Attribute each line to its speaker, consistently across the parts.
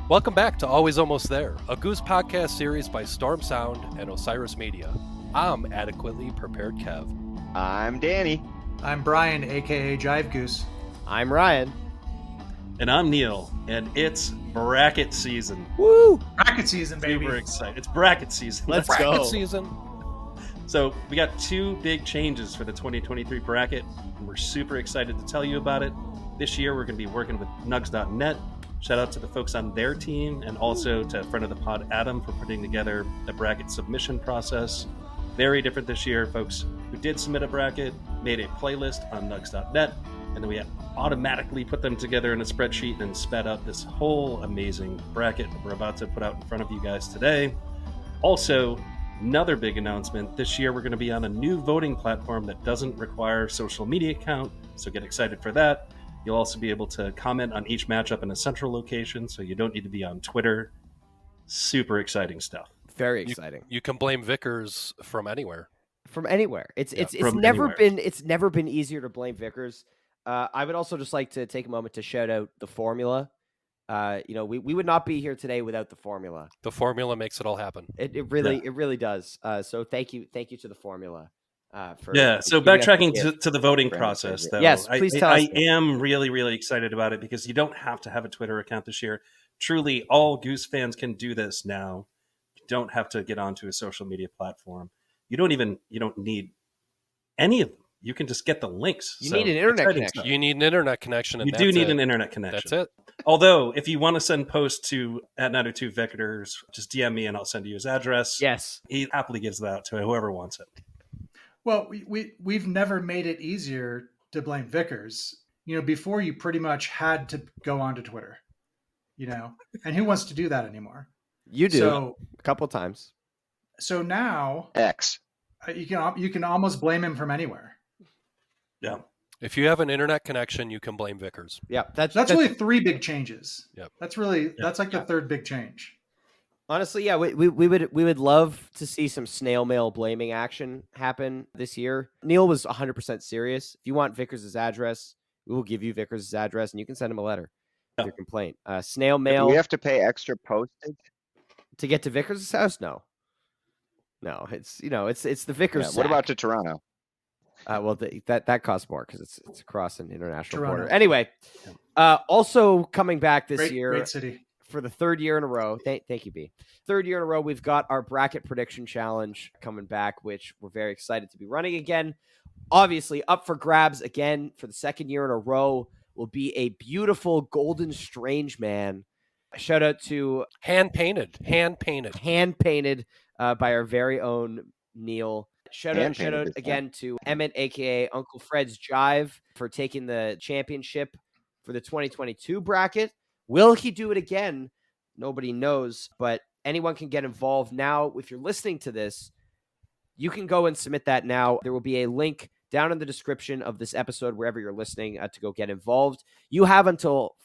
Speaker 1: Welcome back to Always Almost There, a Goose podcast series by Storm Sound and Osiris Media. I'm Adequately Prepared Kev.
Speaker 2: I'm Danny.
Speaker 3: I'm Brian, aka Jive Goose.
Speaker 4: I'm Ryan.
Speaker 5: And I'm Neil, and it's bracket season.
Speaker 4: Woo!
Speaker 3: Bracket season, baby.
Speaker 5: Super excited. It's bracket season.
Speaker 4: Let's
Speaker 1: Bracket
Speaker 4: go.
Speaker 1: season.
Speaker 5: So we got two big changes for the 2023 bracket, and we're super excited to tell you about it. This year we're going to be working with nugs.net. Shout out to the folks on their team, and also to friend of the pod, Adam, for putting together the bracket submission process. Very different this year. Folks who did submit a bracket made a playlist on nugs.net, and then we automatically put them together in a spreadsheet and sped up this whole amazing bracket that we're about to put out in front of you guys today. Also, another big announcement. This year we're going to be on a new voting platform that doesn't require a social media account, so get excited for that. You'll also be able to comment on each matchup in a central location, so you don't need to be on Twitter. Super exciting stuff.
Speaker 4: Very exciting.
Speaker 1: You can blame Vickers from anywhere.
Speaker 4: From anywhere. It's
Speaker 5: from
Speaker 4: never
Speaker 5: anywhere.
Speaker 4: been easier to blame Vickers. I would also just like to take a moment to shout out the formula. We would not be here today without the formula.
Speaker 1: The formula makes it all happen.
Speaker 4: It really does. So thank you to the formula.
Speaker 5: So
Speaker 4: giving us the
Speaker 5: backtracking
Speaker 4: gift.
Speaker 5: to the voting process, though.
Speaker 4: Yes, please tell us.
Speaker 5: I am really, really excited about it because you don't have to have a Twitter account this year. Truly, all Goose fans can do this now. You don't have to get onto a social media platform. You don't need any of them. You can just get the links.
Speaker 4: You need an internet
Speaker 5: exciting
Speaker 4: connection.
Speaker 5: stuff.
Speaker 1: You need an internet connection. And
Speaker 5: You do need an internet connection.
Speaker 1: That's it.
Speaker 5: Although, if you want to send posts to @902 Vickers, just DM me and I'll send you his address.
Speaker 4: Yes.
Speaker 5: He happily gives that out to whoever wants it.
Speaker 3: Well, we've never made it easier to blame Vickers. Before you pretty much had to go onto Twitter. And who wants to do that anymore?
Speaker 4: You do.
Speaker 3: So,
Speaker 4: a couple times.
Speaker 3: so now
Speaker 2: X.
Speaker 3: you can almost blame him from anywhere.
Speaker 5: Yeah.
Speaker 1: If you have an internet connection, you can blame Vickers.
Speaker 4: Yeah,
Speaker 3: That's really three big changes.
Speaker 1: Yep.
Speaker 3: That's like the third big change.
Speaker 4: Honestly, yeah, we would love to see some snail mail blaming action happen this year. Neil was 100% serious. If you want Vickers' address, we will give you Vickers' address, and you can send him a letter with your complaint. Snail
Speaker 2: Do
Speaker 4: mail
Speaker 2: we have to pay extra postage?
Speaker 4: to get to Vickers' house? No, it's the Vickers.
Speaker 2: Yeah, what about to Toronto?
Speaker 4: That costs more because it's across an international
Speaker 3: Toronto.
Speaker 4: border. Anyway, also coming back this year.
Speaker 3: Great city.
Speaker 4: For the third year in a row. Thank you, B. Third year in a row, we've got our bracket prediction challenge coming back, which we're very excited to be running again. Obviously, up for grabs again for the second year in a row will be a beautiful golden strange man. Shout out to
Speaker 1: Hand painted
Speaker 4: by our very own Neil. Shout out again to Emmett, aka Uncle Fred's Jive, for taking the championship for the 2022 bracket. Will he do it again? Nobody knows, but anyone can get involved now. If you're listening to this, you can go and submit that now. There will be a link down in the description of this episode, wherever you're listening, to go get involved. You have until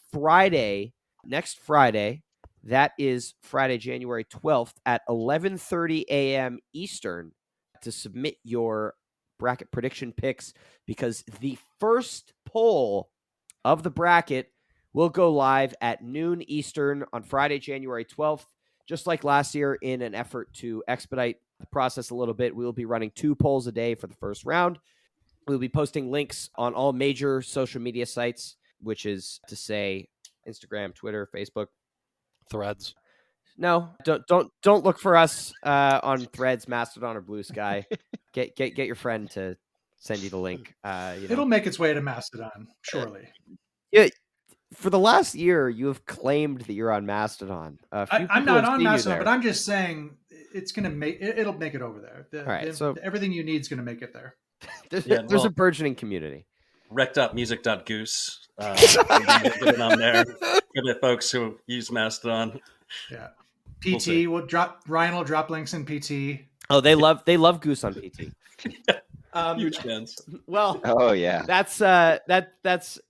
Speaker 4: next Friday, that is Friday, January 12th at 11:30 a.m. Eastern, to submit your bracket prediction picks, because the first poll of the bracket will go live at noon Eastern on Friday, January 12th. Just like last year, in an effort to expedite the process a little bit, we will be running 2 polls a day for the first round. We'll be posting links on all major social media sites, which is to say Instagram, Twitter, Facebook,
Speaker 1: Threads.
Speaker 4: No, don't look for us on Threads, Mastodon, or Blue Sky. Get your friend to send you the link.
Speaker 3: It'll make its way to Mastodon, surely.
Speaker 4: Yeah. For the last year, you have claimed that you're on Mastodon.
Speaker 3: I'm not on Mastodon, but I'm just saying it'll make it over there.
Speaker 4: All right, so
Speaker 3: everything you need is going to make it there.
Speaker 4: There's a burgeoning community.
Speaker 5: Rec.music.goose. Get it on there for the folks who use Mastodon.
Speaker 3: Yeah. PT Ryan will drop links in PT.
Speaker 4: Oh, they love Goose on PT.
Speaker 5: Huge fans.
Speaker 4: Well,
Speaker 2: Oh yeah.
Speaker 4: That's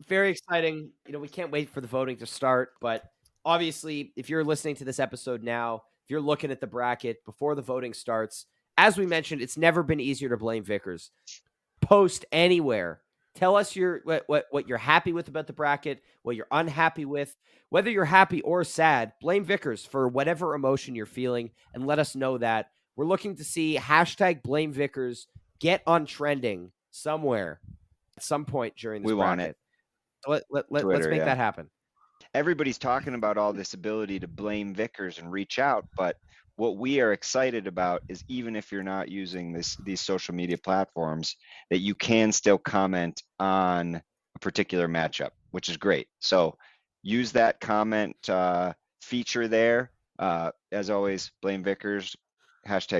Speaker 4: very exciting. We can't wait for the voting to start. But obviously, if you're listening to this episode now, if you're looking at the bracket before the voting starts, as we mentioned, it's never been easier to blame Vickers. Post anywhere. Tell us what you're happy with about the bracket, what you're unhappy with, whether you're happy or sad. Blame Vickers for whatever emotion you're feeling, and let us know that. We're looking to see #blame Vickers get on trending somewhere at some point during this
Speaker 2: We want
Speaker 4: bracket.
Speaker 2: it.
Speaker 4: Let's
Speaker 2: Twitter,
Speaker 4: make
Speaker 2: yeah.
Speaker 4: that happen.
Speaker 2: Everybody's talking about all this ability to blame Vickers and reach out, but what we are excited about is even if you're not using these social media platforms, that you can still comment on a particular matchup, which is great. So use that comment feature there. As always, blame Vickers,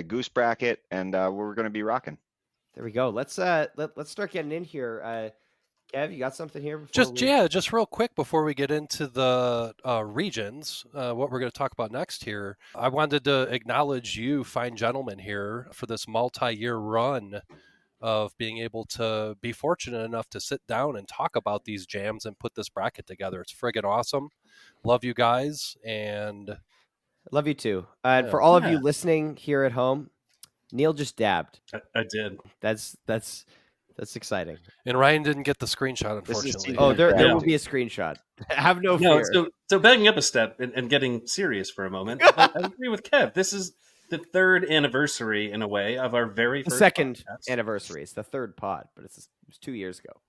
Speaker 2: #Goose Bracket, and we're going to be rocking.
Speaker 4: There we go. Let's start getting in here. Kev, you got something here?
Speaker 1: Just real quick before we get into the regions, what we're going to talk about next here. I wanted to acknowledge you, fine gentlemen, here for this multi-year run of being able to be fortunate enough to sit down and talk about these jams and put this bracket together. It's friggin' awesome. Love you guys, and
Speaker 4: love you too. And for all of you listening here at home, Neil just dabbed.
Speaker 5: I did.
Speaker 4: That's exciting.
Speaker 1: And Ryan didn't get the screenshot, unfortunately.
Speaker 4: There will be a screenshot. Have no fear.
Speaker 5: So backing up a step and getting serious for a moment, I agree with Kev. This is the third anniversary, in a way, of our very first
Speaker 4: second
Speaker 5: podcast.
Speaker 4: Anniversary. It's the third pod, but it was 2 years ago.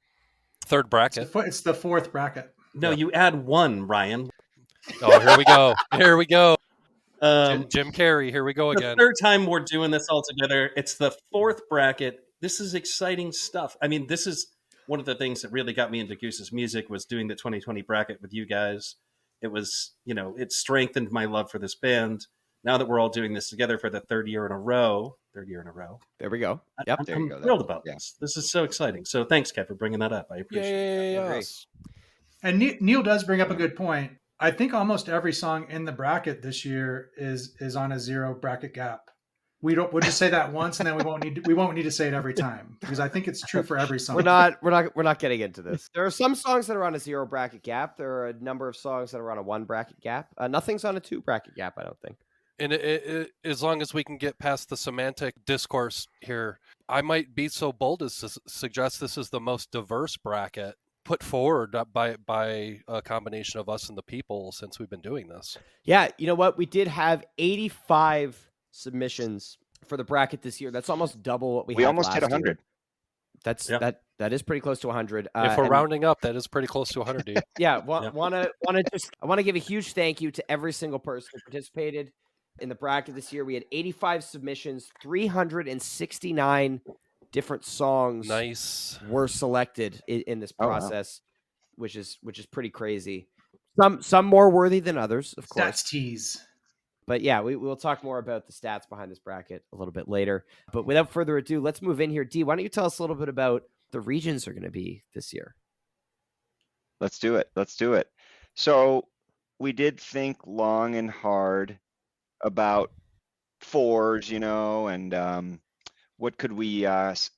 Speaker 1: Third bracket.
Speaker 3: It's the fourth bracket.
Speaker 5: No, you add one, Ryan.
Speaker 1: Oh, here we go. Here we go. Jim Carrey, here we go again.
Speaker 5: The third time we're doing this all together. It's the fourth bracket. This is exciting stuff. I mean, this is one of the things that really got me into Goose's music, was doing the 2020 bracket with you guys. It was, it strengthened my love for this band. Now that we're all doing this together for the third year in a row.
Speaker 4: There we go. Yep.
Speaker 5: I'm thrilled about this. This is so exciting. So thanks, Kev, for bringing that up. I appreciate it.
Speaker 1: Yes.
Speaker 3: And Neil does bring up a good point. I think almost every song in the bracket this year is on a 0 bracket gap. We'll just say that once, and then we won't need to say it every time, because I think it's true for every song.
Speaker 4: We're not getting into this. There are some songs that are on a 0 bracket gap. There are a number of songs that are on a 1 bracket gap. Nothing's on a 2 bracket gap, I don't think.
Speaker 1: And as long as we can get past the semantic discourse here, I might be so bold as to suggest this is the most diverse bracket put forward by a combination of us and the people since we've been doing this.
Speaker 4: Yeah, you know what? We did have 85 submissions for the bracket this year. That's almost double what we had
Speaker 2: almost hit 100.
Speaker 4: Year. That is pretty close to 100.
Speaker 1: If we're rounding up, that is pretty close to 100. Dude.
Speaker 4: Yeah, I want to give a huge thank you to every single person who participated in the bracket this year. We had 85 submissions, 369 different songs were selected in this process, which is pretty crazy. Some more worthy than others, of course.
Speaker 3: Stats tease.
Speaker 4: But yeah, we'll talk more about the stats behind this bracket a little bit later. But without further ado, let's move in here. D, why don't you tell us a little bit about the regions are going to be this year?
Speaker 2: Let's do it. So we did think long and hard about fours, and what could we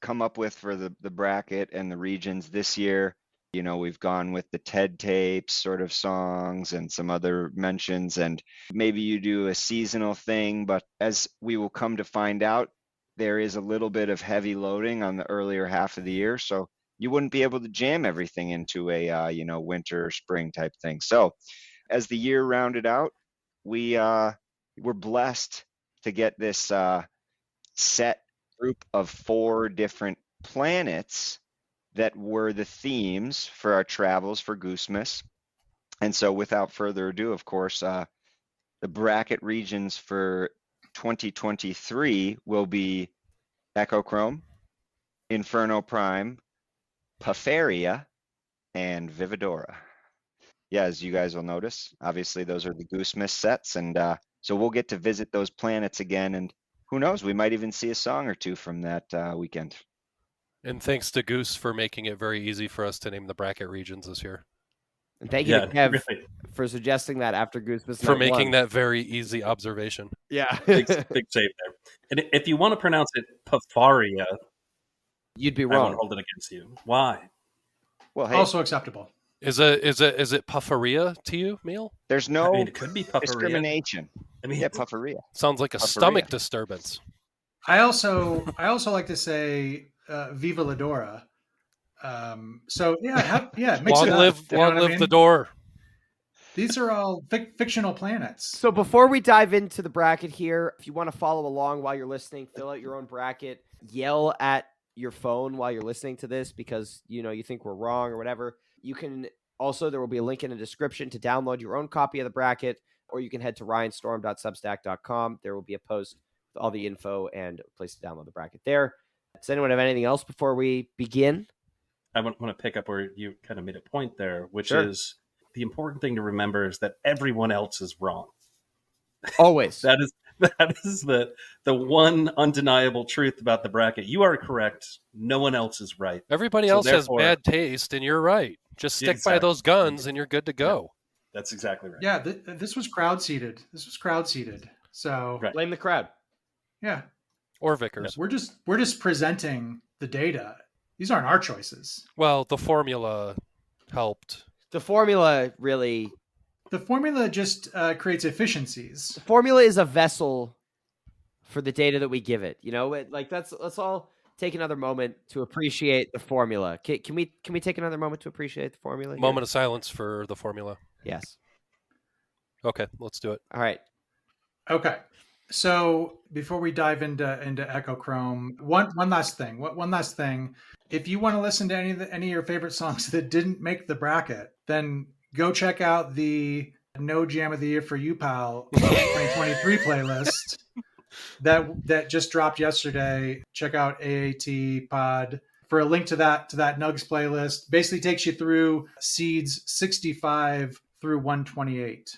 Speaker 2: come up with for the bracket and the regions this year. We've gone with the TED tapes sort of songs and some other mentions, and maybe you do a seasonal thing, but as we will come to find out, there is a little bit of heavy loading on the earlier half of the year, so you wouldn't be able to jam everything into a winter or spring type thing. So as the year rounded out, we were blessed to get this set group of 4 different planets that were the themes for our travels for Goosemas. And so without further ado, of course, the bracket regions for 2023 will be Echochrome, Inferno Prime, Paparia, and Vividora. Yeah, as you guys will notice, obviously those are the Goosemas sets, and so we'll get to visit those planets again, and who knows, we might even see a song or two from that weekend.
Speaker 1: And thanks to Goose for making it very easy for us to name the bracket regions this year.
Speaker 4: And thank you to Kev for suggesting that after Goose was
Speaker 1: for making that very easy observation.
Speaker 4: Yeah.
Speaker 5: big save there. And if you want to pronounce it Paparia,
Speaker 4: you'd be wrong.
Speaker 5: I won't hold it against you. Why?
Speaker 3: Well, hey. Also acceptable.
Speaker 1: Is it Pufferia to you, Neil?
Speaker 2: There's no
Speaker 5: it could be Pufferia.
Speaker 2: Discrimination. Yeah, Pufferia.
Speaker 1: Sounds like a stomach disturbance.
Speaker 3: I also like to say Vividora, So yeah, mix
Speaker 1: Long
Speaker 3: it up.
Speaker 1: live,
Speaker 3: You know
Speaker 1: long
Speaker 3: what I
Speaker 1: live
Speaker 3: mean?
Speaker 1: the door.
Speaker 3: These are all fictional planets.
Speaker 4: So before we dive into the bracket here, if you want to follow along while you're listening, fill out your own bracket, yell at your phone while you're listening to this because you think we're wrong or whatever. You can also, there will be a link in the description to download your own copy of the bracket, or you can head to ryanstorm.substack.com. There will be a post with all the info and a place to download the bracket there. Does anyone have anything else before we begin?
Speaker 5: I want to pick up where you kind of made a point there, which
Speaker 4: Sure.
Speaker 5: is the important thing to remember is that everyone else is wrong.
Speaker 4: Always.
Speaker 5: That is the one undeniable truth about the bracket. You are correct. No one else is right.
Speaker 1: Everybody
Speaker 5: So
Speaker 1: else has
Speaker 5: therefore-
Speaker 1: bad taste, and you're right. Just stick by
Speaker 5: Exactly.
Speaker 1: those guns, and you're good to go.
Speaker 5: That's exactly right.
Speaker 3: Yeah, this was crowd seated. So
Speaker 5: Right.
Speaker 4: Blame the crowd.
Speaker 3: yeah,
Speaker 1: Or Vickers.
Speaker 3: we're just presenting the data. These aren't our choices.
Speaker 1: Well, the formula helped.
Speaker 4: The formula really.
Speaker 3: The formula just creates efficiencies.
Speaker 4: The formula is a vessel for the data that we give it. Let's all take another moment to appreciate the formula. Can we take another moment to appreciate the formula? Here?
Speaker 1: Moment of silence for the formula.
Speaker 4: Yes.
Speaker 1: Okay, let's do it.
Speaker 4: All right.
Speaker 3: Okay. So before we dive into Echochrome, one last thing. One last thing. If you want to listen to any of your favorite songs that didn't make the bracket, then go check out the No Jam of the Year for You Pal 2023 playlist that just dropped yesterday. Check out AAT Pod for a link to that Nugs playlist. Basically takes you through seeds 65 through 128.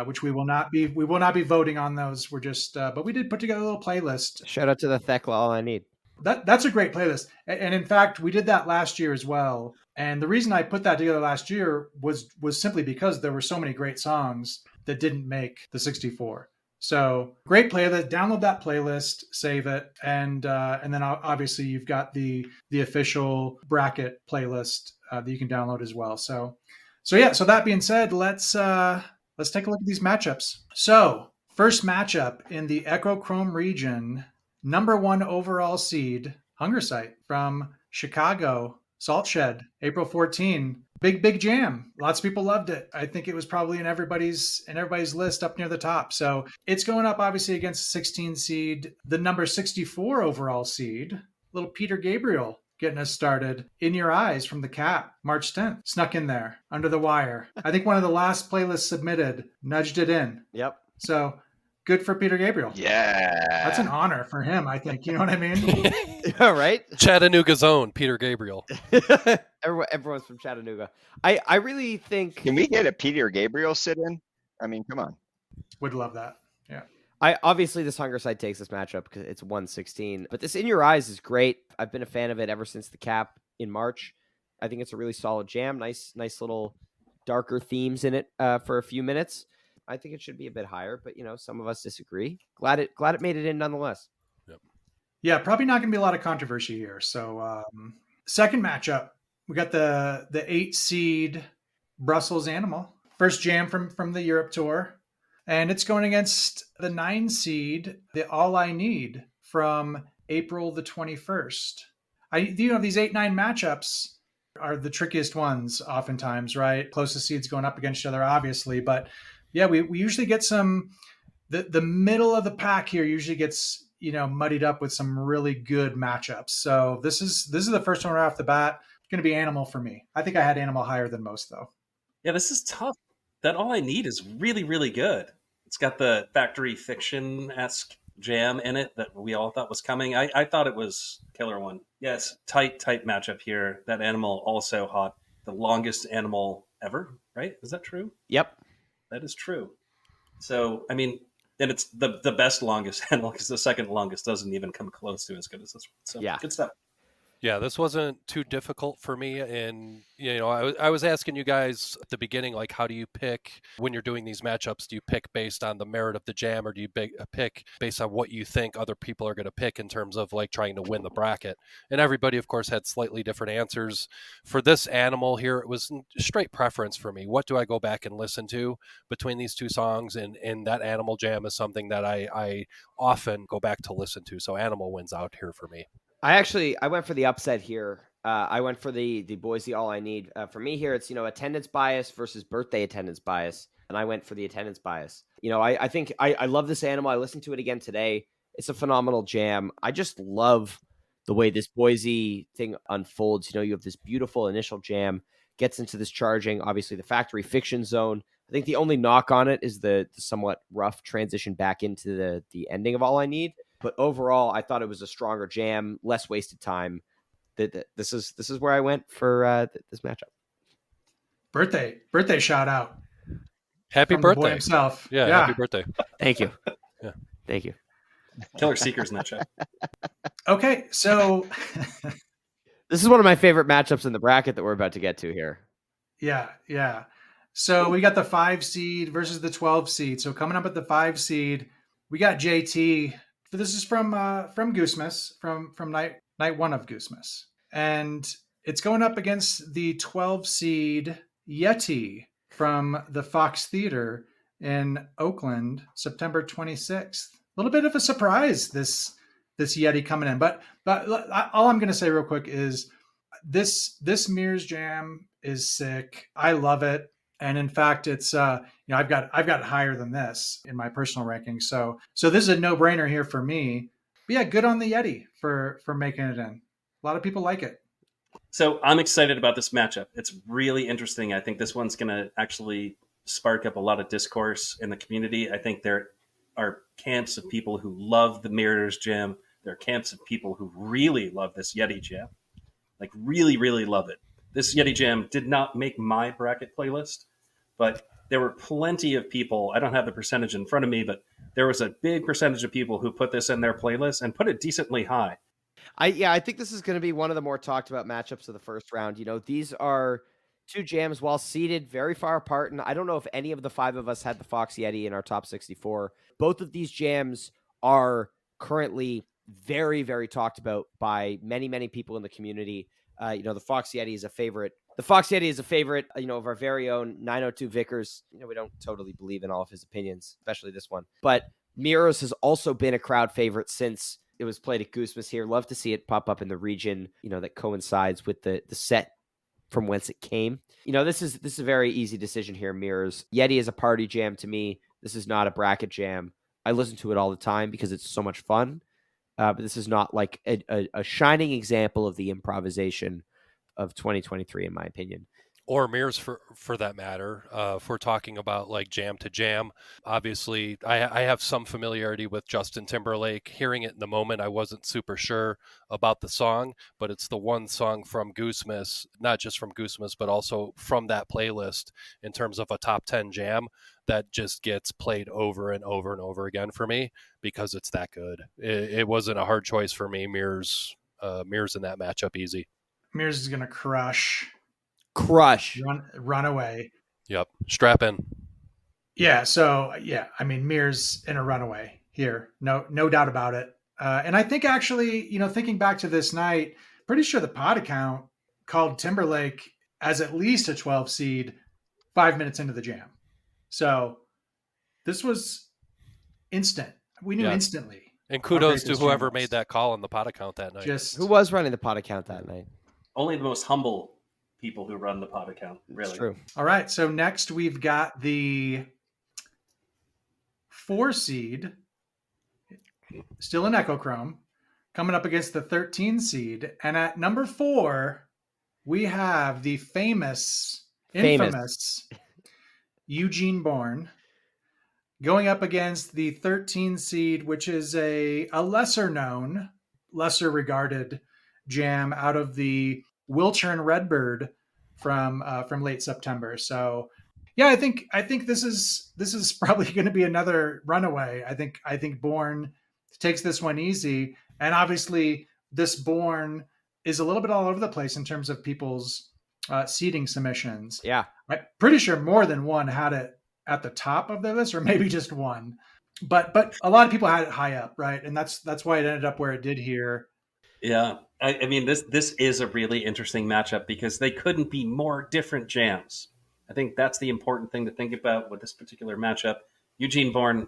Speaker 3: Which we will not be voting on those. We're just but we did put together a little playlist.
Speaker 4: Shout out to the Thekla All I Need.
Speaker 3: That's a great playlist. And in fact, we did that last year as well. And the reason I put that together last year was simply because there were so many great songs that didn't make the 64. So great playlist. Download that playlist, save it, and then obviously you've got the official bracket playlist that you can download as well. So yeah. So that being said, let's take a look at these matchups. So first matchup in the Echochrome region, number 1 overall seed, Hungersite from Chicago, Salt Shed, April 14. Big jam. Lots of people loved it. I think it was probably in everybody's list up near the top. So it's going up obviously against 16 seed, the number 64 overall seed, little Peter Gabriel getting us started. In Your Eyes from the Cap, March 10th. Snuck in there, under the wire. I think one of the last playlists submitted nudged it in.
Speaker 4: Yep.
Speaker 3: So good for Peter Gabriel.
Speaker 2: Yeah.
Speaker 3: That's an honor for him, I think. You know what I mean?
Speaker 4: All right.
Speaker 1: Chattanooga's own Peter Gabriel.
Speaker 4: Everyone's from Chattanooga. I really think.
Speaker 2: Can we get a Peter Gabriel sit-in? I mean, come on.
Speaker 3: Would love that. Yeah.
Speaker 4: Obviously this Hungersite takes this matchup because it's 116, but this In Your Eyes is great. I've been a fan of it ever since the Cap in March. I think it's a really solid jam. Nice little darker themes in it for a few minutes. I think it should be a bit higher, but some of us disagree. Glad it made it in nonetheless.
Speaker 3: Yeah, probably not going to be a lot of controversy here. So second matchup, we got the 8 seed Brussels Animal. First jam from the Europe tour. And it's going against the 9 seed, the All I Need from April the 21st. These 8-9 matchups are the trickiest ones oftentimes, right? Closest seeds going up against each other, obviously. But yeah, we usually get some, the middle of the pack here usually gets, muddied up with some really good matchups. So this is the first one right off the bat. It's going to be Animal for me. I think I had Animal higher than most, though.
Speaker 5: Yeah, this is tough. That All I Need is really, really good. It's got the Factory Fiction-esque jam in it that we all thought was coming. I thought it was killer one. Yes, tight matchup here. That Animal also hot. The longest Animal ever, right? Is that true?
Speaker 4: Yep.
Speaker 5: That is true. So, I mean, and it's the best longest Animal because the second longest doesn't even come close to as good as this one. So,
Speaker 4: yeah.
Speaker 5: Good stuff.
Speaker 1: Yeah, this wasn't too difficult for me. And, I was asking you guys at the beginning, like, how do you pick when you're doing these matchups? Do you pick based on the merit of the jam, or do you pick based on what you think other people are going to pick in terms of like trying to win the bracket? And everybody, of course, had slightly different answers. For this Animal here, it was straight preference for me. What do I go back and listen to between these two songs? And that Animal jam is something that I often go back to listen to. So Animal wins out here for me.
Speaker 4: I went for the upset here. I went for the Boise All I Need. For me here, it's, attendance bias versus birthday attendance bias. And I went for the attendance bias. I think I love this animal. I listened to it again today. It's a phenomenal jam. I just love the way this Boise thing unfolds. You have this beautiful initial jam, gets into this charging, obviously the factory fiction zone. I think the only knock on it is the somewhat rough transition back into the ending of All I Need. But overall, I thought it was a stronger jam, less wasted time. This is where I went for this matchup.
Speaker 3: Birthday shout out.
Speaker 1: Happy
Speaker 3: From the boy
Speaker 1: birthday.
Speaker 3: himself.
Speaker 1: Yeah, happy birthday.
Speaker 4: Thank you.
Speaker 1: Yeah.
Speaker 4: Thank you.
Speaker 5: Killer Seekers in that show.
Speaker 3: Okay, so
Speaker 4: this is one of my favorite matchups in the bracket that we're about to get to here.
Speaker 3: Yeah. So we got the 5 seed versus the 12 seed. So coming up at the 5 seed, we got JT. This is from Goosemas, from night 1 of Goosemas. And it's going up against the 12 seed Yeti from the Fox Theater in Oakland, September 26th. A little bit of a surprise, this Yeti coming in. But all I'm going to say real quick is this Mears jam is sick. I love it. And in fact, it's I've got higher than this in my personal ranking. So this is a no-brainer here for me. But yeah, good on the Yeti for making it in. A lot of people like it.
Speaker 5: So I'm excited about this matchup. It's really interesting. I think this one's going to actually spark up a lot of discourse in the community. I think there are camps of people who love the Mirrors Jam. There are camps of people who really love this Yeti Jam. Like really, really love it. This Yeti Jam did not make my bracket playlist, but there were plenty of people. I don't have the percentage in front of me, but there was a big percentage of people who put this in their playlist and put it decently high.
Speaker 4: I think this is going to be one of the more talked about matchups of the first round. These are two jams while seated very far apart, and I don't know if any of the 5 of us had the Fox Yeti in our top 64. Both of these jams are currently very, very talked about by many, many people in the community. The Fox Yeti is a favorite. The Fox Yeti is a favorite, of our very own 902 Vickers. We don't totally believe in all of his opinions, especially this one. But Miros has also been a crowd favorite since it was played at Goosemas here. Love to see it pop up in the region, that coincides with the set from whence it came. This is a very easy decision here, Mirrors. Yeti is a party jam to me. This is not a bracket jam. I listen to it all the time because it's so much fun. But this is not like a shining example of the improvisation of 2023, in my opinion.
Speaker 1: Or Mirrors for that matter. If we're talking about like jam to jam, obviously I have some familiarity with Justin Timberlake. Hearing it in the moment, I wasn't super sure about the song, but it's the one song from Goosemas, not just from Goosemas, but also from that playlist in terms of a top 10 jam that just gets played over and over and over again for me because it's that good. It wasn't a hard choice for me. Mirrors in that matchup, easy.
Speaker 3: Mears is going to crush. Run away.
Speaker 1: Yep. Strap in.
Speaker 3: Yeah. So yeah, Mears in a runaway here. No doubt about it. And I think actually, thinking back to this night, pretty sure the pod account called Timberlake as at least a 12 seed 5 minutes into the jam. So this was instant. We knew instantly.
Speaker 1: And kudos to whoever made that call on the pod account that night.
Speaker 4: Who was running the pod account that night?
Speaker 5: Only the most humble people who run the pod account, really.
Speaker 4: It's true.
Speaker 3: All right, so next we've got the 4 seed, still in Echochrome, coming up against the 13 seed. And at number 4, we have the infamous Eugene Bourne going up against the 13 seed, which is a lesser known, lesser regarded jam out of the Wiltshire Redbird from late September. So yeah, I think this is probably going to be another runaway. I think Bourne takes this one easy, and obviously this Bourne is a little bit all over the place in terms of people's seeding submissions.
Speaker 4: Yeah,
Speaker 3: I'm pretty sure more than one had it at the top of their list, or maybe just one. But a lot of people had it high up, right? And that's why it ended up where it did here.
Speaker 5: Yeah, I mean this is a really interesting matchup because they couldn't be more different jams. I think that's the important thing to think about with this particular matchup. Eugene Bourne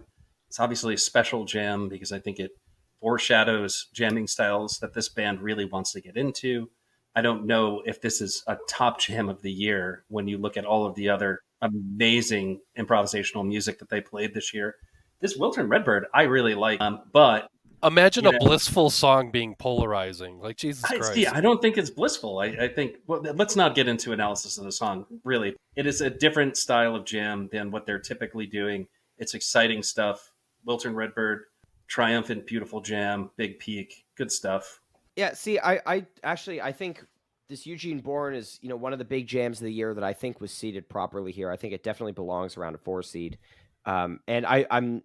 Speaker 5: is obviously a special jam because I think it foreshadows jamming styles that this band really wants to get into. I don't know if this is a top jam of the year when you look at all of the other amazing improvisational music that they played this year. This Wilton Redbird, I really like, but
Speaker 1: Imagine
Speaker 5: you
Speaker 1: a
Speaker 5: know,
Speaker 1: blissful song being polarizing. Like, Jesus Christ.
Speaker 5: I don't think it's blissful. I think, well, let's not get into analysis of the song. Really, it is a different style of jam than what they're typically doing. It's exciting stuff. Wilton Redbird, triumphant, beautiful jam, big peak, good stuff.
Speaker 4: Yeah, see, I actually I think this Eugene Bourne is, one of the big jams of the year that I think was seeded properly here. I think it definitely belongs around a 4 seed. And I'm,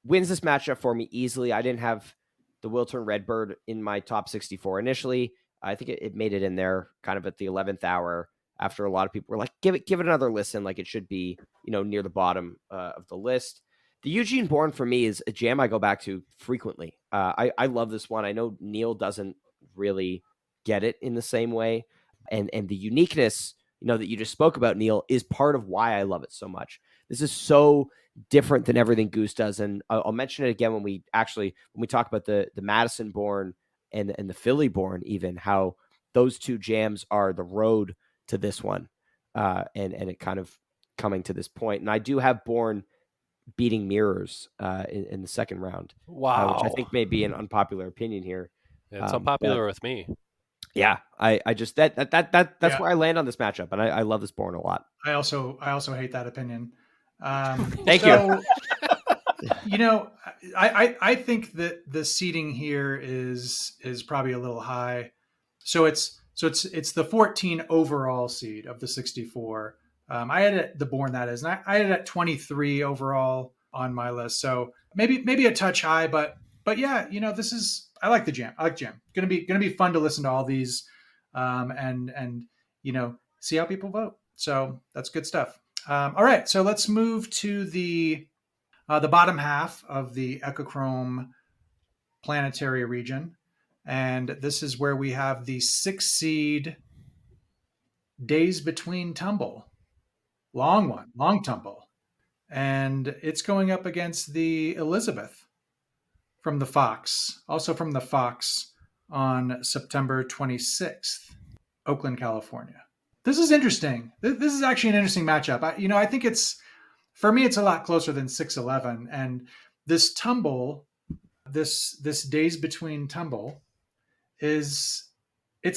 Speaker 4: wins this matchup for me easily. I didn't have the Wilton Redbird in my top 64 initially. I think it made it in there kind of at the 11th hour after a lot of people were like, give it another listen. Like it should be, near the bottom of the list. The Eugene Bourne for me is a jam I go back to frequently. I love this one. I know Neil doesn't really get it in the same way. And the uniqueness, that you just spoke about, Neil, is part of why I love it so much. This is so different than everything Goose does. And I'll mention it again when we talk about the Madison Bourne and the Philly Bourne, even how those two jams are the road to this one. And it kind of coming to this point. And I do have Bourne beating Mirrors in the second round.
Speaker 1: Wow.
Speaker 4: Which I think may be an unpopular opinion here.
Speaker 1: It's unpopular with me.
Speaker 4: Yeah, I just that's where I land on this matchup, and I love this Bourne a lot.
Speaker 3: I also hate that opinion.
Speaker 4: Thank you.
Speaker 3: I think that the seating here is probably a little high. So it's the 14 overall seed of the 64. I had it, the Bourne that is, and I had it at 23 overall on my list. So maybe a touch high, but yeah, this is, I like the jam. I like jam. Gonna be fun to listen to all these, and see how people vote. So that's good stuff. All right, so let's move to the bottom half of the Echochrome planetary region, and this is where we have the 6 seed Days Between Tumble, long tumble, and it's going up against the Elizabeth from the Fox, also from the Fox on September 26th, Oakland, California. This is interesting. This is actually an interesting matchup. I think for me, it's a lot closer than 6-11. And this tumble, this Days Between Tumble, it's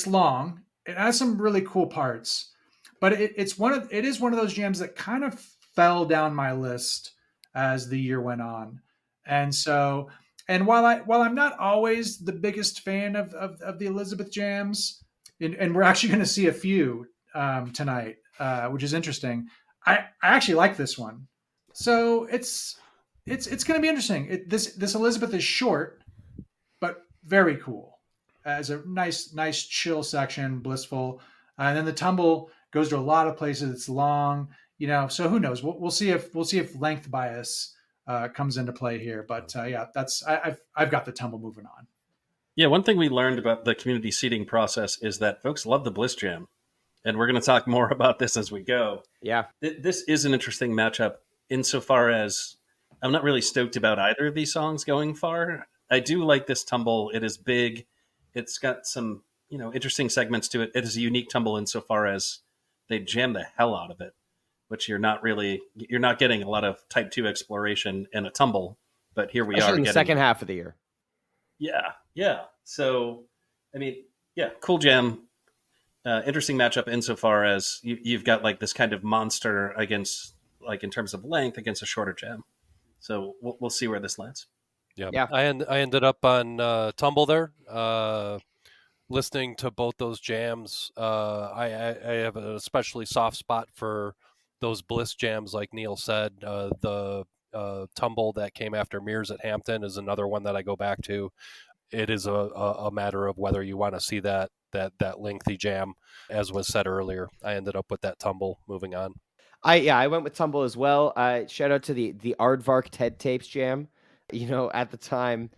Speaker 3: long. It has some really cool parts, but it is one of those jams that kind of fell down my list as the year went on. And so, and while I'm not always the biggest fan of the Elizabeth jams, and we're actually going to see a few tonight, which is interesting. I actually like this one, so it's going to be interesting. This Elizabeth is short, but very cool. As a nice chill section, blissful, and then the tumble goes to a lot of places. It's long, So who knows? We'll see if length bias comes into play here. But yeah, I've got the tumble moving on.
Speaker 5: Yeah, one thing we learned about the community seating process is that folks love the Bliss Jam. And we're going to talk more about this as we go.
Speaker 4: Yeah.
Speaker 5: This is an interesting matchup insofar as I'm not really stoked about either of these songs going far. I do like this tumble. It is big. It's got some, interesting segments to it. It is a unique tumble insofar as they jam the hell out of it, which you're not getting a lot of type 2 exploration in a tumble. But here we
Speaker 4: Especially
Speaker 5: are
Speaker 4: in the second half of the year.
Speaker 5: Yeah. So, cool jam. Interesting matchup insofar as you've got like this kind of monster against, like in terms of length, against a shorter jam. So we'll see where this lands.
Speaker 1: Yeah. I ended up on Tumble there. Listening to both those jams, I have an especially soft spot for those Bliss jams, like Neil said. The Tumble that came after Mears at Hampton is another one that I go back to. It is a matter of whether you want to see that lengthy jam, as was said earlier. I ended up with that Tumble. Moving on.
Speaker 4: I went with Tumble as well. Shout out to the Aardvark TED Tapes jam. At the time,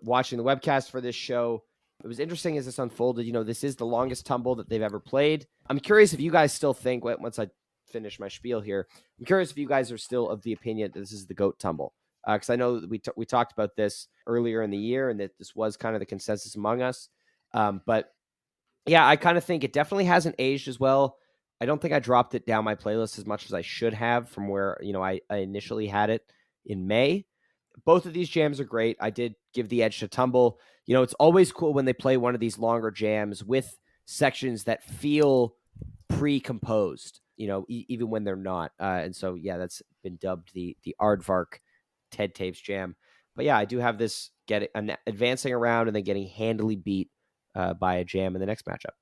Speaker 4: watching the webcast for this show, it was interesting as this unfolded. This is the longest Tumble that they've ever played. I'm curious if you guys still think, once I finish my spiel here, I'm curious if you guys are still of the opinion that this is the GOAT Tumble. Because I know that we talked about this earlier in the year, and that this was kind of the consensus among us. But Yeah, I kind of think it definitely hasn't aged as well. I don't think I dropped it down my playlist as much as I should have from where, I initially had it in May. Both of these jams are great. I did give the edge to Tumble. It's always cool when they play one of these longer jams with sections that feel pre-composed, even when they're not. And so, yeah, that's been dubbed the Aardvark Ted Tapes jam. But yeah, I do have this advancing around and then getting handily beat by a jam in the next matchup.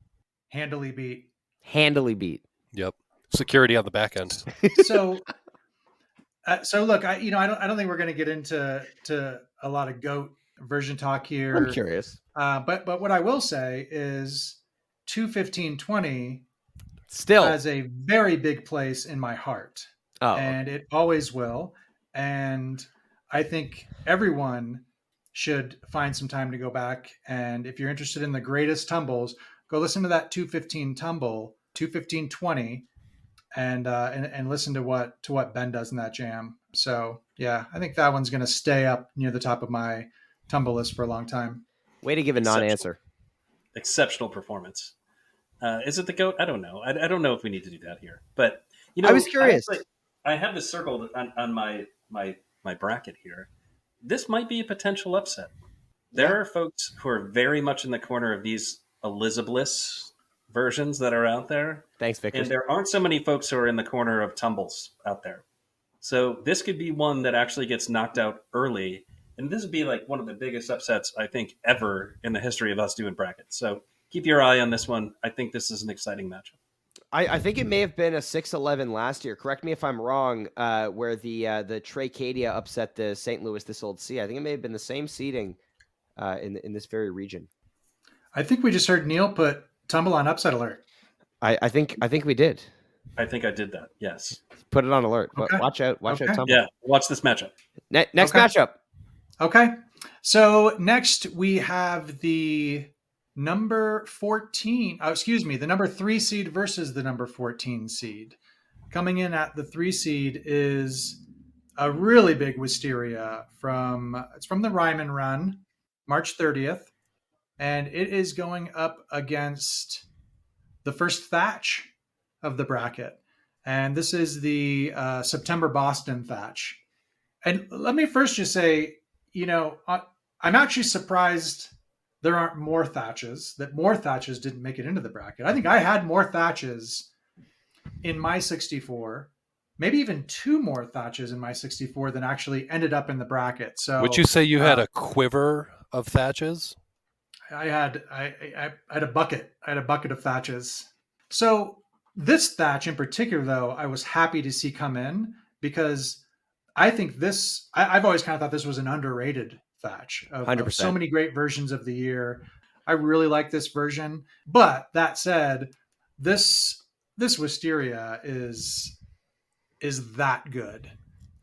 Speaker 3: Handily beat.
Speaker 4: Handily beat.
Speaker 1: Yep. Security on the back end.
Speaker 3: So look, I don't think we're going to get into a lot of GOAT version talk here.
Speaker 4: I'm curious.
Speaker 3: But what I will say is 21520
Speaker 4: still
Speaker 3: has a very big place in my heart.
Speaker 4: Oh,
Speaker 3: and it always will. And I think everyone should find some time to go back. And if you're interested in the greatest tumbles, go listen to that 215 tumble, 21520, and listen to what Ben does in that jam. So yeah, I think that one's going to stay up near the top of my tumble list for a long time.
Speaker 4: Way to give a non-answer.
Speaker 5: Exceptional performance. Is it the GOAT? I don't know. I don't know if we need to do that here. But
Speaker 4: I was curious.
Speaker 5: I have this circled on my bracket here. This might be a potential upset. There are folks who are very much in the corner of these Elizabeth versions that are out there.
Speaker 4: Thanks, Vickers.
Speaker 5: And there aren't so many folks who are in the corner of tumbles out there. So this could be one that actually gets knocked out early. And this would be like one of the biggest upsets, I think, ever in the history of us doing brackets. So keep your eye on this one. I think this is an exciting matchup.
Speaker 4: I think it may have been a 6-11 last year. Correct me if I'm wrong, where the Tracadia upset the St. Louis This Old Sea. I think it may have been the same seeding in this very region.
Speaker 3: I think we just heard Neil put Tumble on upset alert.
Speaker 4: I think we did.
Speaker 5: I think I did that. Yes.
Speaker 4: Put it on alert.
Speaker 3: Okay.
Speaker 4: Watch out, Tumble.
Speaker 5: Yeah, watch this matchup.
Speaker 4: Next matchup.
Speaker 3: Okay. So next we have the number 14, the number 3 seed versus the number 14 seed. Coming in at the 3 seed is a really big Wisteria from the Ryman run, March 30th. And it is going up against the first Thatch of the bracket. And this is the September Boston Thatch. And let me first just say, I'm actually surprised there aren't more Thatches, that more Thatches didn't make it into the bracket. I think I had more Thatches in my 64, maybe even 2 more Thatches in my 64 than actually ended up in the bracket. So
Speaker 1: would you say you had a quiver of Thatches?
Speaker 3: I had a bucket. I had a bucket of Thatches. So this Thatch in particular, though, I was happy to see come in because I think I've always kind of thought this was an underrated Thatch of so many great versions of the year. I really like this version. But that said, this Wisteria is that good.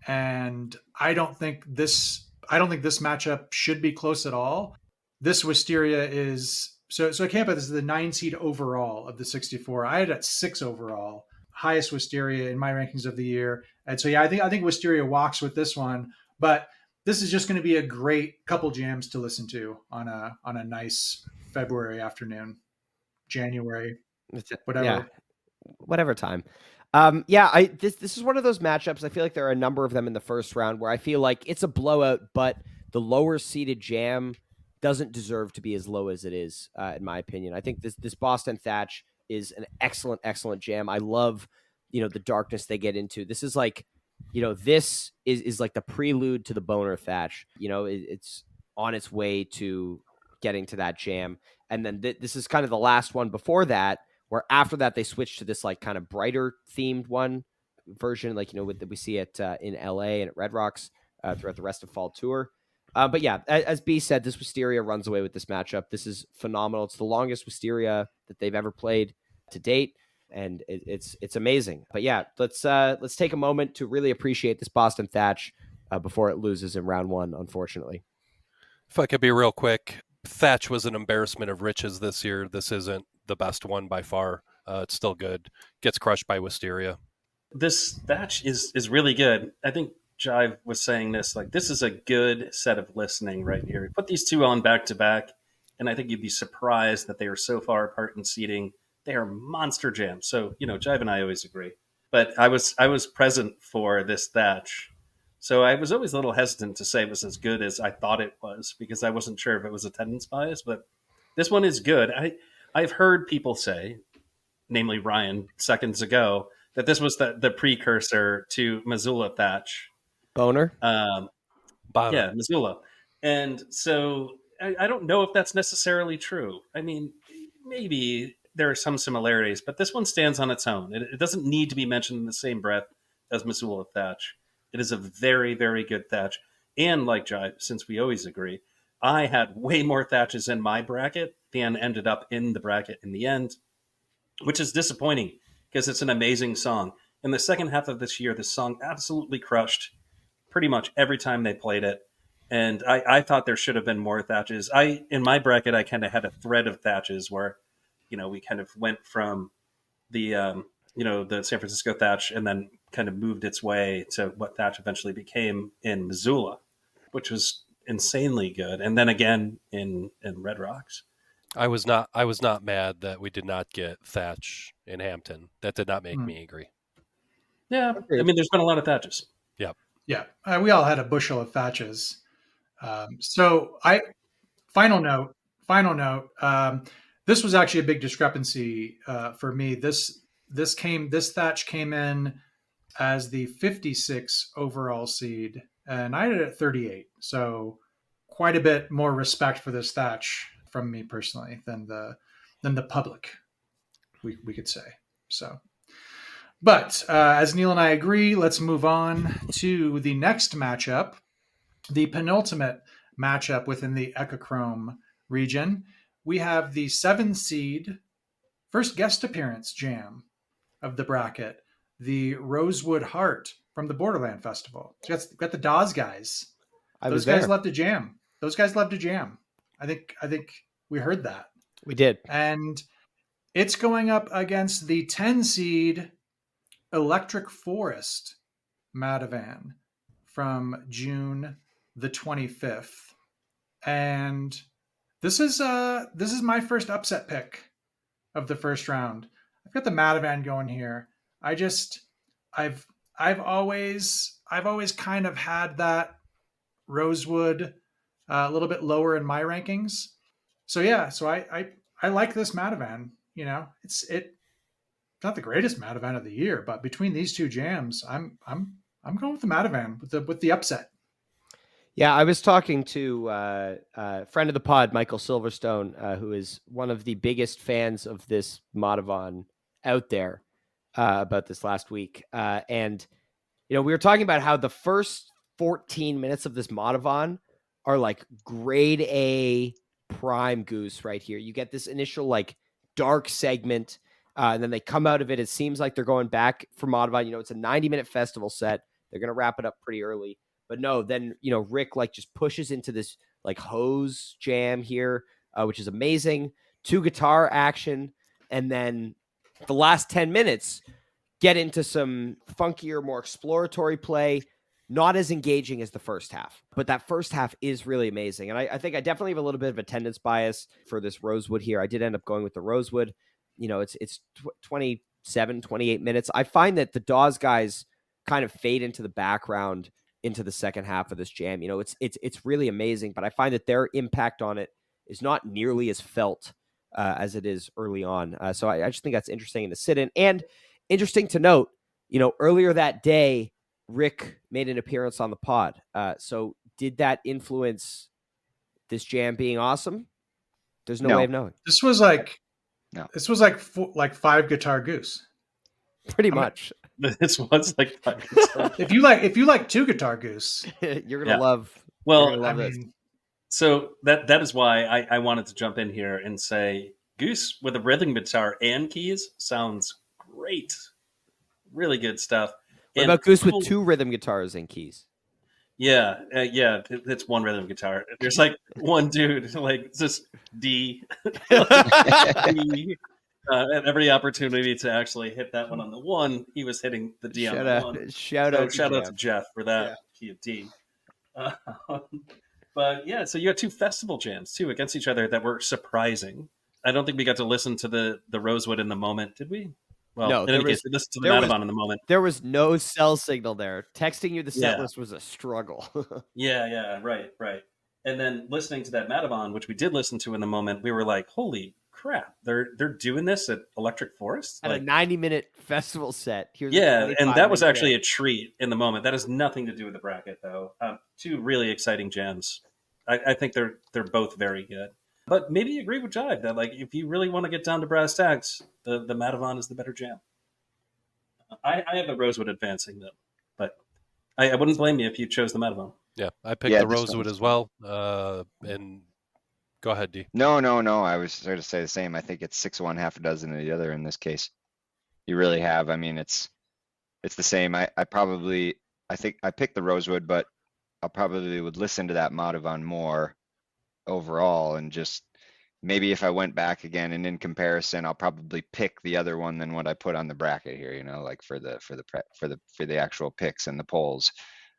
Speaker 3: And I don't think this matchup should be close at all. This Wisteria is so I can't put this is the 9 seed overall of the 64. I had at 6 overall, highest Wisteria in my rankings of the year. And so yeah, I think Wisteria walks with this one, but this is just going to be a great couple jams to listen to on a nice February afternoon, January,
Speaker 4: whatever time. This is one of those matchups. I feel like there are a number of them in the first round where I feel like it's a blowout, but the lower seeded jam doesn't deserve to be as low as it is, in my opinion. I think this Boston Thatch is an excellent jam. I love, the darkness they get into. This is like, this is like the prelude to the Boner Thatch. It's on its way to getting to that jam. And then this is kind of the last one before that, where after that they switch to this like kind of brighter themed one version, like, that we see it in LA and at Red Rocks throughout the rest of fall tour. But yeah, as B said, this Wisteria runs away with this matchup. This is phenomenal. It's the longest Wisteria that they've ever played to date, and it's amazing. But yeah, let's take a moment to really appreciate this Boston Thatch before it loses in round 1, unfortunately.
Speaker 1: If I could be real quick, Thatch was an embarrassment of riches this year. This isn't the best one by far. It's still good. Gets crushed by Wisteria.
Speaker 5: This Thatch is really good. I think Jive was saying this, like, this is a good set of listening right here. Put these two on back to back, and I think you'd be surprised that they are so far apart in seating. They are monster jams. So, Jive and I always agree. But I was present for this Thatch. So I was always a little hesitant to say it was as good as I thought it was because I wasn't sure if it was attendance bias, but this one is good. I've heard people say, namely Ryan seconds ago, that this was the precursor to Missoula Thatch.
Speaker 4: Boner?
Speaker 5: Yeah, Missoula. And so I don't know if that's necessarily true. I mean, maybe there are some similarities, but this one stands on its own. It doesn't need to be mentioned in the same breath as Missoula Thatch. It is a very, very good Thatch. And like Jive, since we always agree, I had way more Thatches in my bracket than ended up in the bracket in the end, which is disappointing because it's an amazing song. In the second half of this year, this song absolutely crushed pretty much every time they played it. And I thought there should have been more Thatches. In my bracket, I kind of had a thread of Thatches where, we kind of went from the, the San Francisco Thatch and then kind of moved its way to what Thatch eventually became in Missoula, which was insanely good. And then again in Red Rocks.
Speaker 1: I was not mad that we did not get Thatch in Hampton. That did not make me angry.
Speaker 5: Yeah. I mean, there's been a lot of Thatches.
Speaker 3: Yeah. We all had a bushel of Thatches. Final note. This was actually a big discrepancy for me. This Thatch came in as the 56 overall seed, and I had it at 38. So quite a bit more respect for this Thatch from me personally than the public, we could say. So, but as Neil and I agree, let's move on to the next matchup, the penultimate matchup within the Echochrome region. We have the 7 seed first guest appearance jam of the bracket, the Rosewood Heart from the Borderland Festival. It's got the Dawes guys. Those guys love to jam. I think we heard that.
Speaker 4: We did.
Speaker 3: And it's going up against the 10 seed Electric Forest Madavan from June the 25th. And this is my first upset pick of the first round. I've got the Madavan going here. I've always kind of had that Rosewood a little bit lower in my rankings. So I like this Madavan. It's not the greatest Madavan of the year, but between these two jams, I'm going with the Madavan with the upset.
Speaker 4: Yeah, I was talking to a friend of the pod, Michael Silverstone, who is one of the biggest fans of this Madavan out there about this last week. And, we were talking about how the first 14 minutes of this Madavan are like grade A prime Goose right here. You get this initial like dark segment, and then they come out of it. It seems like they're going back for Madavan. It's a 90-minute festival set. They're going to wrap it up pretty early. But no, then, Rick like just pushes into this like hose jam here, which is amazing. 2 guitar action. And then the last 10 minutes get into some funkier, more exploratory play, not as engaging as the first half. But that first half is really amazing. And I think I definitely have a little bit of attendance bias for this Rosewood here. I did end up going with the Rosewood. It's 27, 28 minutes. I find that the Dawes guys kind of fade into the background into the second half of this jam. It's really amazing, but I find that their impact on it is not nearly as felt as it is early on. So I just think that's interesting to sit in. And interesting to note, earlier that day, Rick made an appearance on the pod. So did that influence this jam being awesome? There's no way of knowing.
Speaker 3: This was like 5 guitar Goose.
Speaker 4: Pretty much.
Speaker 5: This was like
Speaker 3: if you like 2 guitar Goose,
Speaker 4: you're gonna love.
Speaker 5: Well,
Speaker 4: this.
Speaker 5: So that is why I wanted to jump in here and say Goose with a rhythm guitar and keys sounds great, really good stuff.
Speaker 4: What about Goose with 2 rhythm guitars and keys?
Speaker 5: Yeah, it's one rhythm guitar. There's like one dude like just D. D. At every opportunity to actually hit that one on the 1, he was hitting the D on the 1.
Speaker 4: Shout out
Speaker 5: to Jeff for that key of D. But yeah, so you had two festival jams too against each other that were surprising. I don't think we got to listen to the Rosewood in the moment, did we? Well,
Speaker 4: No,
Speaker 5: in any case, we listened to the
Speaker 4: there was
Speaker 5: Matavon in the moment.
Speaker 4: there was no cell signal there. Texting you the set
Speaker 5: Yeah.
Speaker 4: list was a struggle.
Speaker 5: Yeah, right. And then listening to that Matavon, which we did listen to in the moment, we were like, "Holy crap! They're doing this at Electric Forest."
Speaker 4: At
Speaker 5: Like,
Speaker 4: a 90-minute festival set. Here's a
Speaker 5: yeah, and that was
Speaker 4: 25-minute
Speaker 5: actually
Speaker 4: jam.
Speaker 5: a treat in the moment. That has nothing to do with the bracket, though. Two really exciting jams. I think they're both very good. But maybe you agree with Jive that, like, if you really want to get down to brass tacks, the Matavon is the better jam. I have the Rosewood advancing though, but I wouldn't blame you if you chose the Matavon.
Speaker 1: Yeah, I picked the Rosewood as well. And go ahead, D.
Speaker 2: No. I was going to say the same. I think it's 6-1, half a dozen of the other in this case. You really have. I mean, it's the same. I think I picked the Rosewood, but I probably would listen to that Matavon more overall, and just maybe if I went back again and in comparison, I'll probably pick the other one than what I put on the bracket here, like for the actual picks and the polls,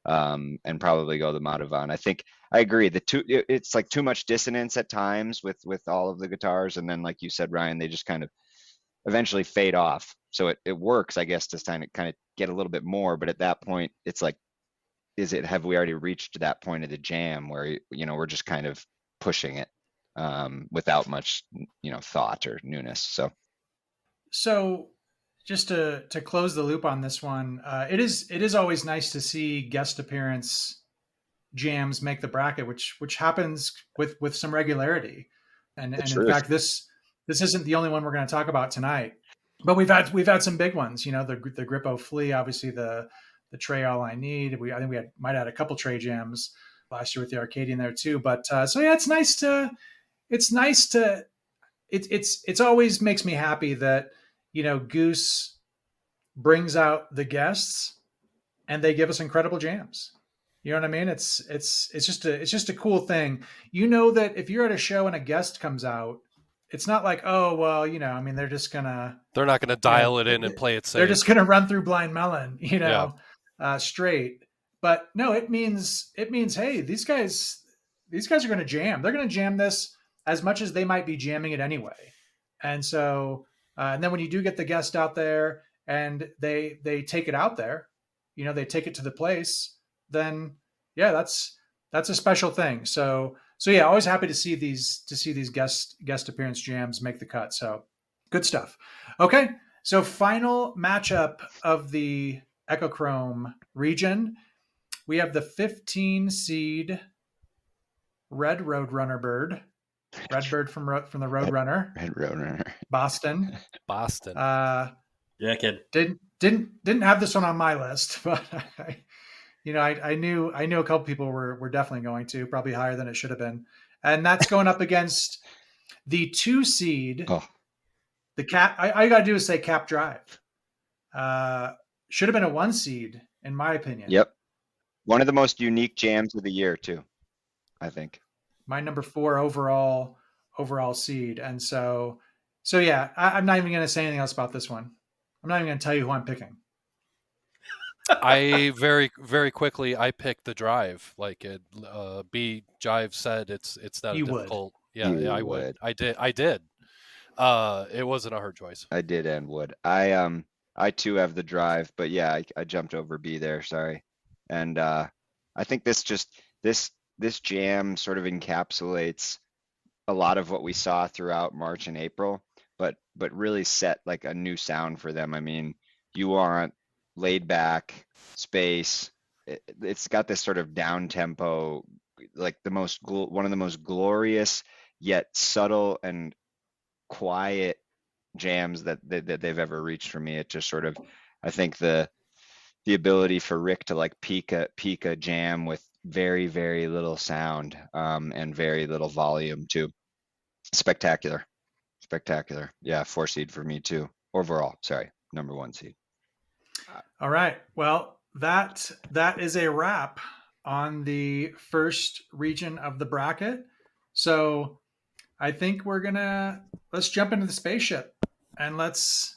Speaker 2: and probably go the Matavon. I think I agree. It's like too much dissonance at times with all of the guitars, and then like you said, Ryan, they just kind of eventually fade off. So it works, I guess, to kind of get a little bit more, but at that point, it's like, have we already reached that point of the jam where we're just kind of pushing it without much thought or newness.
Speaker 3: So just to close the loop on this one, it is always nice to see guest appearance jams make the bracket, which happens with some regularity. And in fact, this isn't the only one we're going to talk about tonight, but we've had some big ones. The Grippo Flea, obviously the Trey All I Need. I think we might have had a couple Trey jams last year with the Arcadian there too. But so yeah, it's always makes me happy that Goose brings out the guests and they give us incredible jams. You know what I mean? It's just a cool thing. That if you're at a show and a guest comes out, it's not like, oh well, they're not
Speaker 1: gonna dial it in and play it safe.
Speaker 3: They're just gonna run through Blind Melon, straight. But no, it means hey, these guys are gonna jam. They're gonna jam this as much as they might be jamming it anyway. And so, and then when you do get the guest out there and they take it out there, they take it to the place, then yeah, that's a special thing. So yeah, always happy to see these guest appearance jams make the cut. So good stuff. Okay, so final matchup of the Echochrome region, we have the 15 seed Red Roadrunner Bird. Redbird from the Roadrunner.
Speaker 2: Red Roadrunner.
Speaker 3: Boston.
Speaker 5: Yeah, kid.
Speaker 3: Didn't have this one on my list, but I knew a couple people were definitely going to, probably higher than it should have been, and that's going up against the 2 seed.
Speaker 2: Oh.
Speaker 3: The Cap. All you got to do is say Cap Drive. Should have been a 1 seed in my opinion.
Speaker 2: Yep, one of the most unique jams of the year too, I think.
Speaker 3: My number 4 overall seed. And so yeah, I'm not even going to say anything else about this one. I'm not even going to tell you who I'm picking.
Speaker 1: I very, very quickly, I picked the Drive. Like Jive said, it's not difficult. Yeah, I would. I did. It wasn't a hard choice.
Speaker 2: I did and would. I too have the Drive, but yeah, I jumped over B there. Sorry. And I think this jam sort of encapsulates a lot of what we saw throughout March and April, but really set like a new sound for them. I mean, you want laid back space. It's got this sort of down tempo, like one of the most glorious yet subtle and quiet jams that they've ever reached for me. It just sort of, I think the ability for Rick to like peak a jam with very, very little sound, and very little volume too. Spectacular. Yeah, 4 seed for me too. Overall, sorry, number 1 seed.
Speaker 3: All right. Well, that is a wrap on the first region of the bracket. So I think let's jump into the spaceship and let's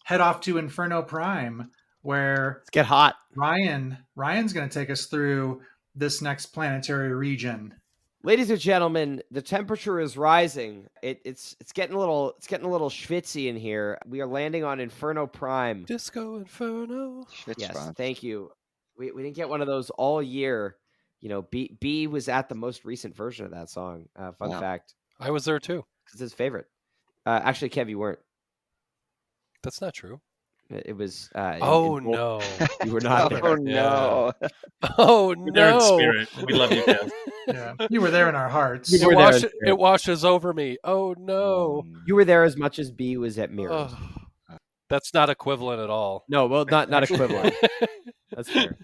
Speaker 3: head off to Inferno Prime, where
Speaker 4: let's get hot.
Speaker 3: Ryan's going to take us through this next planetary region?
Speaker 4: Ladies and gentlemen, the temperature is rising. It's getting a little schwitzy in here. We are landing on Inferno Prime.
Speaker 1: Disco Inferno.
Speaker 4: Yes, thank you. We didn't get one of those all year. B was at the most recent version of that song. Fun fact.
Speaker 1: I was there too.
Speaker 4: It's his favorite. Actually, Kev, you weren't.
Speaker 1: That's not true.
Speaker 4: It was.
Speaker 1: No.
Speaker 4: You were not there.
Speaker 2: Oh, no.
Speaker 1: Oh,
Speaker 5: You're there in
Speaker 1: no.
Speaker 5: spirit. We love you, Kev.
Speaker 3: Yeah, you were there in our hearts.
Speaker 4: You were there in
Speaker 1: It washes over me. Oh, no.
Speaker 4: You were there as much as B was at Mirrors.
Speaker 1: That's not equivalent at all.
Speaker 4: No, well, not equivalent. That's fair.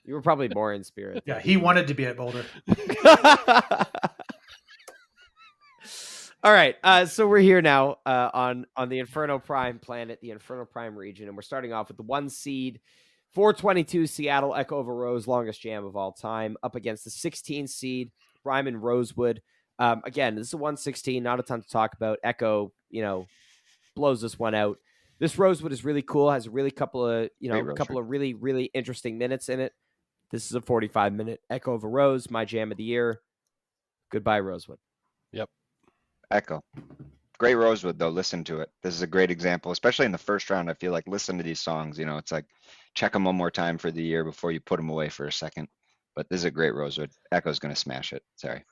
Speaker 4: You were probably more in spirit.
Speaker 3: Yeah, he wanted to be at Boulder.
Speaker 4: All right, so we're here now on the Inferno Prime planet, the Inferno Prime region, and we're starting off with the 1 seed, 422 Seattle Echo Over Rose, longest jam of all time, up against the 16 seed Ryman Rosewood. Again, this is a 116, not a ton to talk about. Echo, blows this one out. This Rosewood is really cool. Has a really couple of really, really interesting minutes in it. This is a 45-minute Echo Over Rose, my jam of the year. Goodbye, Rosewood.
Speaker 1: Yep.
Speaker 2: Echo. Great Rosewood, though. Listen to it. This is a great example, especially in the first round. I feel like listen to these songs. It's like check them one more time for the year before you put them away for a second. But this is a great Rosewood. Echo's going to smash it. Sorry.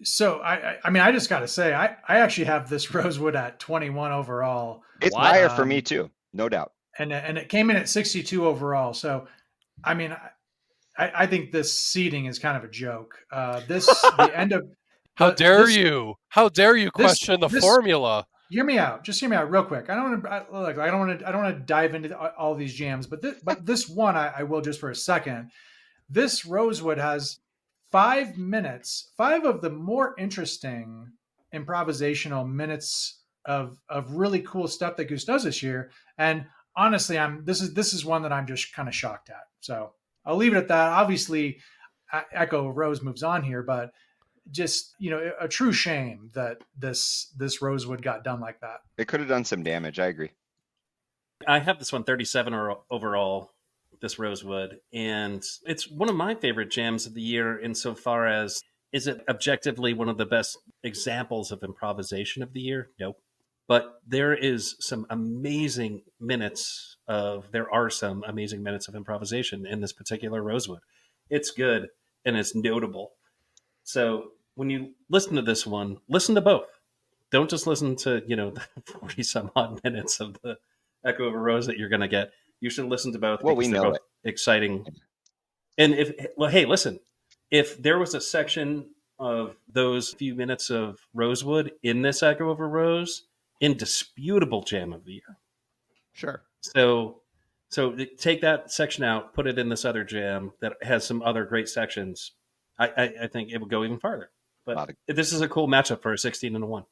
Speaker 3: So I just got to say, I actually have this Rosewood at 21 overall.
Speaker 2: It's higher for me too, no doubt.
Speaker 3: And it came in at 62 overall. So, I think this seeding is kind of a joke. The end of
Speaker 1: How dare you question the formula?
Speaker 3: Hear me out. Just hear me out real quick. I don't want to dive into all these jams, but this one I will just for a second. This Rosewood has 5 minutes, 5 of the more interesting improvisational minutes of really cool stuff that Goose does this year. And honestly, this is one that I'm just kind of shocked at. So I'll leave it at that. Obviously, Echo Rose moves on here, but just a true shame that this Rosewood got done like that.
Speaker 2: It could have done some damage. I agree.
Speaker 5: I have this one 37 overall, this Rosewood, and it's one of my favorite jams of the year insofar as, is it objectively one of the best examples of improvisation of the year? Nope. But there are some amazing minutes of improvisation in this particular Rosewood. It's good and it's notable. So when you listen to this one, listen to both. Don't just listen to, the 40 some odd minutes of the Echo of a Rose that you're going to get. You should listen to both.
Speaker 2: Well, we know
Speaker 5: both exciting. And hey, listen, if there was a section of those few minutes of Rosewood in this Echo of a Rose, indisputable jam of the year.
Speaker 4: Sure.
Speaker 5: So take that section out, put it in this other jam that has some other great sections. I think it would go even farther. But this is a cool matchup for a 16 and a 1.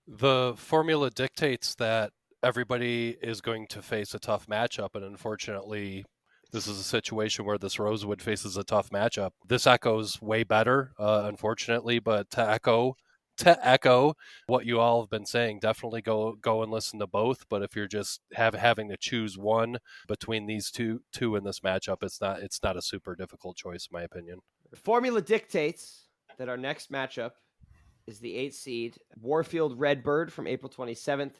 Speaker 1: The formula dictates that everybody is going to face a tough matchup, and unfortunately, this is a situation where this Rosewood faces a tough matchup. This Echo's way better, unfortunately, but to echo what you all have been saying, definitely go and listen to both. But if you're just having to choose one between these two in this matchup, it's not a super difficult choice, in my opinion.
Speaker 4: The formula dictates that our next matchup is the 8 seed Warfield Redbird from April 27th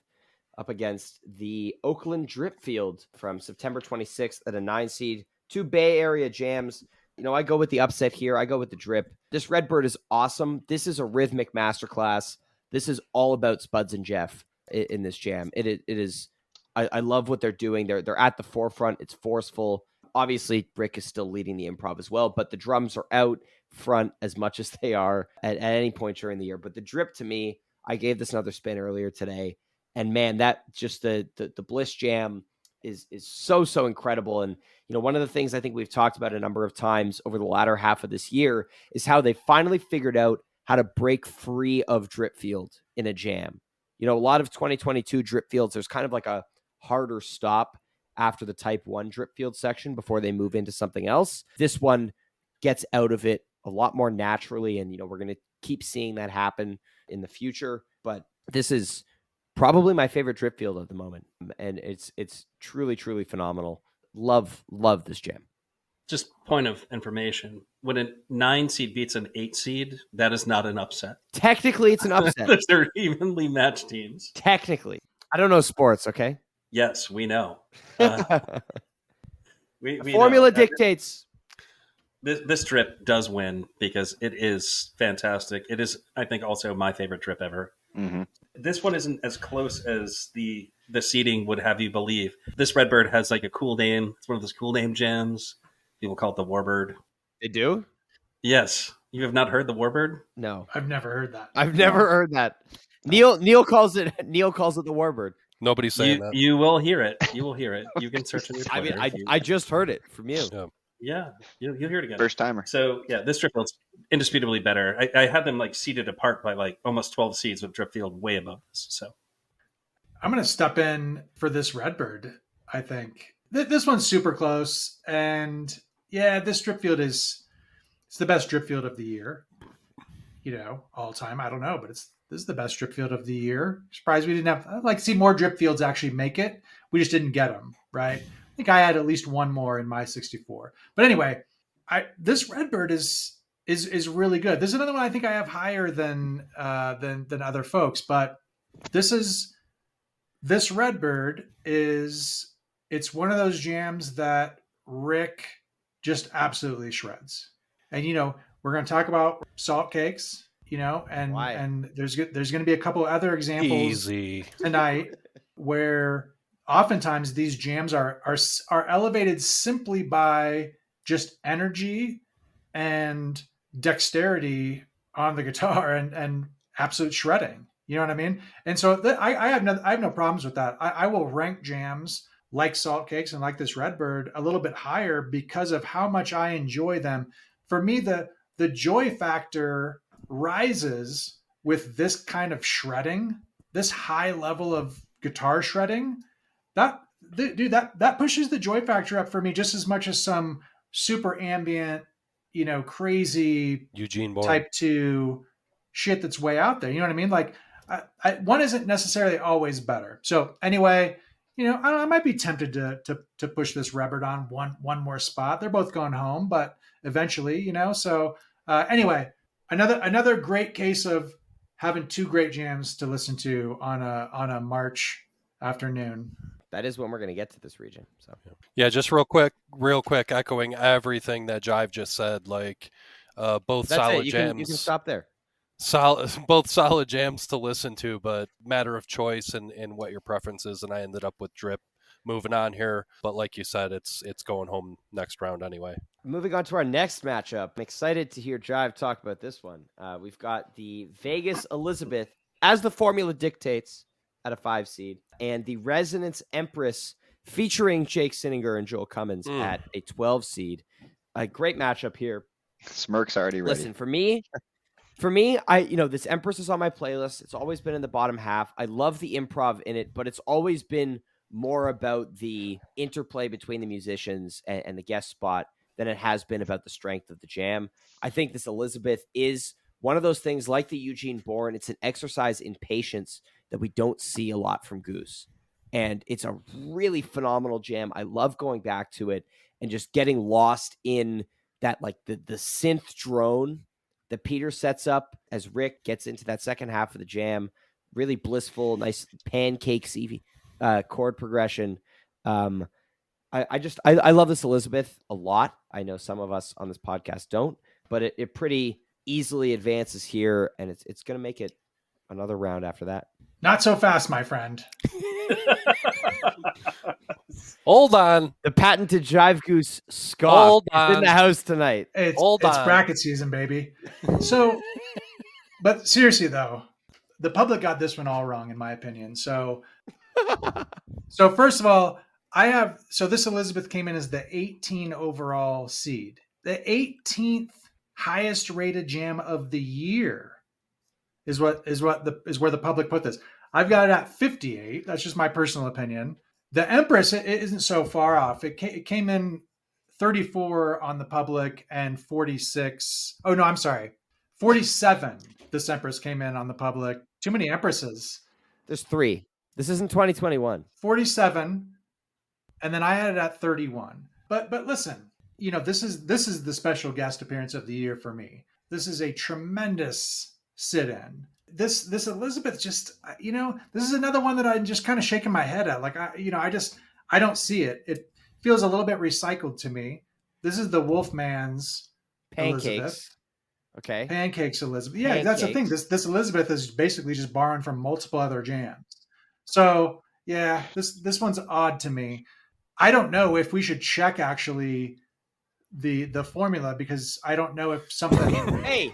Speaker 4: up against the Oakland Dripfield from September 26th at a 9 seed. 2 Bay Area jams. I go with the upset here. I go with the Drip. This Redbird is awesome. This is a rhythmic masterclass. This is all about Spuds and Jeff in this jam. It is. I love what they're doing. They're at the forefront. It's forceful. Obviously, Rick is still leading the improv as well, but the drums are out front as much as they are at any point during the year. But the Drip, to me, I gave this another spin earlier today. And man, that just the Bliss Jam is so incredible. And one of the things I think we've talked about a number of times over the latter half of this year is how they finally figured out how to break free of Dripfield in a jam. A lot of 2022 Dripfields, there's kind of like a harder stop after the Type 1 Dripfield section before they move into something else. This one gets out of it a lot more naturally, and we're going to keep seeing that happen in the future. But this is probably my favorite Dripfield at the moment, and it's truly phenomenal. Love this jam.
Speaker 5: Just point of information. When a 9 seed beats an 8 seed, that is not an upset.
Speaker 4: Technically, it's an upset.
Speaker 5: Those are evenly matched teams.
Speaker 4: Technically. I don't know sports, okay?
Speaker 5: Yes, we know. We
Speaker 4: Formula
Speaker 5: know.
Speaker 4: dictates.
Speaker 5: This drip does win because it is fantastic. It is, I think, also my favorite drip ever.
Speaker 2: Mm-hmm.
Speaker 5: This one isn't as close as the seeding would have you believe. This Redbird has like a cool name. It's one of those cool name jams. People call it the Warbird.
Speaker 4: They do?
Speaker 5: Yes. You have not heard the Warbird?
Speaker 4: No.
Speaker 3: I've never heard that.
Speaker 4: I've never heard that. Neil calls it the Warbird.
Speaker 1: Nobody's saying that.
Speaker 5: You will hear it. You will hear it. You can search on your
Speaker 4: I
Speaker 5: Twitter.
Speaker 4: mean, I just heard it from you.
Speaker 5: Yeah, you'll hear it again.
Speaker 2: First timer.
Speaker 5: So yeah, this drip field's indisputably better. I had them like seeded apart by like almost 12 seeds with drip field way above this. So
Speaker 3: I'm going to step in for this Redbird. I think this one's super close, and yeah, this drip field it's the best drip field of the year. All time. I don't know, but this is the best drip field of the year. Surprised we didn't have. I'd like to see more drip fields actually make it. We just didn't get them, right? I think I had at least one more in my 64. But anyway, this Redbird is really good. This is another one I think I have higher than other folks, but this Redbird it's one of those jams that Rick just absolutely shreds. And we're going to talk about Salt Cakes, and there's going to be a couple other examples tonight where oftentimes these jams are elevated simply by just energy and dexterity on the guitar and absolute shredding. You know what I mean? And so I have no problems with that. I will rank jams like Salt Cakes and like this Redbird a little bit higher because of how much I enjoy them. For me, the joy factor rises with this kind of shredding, this high level of guitar shredding. That pushes the joy factor up for me just as much as some super ambient, crazy
Speaker 1: Eugene Bourne
Speaker 3: type 2 shit that's way out there. You know what I mean? Like one isn't necessarily always better. So anyway, I might be tempted to push this Redbird on one more spot. They're both going home, but eventually, So anyway, another great case of having two great jams to listen to on a March afternoon.
Speaker 4: That is when we're going to get to this region. So
Speaker 1: yeah, just real quick, echoing everything that Jive just said. Like both
Speaker 4: that's
Speaker 1: solid
Speaker 4: it.
Speaker 1: jams.
Speaker 4: You can stop there.
Speaker 1: Both solid jams to listen to, but matter of choice and what your preference is. And I ended up with Drip moving on here, but like you said, it's going home next round anyway.
Speaker 4: Moving on to our next matchup. I'm excited to hear Jive talk about this one. We've got the Vegas Elizabeth, as the formula dictates, at a 5 seed, and the Resonance Empress featuring Jake Sinninger and Joel Cummins at a 12 seed. A great matchup here.
Speaker 2: Smirk's already ready.
Speaker 4: Listen, for me, this Empress is on my playlist. It's always been in the bottom half. I love the improv in it, but it's always been more about the interplay between the musicians and the guest spot than it has been about the strength of the jam. I think this Elizabeth is one of those things like the Eugene Bourne. It's an exercise in patience that we don't see a lot from Goose. And it's a really phenomenal jam. I love going back to it and just getting lost in that, like the synth drone that Peter sets up as Rick gets into that second half of the jam. Really blissful, nice pancakesy chord progression. I love this Elizabeth a lot. I know some of us on this podcast don't, but it pretty easily advances here, and it's going to make it another round after that.
Speaker 3: Not so fast, my friend.
Speaker 1: Hold on.
Speaker 4: The patented Jive Goose scoff is in the house tonight.
Speaker 3: It's bracket season, baby. So, but seriously though, the public got this one all wrong, in my opinion. So first of all, this Elizabeth came in as the 18 overall seed, the 18th highest rated jam of the year is where the public put this. I've got it at 58. That's just my personal opinion. The Empress, it isn't so far off. It came in 34 on the public and 46. Oh no, I'm sorry. 47. This Empress came in on the public. Too many Empresses.
Speaker 4: There's 3. This isn't 2021.
Speaker 3: 47. And then I had it at 31. But listen, this is the special guest appearance of the year for me. This is a tremendous sit-in. This Elizabeth just, this is another one that I'm just kind of shaking my head at. Like, I don't see it. It feels a little bit recycled to me. This is the Wolfman's
Speaker 4: Pancakes.
Speaker 3: Elizabeth.
Speaker 4: Okay.
Speaker 3: Pancakes Elizabeth. Yeah, that's the thing.
Speaker 4: Pancakes.
Speaker 3: This Elizabeth is basically just borrowing from multiple other jams. So yeah, this one's odd to me. I don't know if we should check actually the formula, because I don't know if something.
Speaker 4: Hey,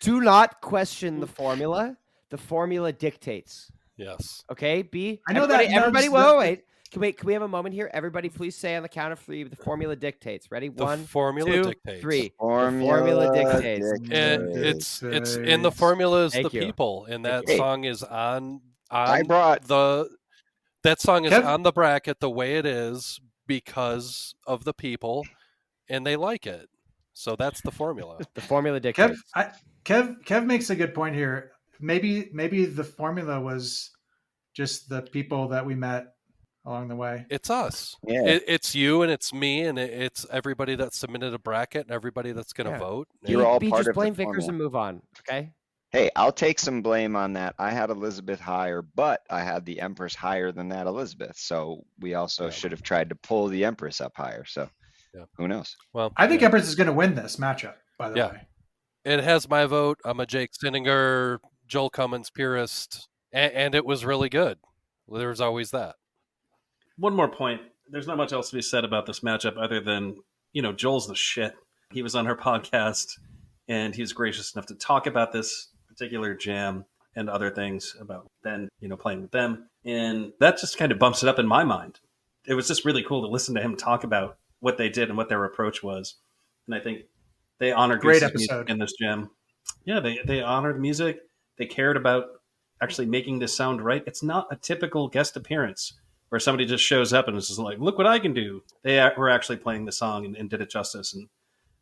Speaker 4: do not question the formula. The formula dictates.
Speaker 1: Yes.
Speaker 4: Okay, B.
Speaker 3: I know
Speaker 4: everybody,
Speaker 3: that
Speaker 4: everybody.
Speaker 3: Nugs-
Speaker 4: Wait. Can we have a moment here? Everybody, please say on the count of three. The formula dictates. Ready?
Speaker 1: The
Speaker 4: 1,
Speaker 1: formula
Speaker 4: 2,
Speaker 1: dictates.
Speaker 4: 3.
Speaker 2: Formula
Speaker 4: The formula dictates.
Speaker 1: And it's in the formula is
Speaker 4: Thank
Speaker 1: the
Speaker 4: you.
Speaker 1: people, and that
Speaker 2: you.
Speaker 1: song is on that song is
Speaker 3: Kev-
Speaker 1: on the bracket the way it is because of the people, and they like it. So that's the formula.
Speaker 4: The formula dictates.
Speaker 3: Kev makes a good point here. Maybe the formula was just the people that we met along the way.
Speaker 1: It's us.
Speaker 2: Yeah.
Speaker 1: It's you and it's me and it's everybody that submitted a bracket and everybody that's going to
Speaker 4: Yeah.
Speaker 1: vote.
Speaker 2: You're all
Speaker 4: B,
Speaker 2: part
Speaker 4: just
Speaker 2: of the
Speaker 4: blame Vickers
Speaker 2: formula.
Speaker 4: and move on. Okay.
Speaker 2: Hey, I'll take some blame on that. I had Elizabeth higher, but I had the Empress higher than that Elizabeth. So we also
Speaker 1: Yeah.
Speaker 2: should have tried to pull the Empress up higher. So
Speaker 1: Yeah.
Speaker 2: who knows?
Speaker 1: Well,
Speaker 3: I think Empress is going to win this matchup, by the
Speaker 1: Yeah.
Speaker 3: way.
Speaker 1: it has my vote. I'm a Jake Sinninger, Joel Cummins purist, and it was really good. There's always that.
Speaker 5: One more point. There's not much else to be said about this matchup other than, Joel's the shit. He was on her podcast and he was gracious enough to talk about this particular jam and other things about then, playing with them. And that just kind of bumps it up in my mind. It was just really cool to listen to him talk about what they did and what their approach was. And I think they honored
Speaker 3: Great
Speaker 5: Goose's music
Speaker 3: episode.
Speaker 5: in this jam. Yeah, they honored music. They cared about actually making this sound right. It's not a typical guest appearance where somebody just shows up and is just like, look what I can do. They were actually playing the song and did it justice. And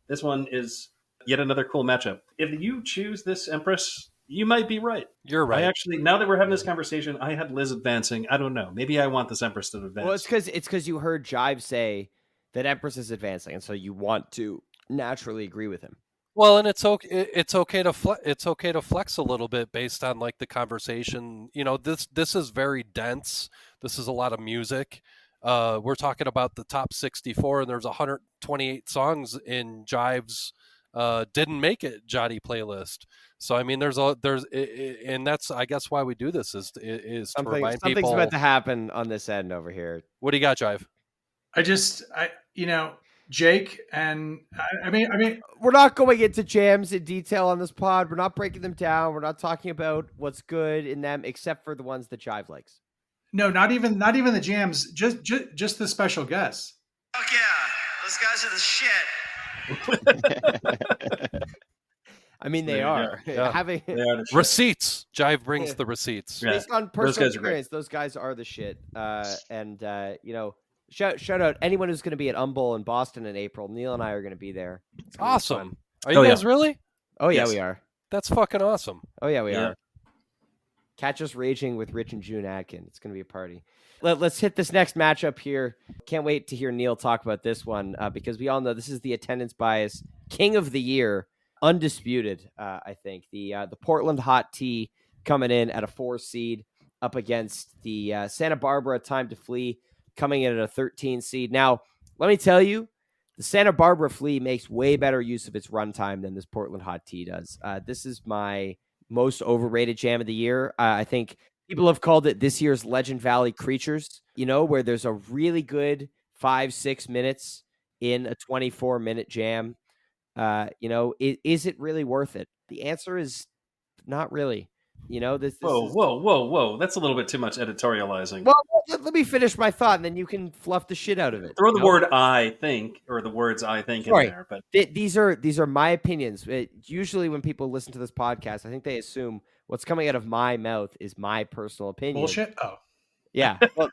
Speaker 5: this one is yet another cool matchup. If you choose this Empress, you might be right.
Speaker 1: You're right.
Speaker 5: I actually, now that we're having this conversation, I had Liz advancing. I don't know. Maybe I want this Empress to advance.
Speaker 4: Well, it's because you heard Jive say that Empress is advancing, and so you want to naturally agree with him.
Speaker 1: Well, and it's okay to flex a little bit based on like the conversation. This is very dense. This is a lot of music. We're talking about the top 64, and there's 128 songs in Jive's didn't make it Johnny playlist. So I mean, and that's I guess why we do this is to remind
Speaker 4: Something's
Speaker 1: people.
Speaker 4: about to happen on this end over here.
Speaker 1: What do you got, Jive?
Speaker 3: Jake and I mean,
Speaker 4: We're not going into jams in detail on this pod. We're not breaking them down. We're not talking about what's good in them, except for the ones that Jive likes.
Speaker 3: no, not even the jams, just the special guests.
Speaker 6: Fuck yeah, those guys are the shit.
Speaker 4: I mean, they
Speaker 5: There you
Speaker 4: are.
Speaker 5: go.
Speaker 1: Yeah.
Speaker 4: Having
Speaker 5: They are the shit.
Speaker 1: Receipts. Jive brings
Speaker 4: Yeah.
Speaker 1: the receipts.
Speaker 5: Yeah.
Speaker 4: based on
Speaker 5: Those
Speaker 4: personal
Speaker 5: guys are great.
Speaker 4: experience, those guys are the shit. Shout out anyone who's going to be at Humble in Boston in April. Neil and I are going to be there. It's gonna be
Speaker 1: Awesome.
Speaker 4: fun.
Speaker 1: Are you
Speaker 5: Oh, yeah.
Speaker 1: guys really?
Speaker 4: Oh yeah,
Speaker 5: Yes.
Speaker 4: we are.
Speaker 1: That's fucking awesome.
Speaker 4: Oh yeah, we
Speaker 5: Yeah.
Speaker 4: are. Catch us raging with Rich and June Adkin. It's going to be a party. Let's hit this next matchup here. Can't wait to hear Neil talk about this one because we all know this is the attendance bias king of the year, undisputed. I think the Portland Hot Tea coming in at a 4 seed up against the Santa Barbara Time to Flee coming in at a 13 seed. Now, let me tell you, the Santa Barbara Flea makes way better use of its runtime than this Portland Hot Tea does. This is my most overrated jam of the year. I think people have called it this year's Legend Valley Creatures, where there's a really good 5-6 minutes in a 24-minute jam. Is it really worth it? The answer is not really. This
Speaker 5: Whoa. That's a little bit too much editorializing.
Speaker 4: Well, let me finish my thought, and then you can fluff the shit out of it.
Speaker 5: Throw the word I think or the words I think
Speaker 4: Sorry.
Speaker 5: in there. But
Speaker 4: These are my opinions. Usually when people listen to this podcast, I think they assume what's coming out of my mouth is my personal opinion.
Speaker 3: Bullshit. Oh,
Speaker 4: Yeah. Well,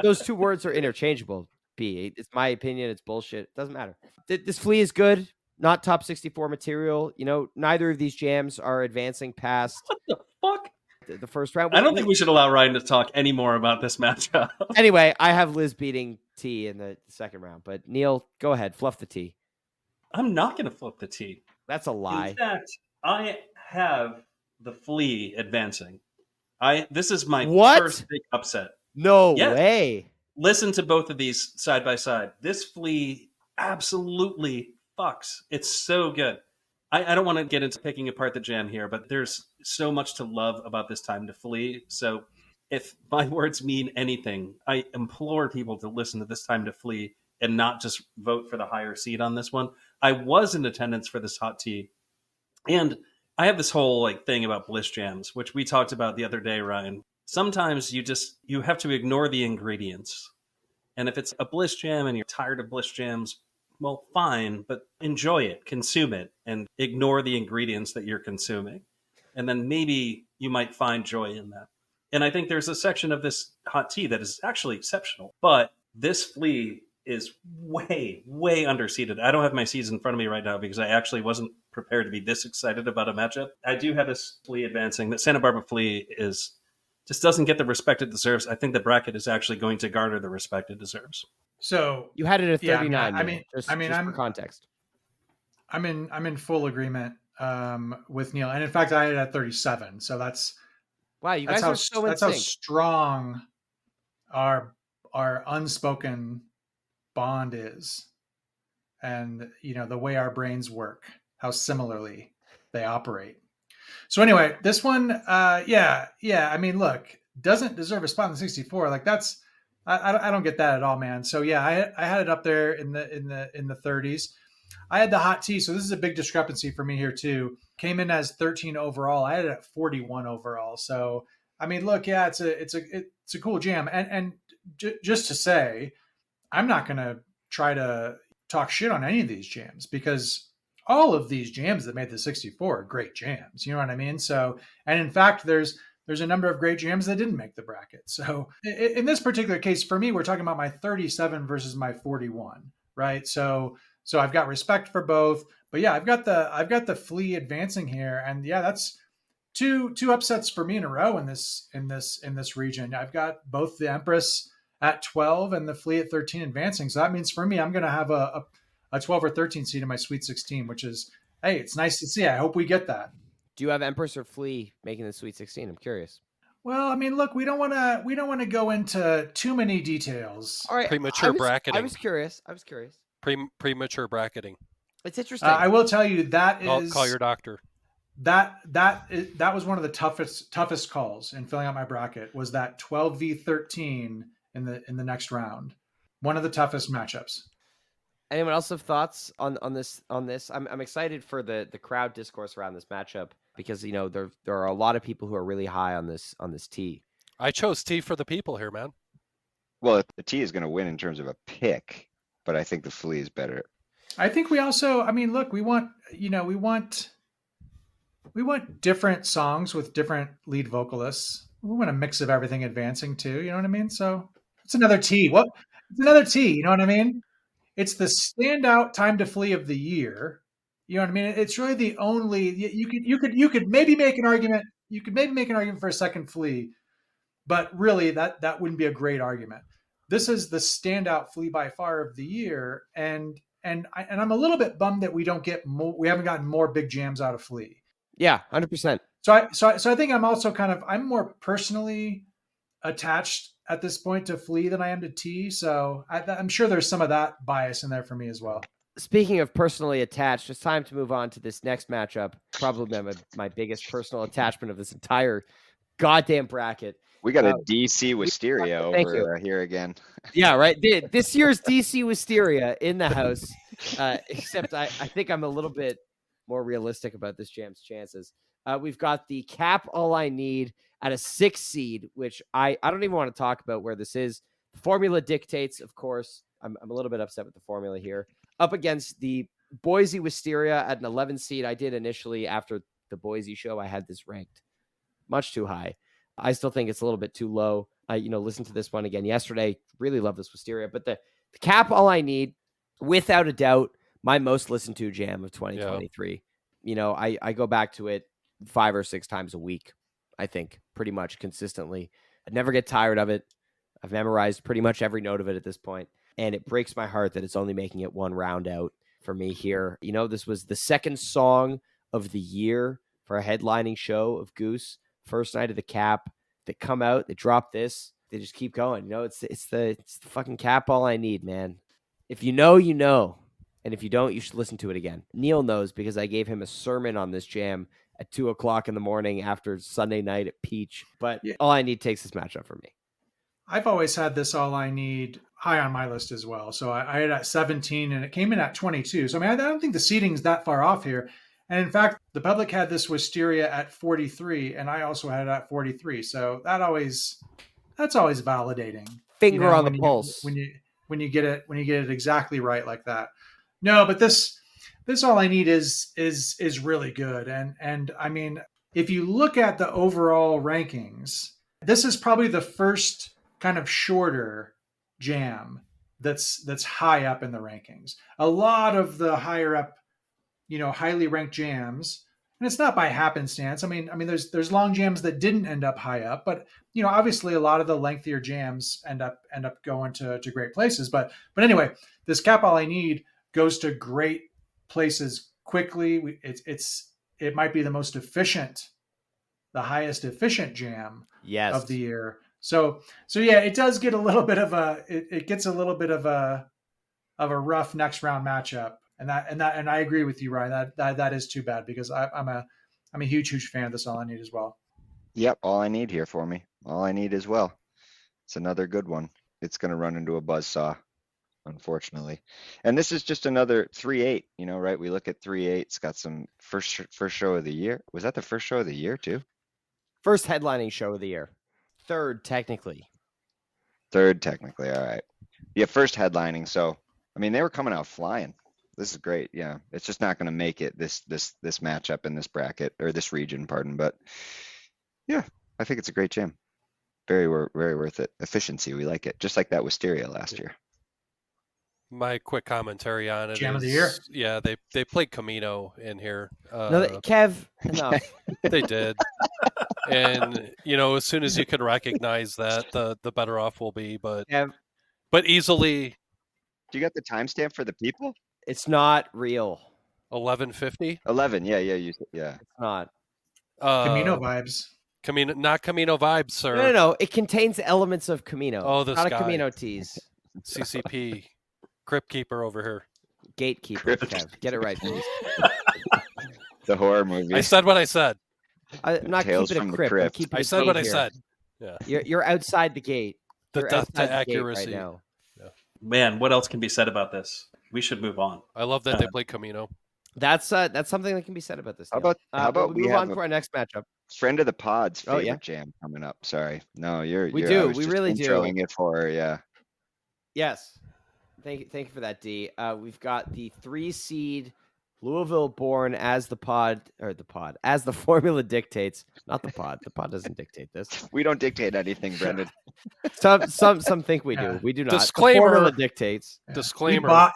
Speaker 4: those two words are interchangeable. B. It's my opinion. It's bullshit. It doesn't matter. This flea is good. Not top 64 material. Neither of these jams are advancing past
Speaker 5: what the fuck?
Speaker 4: the first round.
Speaker 5: I don't think we should allow Ryan to talk any more about this matchup.
Speaker 4: Anyway, I have Liz beating tea in the second round. But Neil, go ahead, fluff the tea.
Speaker 5: I'm not going to flip the tea.
Speaker 4: That's a lie.
Speaker 5: In fact, I have the Flea advancing. This is my first big upset.
Speaker 4: No way.
Speaker 5: Listen to both of these side by side. This Flea absolutely fucks. It's so good. I don't want to get into picking apart the jam here, but there's so much to love about this time to flee. So if my words mean anything, I implore people to listen to this time to flee and not just vote for the higher seed on this one. I was in attendance for this hot tea, and I have this whole thing about bliss jams, which we talked about the other day, Ryan. Sometimes you have to ignore the ingredients. And if it's a bliss jam and you're tired of bliss jams, well, fine, but enjoy it, consume it, and ignore the ingredients that you're consuming. And then maybe you might find joy in that. And I think there's a section of this hot tea that is actually exceptional. But this Flea is way, way underseeded. I don't have my seeds in front of me right now because I actually wasn't prepared to be this excited about a matchup. I do have this Flea advancing. The Santa Barbara Flea just doesn't get the respect it deserves. I think the bracket is actually going to garner the respect it deserves.
Speaker 3: So
Speaker 4: you had it at 39.
Speaker 3: Just
Speaker 4: for context.
Speaker 3: I'm in full agreement with Neil, and in fact, I had it at 37. So that's
Speaker 4: wow. You guys are so in sync.
Speaker 3: That's how strong our unspoken bond is, and the way our brains work, how similarly they operate. So anyway, this one, yeah. I mean, look, doesn't deserve a spot in the 64. That's. I don't get that at all, man. So yeah, I had it up there in the 30s. I had the hot tea, so this is a big discrepancy for me here too. Came in as 13 overall. I had it at 41 overall. So I mean, look, yeah, it's a cool jam. And just to say, I'm not gonna try to talk shit on any of these jams because all of these jams that made the 64 are great jams. You know what I mean? So, and in fact, there's a number of great jams that didn't make the bracket. So in this particular case, for me, we're talking about my 37 versus my 41, right? So I've got respect for both, but yeah, I've got the Flea advancing here, and yeah, that's two upsets for me in a row in this region. I've got both the Empress at 12 and the Flea at 13 advancing. So that means for me, I'm going to have a 12 or 13 seed in my Sweet 16, which is, hey, it's nice to see. I hope we get that.
Speaker 4: Do you have Empress or Flea making the Sweet 16? I'm curious.
Speaker 3: Well, I mean, look, we don't want to go into too many details.
Speaker 4: All right,
Speaker 1: premature bracketing.
Speaker 4: I was curious.
Speaker 1: Premature bracketing.
Speaker 4: It's interesting.
Speaker 3: I will tell you that is
Speaker 1: call your doctor.
Speaker 3: That was one of the toughest calls in filling out my bracket. Was that 12v13 in the next round? One of the toughest matchups.
Speaker 4: Anyone else have thoughts on this? I'm excited for the crowd discourse around this matchup because there are a lot of people who are really high on this tea.
Speaker 1: I chose tea for the people here, man.
Speaker 2: Well, the tea is going to win in terms of a pick, but I think the Flea is better.
Speaker 3: I think we also, I mean, look, we want different songs with different lead vocalists. We want a mix of everything advancing too. You know what I mean? So it's another tea. It's another tea. You know what I mean? It's the standout time to flee of the year. You know what I mean? It's really the only you could maybe make an argument. You could maybe make an argument for a second flee, but really that wouldn't be a great argument. This is the standout flee by far of the year, and I'm a little bit bummed that we haven't gotten more big jams out of Flea.
Speaker 4: Yeah, 100%.
Speaker 3: So I think I'm more personally attached at this point to Flea than I am to T. So I'm sure there's some of that bias in there for me as well.
Speaker 4: Speaking of personally attached, it's time to move on to this next matchup. Probably my biggest personal attachment of this entire goddamn bracket.
Speaker 2: We got a DC Wisteria over here again.
Speaker 4: Yeah, right. This year's DC Wisteria in the house. Except I think I'm a little bit more realistic about this jam's chances. We've got the Cap All I Need at a 6 seed, which I don't even want to talk about where this is. The formula dictates, of course. I'm a little bit upset with the formula here. Up against the Boise Wisteria at an 11 seed. I did initially after the Boise show. I had this ranked much too high. I still think it's a little bit too low. I listened to this one again yesterday. Really love this Wisteria. But the Cap All I Need, without a doubt, my most listened to jam of 2023. Yeah. I go back to it 5 or 6 times a week, I think, pretty much consistently. I never get tired of it. I've memorized pretty much every note of it at this point. and it breaks my heart that it's only making it one round out for me here. You know, this was the second song of the year for a headlining show of Goose. First night of the Cap. They come out, they drop this, they just keep going. You know, it's the fucking Cap all I need, man. If you know, you know. And if you don't, you should listen to it again. Neil knows because I gave him a sermon on this jam at 2:00 in the morning after Sunday night at Peach. But All I Need takes this matchup for me.
Speaker 3: I've always had this All I Need high on my list as well. So I had it at 17 and it came in at 22. So I mean, I don't think the seating's that far off here. And in fact, the public had this Wisteria at 43, and I also had it at 43. So that's always validating.
Speaker 4: Finger on the pulse
Speaker 3: when you get it exactly right like that. No, but this All I Need is really good. And I mean, if you look at the overall rankings, this is probably the first kind of shorter jam that's high up in the rankings. A lot of the higher up, highly ranked jams, and it's not by happenstance. I mean, there's long jams that didn't end up high up, but obviously a lot of the lengthier jams end up going to great places. But anyway, this Cap All I Need goes to great places quickly. It might be the most efficient, the highest efficient jam of the year. So yeah, it does get a little bit of it gets a little bit of a rough next round matchup. And I agree with you, Ryan. That is too bad because I'm a huge fan of this All I Need as well.
Speaker 2: Yep, All I Need here for me. All I Need as well. It's another good one. It's going to run into a buzzsaw, unfortunately. And this is just another 3-8, right? We look at 3-8. It's got some first show of the year. Was that the first show of the year too?
Speaker 4: First headlining show of the year. Third, technically.
Speaker 2: All right. Yeah, first headlining. So, I mean, they were coming out flying. This is great. Yeah, it's just not going to make it this matchup in this bracket or this region, pardon. But yeah, I think it's a great jam. Very worth it. Efficiency, we like it. Just like that Wisteria last year.
Speaker 1: My quick commentary on it.
Speaker 3: Jam of the year.
Speaker 1: Yeah, they played Camino in here.
Speaker 4: No, Kev, enough.
Speaker 1: They did. And as soon as you can recognize that, the better off we'll be. But
Speaker 4: Kev,
Speaker 1: but easily.
Speaker 2: Do you got the timestamp for the people?
Speaker 4: It's not real.
Speaker 1: 11:50.
Speaker 2: 11. Yeah.
Speaker 4: It's not.
Speaker 3: Camino vibes.
Speaker 1: Not Camino vibes, sir.
Speaker 4: No. It contains elements of Camino.
Speaker 1: Oh, this
Speaker 4: not
Speaker 1: guy.
Speaker 4: a Camino tease.
Speaker 1: CCP, Crypt Keeper over here.
Speaker 4: Gatekeeper. Kev. Get it right, please.
Speaker 2: The horror movie.
Speaker 1: I said what I said.
Speaker 4: I'm not
Speaker 2: Tales
Speaker 4: keeping
Speaker 2: from
Speaker 4: it
Speaker 2: the
Speaker 4: crypt.
Speaker 2: Crypt.
Speaker 4: I'm keeping
Speaker 1: I
Speaker 4: it
Speaker 1: said what I
Speaker 4: here.
Speaker 1: said. Yeah.
Speaker 4: You're outside the gate.
Speaker 1: The
Speaker 4: You're
Speaker 1: death to
Speaker 4: outside the gate
Speaker 1: accuracy.
Speaker 4: right now.
Speaker 5: Man, what else can be said about this? We should move on.
Speaker 1: I love that they play Camino.
Speaker 4: That's something that can be said about this.
Speaker 2: How
Speaker 4: Neil.
Speaker 2: about
Speaker 4: we
Speaker 2: we
Speaker 4: move
Speaker 2: have
Speaker 4: on to our next matchup?
Speaker 2: Friend of the pod's
Speaker 4: Oh,
Speaker 2: favorite
Speaker 4: yeah.
Speaker 2: jam coming up. Sorry. No,
Speaker 4: We
Speaker 2: I
Speaker 4: do.
Speaker 2: was
Speaker 4: We
Speaker 2: just
Speaker 4: really do.
Speaker 2: introing it for her, yeah.
Speaker 4: Yes. Thank you for that, D. We've got the 3 seed Louisville born as the formula dictates. Not the pod. The pod doesn't dictate this.
Speaker 2: We don't dictate anything, Brendan.
Speaker 4: Some think we do. We do not.
Speaker 1: Disclaimer.
Speaker 4: The formula dictates.
Speaker 3: Yeah.
Speaker 1: Disclaimer.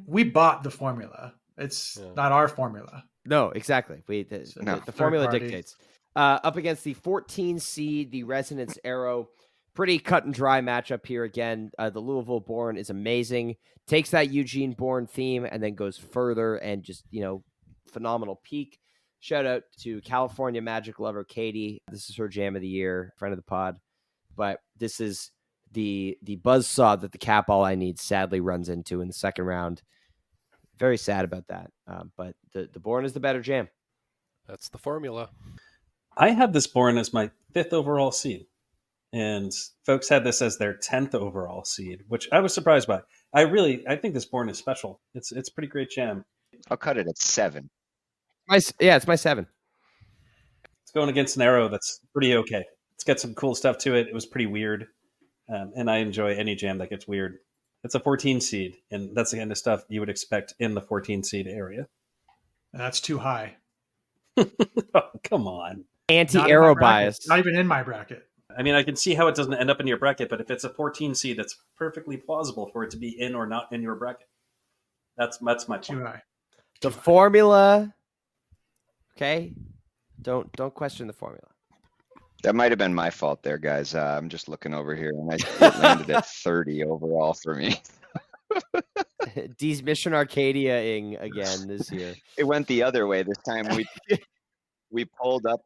Speaker 3: We bought the formula. It's not our formula.
Speaker 4: No, exactly. The formula
Speaker 3: party.
Speaker 4: dictates. Up against the 14 seed, the Resonance Arrow. Pretty cut and dry matchup here again. The Louisville born is amazing. Takes that Eugene born theme and then goes further and just, phenomenal peak. Shout out to California Magic lover Katie. This is her jam of the year, friend of the pod. But this is the buzzsaw that the Cap All I Need sadly runs into in the second round. Very sad about that. But the born is the better jam.
Speaker 1: That's the formula.
Speaker 5: I had this born as my 5th overall seed. And folks had this as their 10th overall seed, which I was surprised by. I think this born is special. It's a pretty great jam.
Speaker 2: I'll cut it at 7.
Speaker 4: It's my 7.
Speaker 5: It's going against an arrow that's pretty okay. It's got some cool stuff to it. It was pretty weird. And I enjoy any jam that gets weird. It's a 14 seed, and that's the kind of stuff you would expect in the 14 seed area.
Speaker 3: That's too high.
Speaker 5: Oh, come on.
Speaker 4: Anti-arrow bias.
Speaker 3: Not even in my bracket.
Speaker 5: I mean, I can see how it doesn't end up in your bracket, but if it's a 14 seed, that's perfectly plausible for it to be in or not in your bracket. That's my point.
Speaker 3: Too high.
Speaker 4: The formula. Okay. Don't question the formula.
Speaker 2: That might have been my fault there, guys. I'm just looking over here, and it landed at 30 overall for me.
Speaker 4: D's Mission Arcadia-ing again this year.
Speaker 2: It went the other way this time. We pulled up.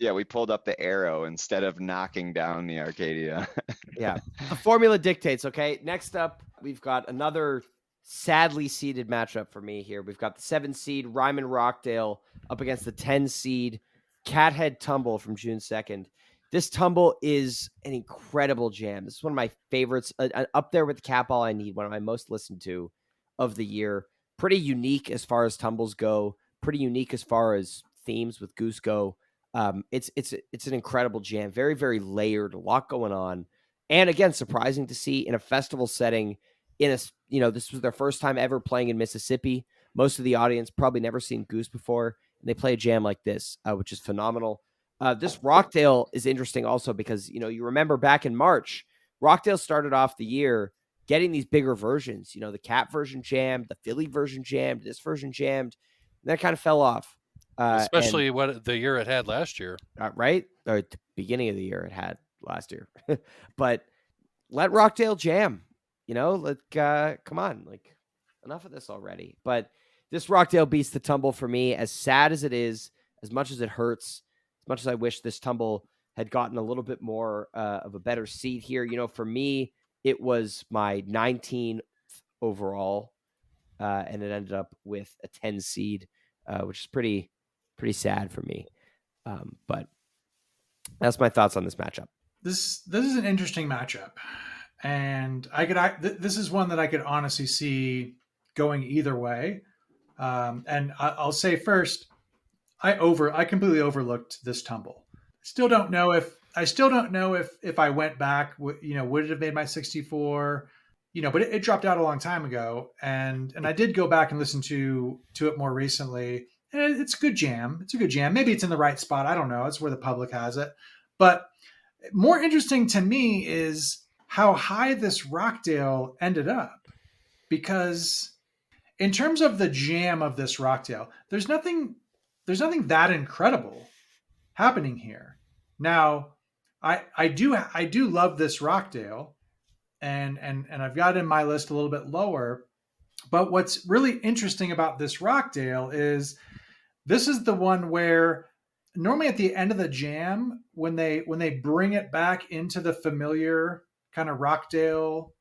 Speaker 2: Yeah, we pulled up the arrow instead of knocking down the Arcadia.
Speaker 4: Yeah, the formula dictates. Okay, next up, we've got another sadly seeded matchup for me here. We've got the 7 seed Ryman Rockdale up against the 10 seed Cathead Tumble from June 2nd. This tumble is an incredible jam. This is one of my favorites, up there with Cap All I Need, one of my most listened to of the year. Pretty unique as far as tumbles go. Pretty unique as far as themes with Goose go. It's an incredible jam. Very, very layered. A lot going on. And again, surprising to see in a festival setting. This was their first time ever playing in Mississippi. Most of the audience probably never seen Goose before, and they play a jam like this, which is phenomenal. This Rockdale is interesting also because, you remember back in March, Rockdale started off the year getting these bigger versions. The Cat version jammed, the Philly version jammed, this version jammed, and that kind of fell off.
Speaker 1: Especially what the year it had last year.
Speaker 4: Right? Or at the beginning of the year it had last year. But let Rockdale jam. Come on, enough of this already. But this Rockdale beats the tumble for me, as sad as it is, as much as it hurts, as much as I wish this tumble had gotten a little bit more of a better seed here. For me, it was my 19th overall, and it ended up with a 10 seed, which is pretty sad for me. But that's my thoughts on this matchup.
Speaker 3: This is an interesting matchup, and this is one that I could honestly see going either way. And I'll say first, I completely overlooked this tumble. Still don't know if I went back, would it have made my 64? But it dropped out a long time ago, and I did go back and listen to it more recently. And it's a good jam. It's a good jam. Maybe it's in the right spot. I don't know. It's where the public has it. But more interesting to me is how high this Rockdale ended up, because in terms of the jam of this Rockdale, there's nothing that incredible happening here. Now, I do love this Rockdale, and I've got it in my list a little bit lower. But what's really interesting about this Rockdale is this is the one where normally at the end of the jam, when they bring it back into the familiar kind of Rockdale,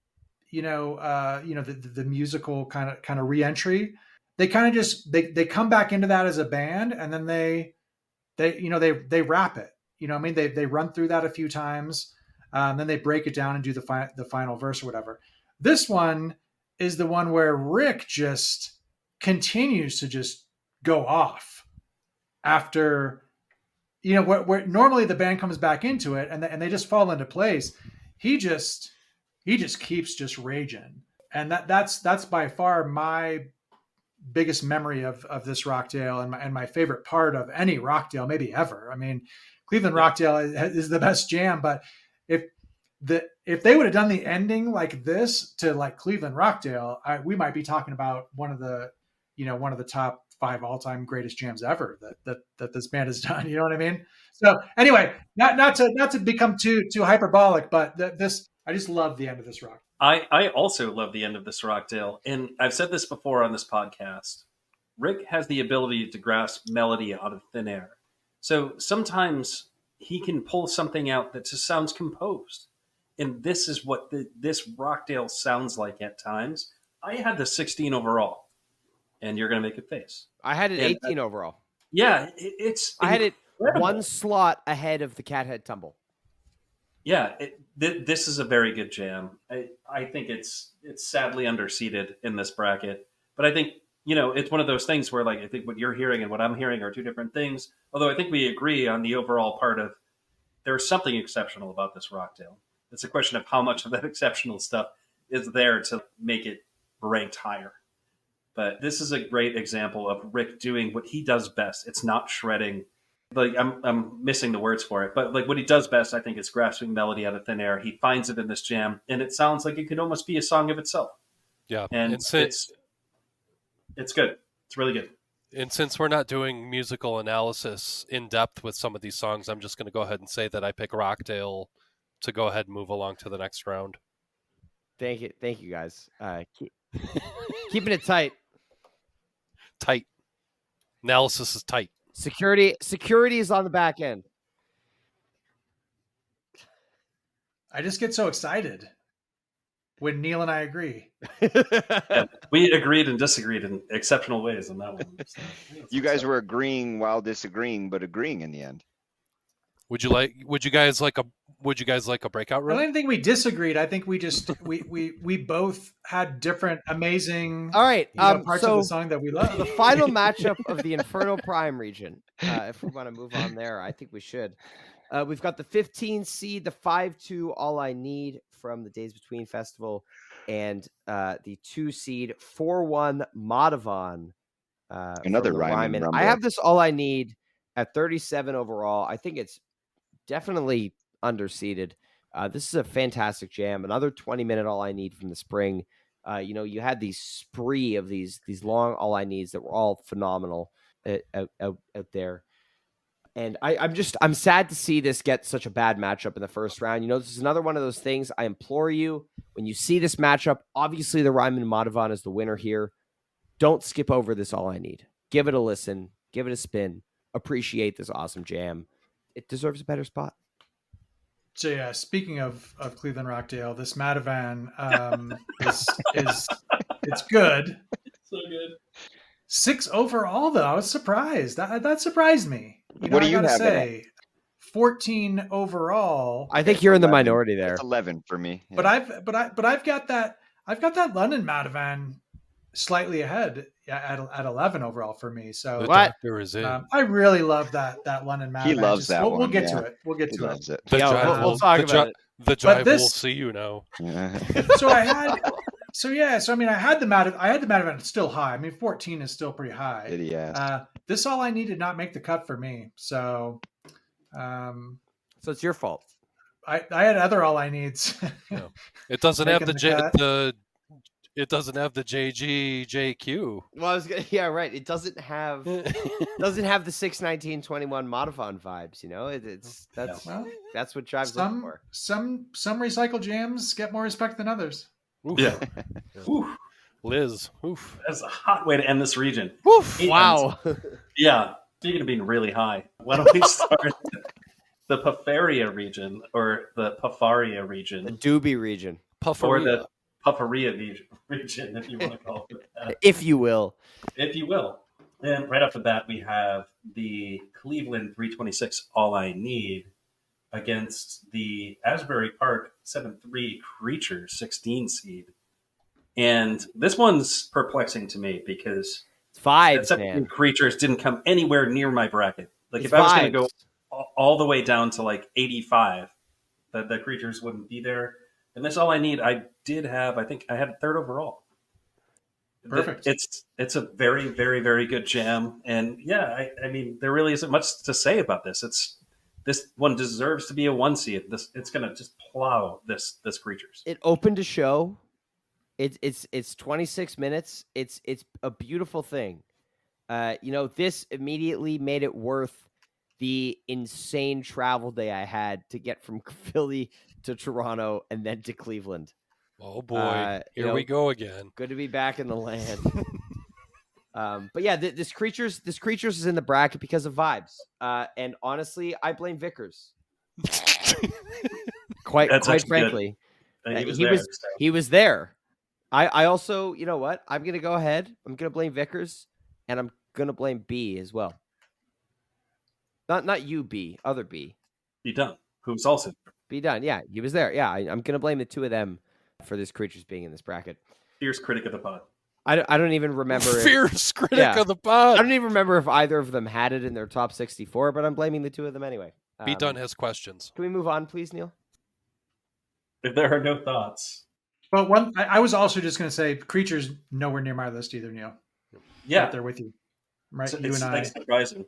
Speaker 3: the musical kind of reentry, they kind of just they come back into that as a band, and then they wrap it. They run through that a few times, then they break it down and do the final verse or whatever. This one is the one where Rick just continues to just go off after, where normally the band comes back into it and they just fall into place. He just keeps just raging. And that's by far my biggest memory of this Rockdale and my favorite part of any Rockdale, maybe ever. I mean, Cleveland Rockdale is the best jam, but if they would have done the ending like this to like Cleveland Rockdale, we might be talking about one of the top 5 all-time greatest jams ever that this band has done. You know what I mean? So anyway, not to become too hyperbolic, but I just love the end of this rock.
Speaker 5: I also love the end of this Rockdale, and I've said this before on this podcast. Rick has the ability to grasp melody out of thin air. So sometimes he can pull something out that just sounds composed. And this is what this Rockdale sounds like at times. I had the 16 overall, and you're going to make a face.
Speaker 4: I had it 18 overall.
Speaker 5: Yeah,
Speaker 4: I had it one slot ahead of the Cathead Tumble.
Speaker 5: Yeah, this is a very good jam. I think it's sadly underseeded in this bracket, but I think it's one of those things where I think what you're hearing and what I'm hearing are two different things. Although I think we agree on the overall part of there's something exceptional about this Rockdale. It's a question of how much of that exceptional stuff is there to make it ranked higher. But this is a great example of Rick doing what he does best. It's not shredding. I'm missing the words for it, but what he does best, I think, is grasping melody out of thin air. He finds it in this jam, and it sounds like it could almost be a song of itself.
Speaker 1: Yeah,
Speaker 5: and it's good. It's really good.
Speaker 1: And since we're not doing musical analysis in depth with some of these songs, I'm just going to go ahead and say that I pick Rockdale to go ahead and move along to the next round.
Speaker 4: Thank you guys. Keeping it tight.
Speaker 1: Tight. Analysis is tight.
Speaker 4: Security is on the back end.
Speaker 3: I just get so excited when Neil and I agree.
Speaker 5: Yeah, we agreed and disagreed in exceptional ways on that one. So,
Speaker 2: You guys were agreeing while disagreeing, but agreeing in the end.
Speaker 1: Would you guys like a breakout
Speaker 3: I
Speaker 1: room?
Speaker 3: don't think we disagreed. I think we just we both had different amazing
Speaker 4: All right.
Speaker 3: parts
Speaker 4: so
Speaker 3: of the song that we love.
Speaker 4: the final matchup of the Inferno Prime region. If we want to move on there, I think we should. We've got the 15 seed, the 5-2 All I Need from the Days Between Festival, and the 2 seed 4-1 Madhavan.
Speaker 2: Another
Speaker 4: from the
Speaker 2: Ryman
Speaker 4: Ryman.
Speaker 2: Rumble.
Speaker 4: I have this All I Need at 37 overall. I think it's definitely underseeded. This is a fantastic jam. Another 20-minute All I Need from the spring. You had these spree of these long All I Needs that were all phenomenal out there. And I'm sad to see this get such a bad matchup in the first round. This is another one of those things. I implore you, when you see this matchup, obviously the Ryman Madhavan is the winner here. Don't skip over this All I Need. Give it a listen. Give it a spin. Appreciate this awesome jam. It deserves a better spot.
Speaker 3: So yeah, speaking of Cleveland Rockdale, this Madhavan is it's good.
Speaker 5: so good.
Speaker 3: 6 overall though. I was surprised. That surprised me.
Speaker 2: What do
Speaker 3: I
Speaker 2: you
Speaker 3: gotta
Speaker 2: have it
Speaker 3: say, 14 overall.
Speaker 4: I think you're in the minority there.
Speaker 2: It's 11 for me. Yeah.
Speaker 3: But I've got that London Madhavan slightly ahead at 11 overall for me. So
Speaker 1: The
Speaker 4: What?
Speaker 1: doctor is in.
Speaker 3: I really love that London Madhavan.
Speaker 2: He loves that
Speaker 3: We'll
Speaker 2: one,
Speaker 3: get
Speaker 2: yeah.
Speaker 3: to it. We'll get
Speaker 2: He
Speaker 3: to
Speaker 2: loves it.
Speaker 1: The
Speaker 4: Yeah,
Speaker 1: jive
Speaker 4: we'll
Speaker 1: will,
Speaker 4: talk
Speaker 1: the,
Speaker 4: about it.
Speaker 1: the jive
Speaker 3: this-
Speaker 1: will see you now.
Speaker 2: Yeah.
Speaker 3: it. So I had the Madhavan still high. I mean, 14 is still pretty high.
Speaker 2: Did he ask?
Speaker 3: This All I Need did not make the cut for me. So
Speaker 4: So it's your fault.
Speaker 3: I had other All I Needs.
Speaker 1: No. It doesn't have
Speaker 3: Making
Speaker 1: the
Speaker 3: the cut.
Speaker 1: it doesn't have the JQ.
Speaker 4: Well, I was gonna, yeah, right. It doesn't have the 6/19/21 Madhavan vibes.
Speaker 3: Well,
Speaker 4: That's what Jive's looking for.
Speaker 3: some recycled jams get more respect than others.
Speaker 1: Oof.
Speaker 5: Yeah. Whew.
Speaker 1: Liz. Oof.
Speaker 5: That's a hot way to end this region.
Speaker 1: Oof.
Speaker 5: And-
Speaker 4: Wow.
Speaker 5: Yeah. Speaking of being really high, why don't we start the Paparia region or the Paparia
Speaker 4: The
Speaker 5: region
Speaker 4: Doobie region,
Speaker 5: or
Speaker 1: Puffery.
Speaker 5: the Paparia region, if you want to call it that.
Speaker 4: if you will.
Speaker 5: If you will. And right off the bat, we have the Cleveland 326 All I Need against the Asbury Park 7-3 Creature 16 seed. And this one's perplexing to me because
Speaker 4: It's vibes,
Speaker 5: that 7-3
Speaker 4: man.
Speaker 5: Creatures didn't come anywhere near my bracket. Like
Speaker 4: It's
Speaker 5: if I was going to
Speaker 4: vibes.
Speaker 5: go all the way down to like 85, the Creatures wouldn't be there. And that's All I Need. I think I had third overall.
Speaker 3: Perfect.
Speaker 5: It's a very, very, very good jam. And yeah, I mean, there really isn't much to say about this. This one deserves to be a 1 seed. It's going to just plow this Creatures.
Speaker 4: It opened a show. It's 26 minutes. It's a beautiful thing. This immediately made it worth the insane travel day I had to get from Philly to Toronto and then to Cleveland.
Speaker 1: Oh boy. Here we go again.
Speaker 4: Good to be back in the land. But yeah, this creatures is in the bracket because of vibes. And honestly, I blame Vickers. Quite
Speaker 5: actually
Speaker 4: frankly,
Speaker 5: good.
Speaker 4: he was there. I also, you know what? I'm gonna go ahead. I'm gonna blame Vickers, and I'm gonna blame B as well. Not you, B, other B.
Speaker 5: Be done. Who's also
Speaker 4: Be done. Yeah, he was there. Yeah, I'm gonna blame the two of them for this creatures being in this bracket.
Speaker 5: fierce critic of the pod.
Speaker 4: I don't even remember.
Speaker 1: Fierce critic
Speaker 4: Yeah.
Speaker 1: of the
Speaker 4: I
Speaker 1: pod.
Speaker 4: don't even remember if either of them had it in their top 64, but I'm blaming the two of them anyway.
Speaker 1: Be done has questions.
Speaker 4: Can we move on, please, Neil?
Speaker 5: If there are no thoughts,
Speaker 3: But I was also just going to say, Creatures nowhere near my list either, Neil.
Speaker 5: yeah,
Speaker 3: Right there with you. Right, you
Speaker 5: it's
Speaker 3: and I.
Speaker 5: like surprising.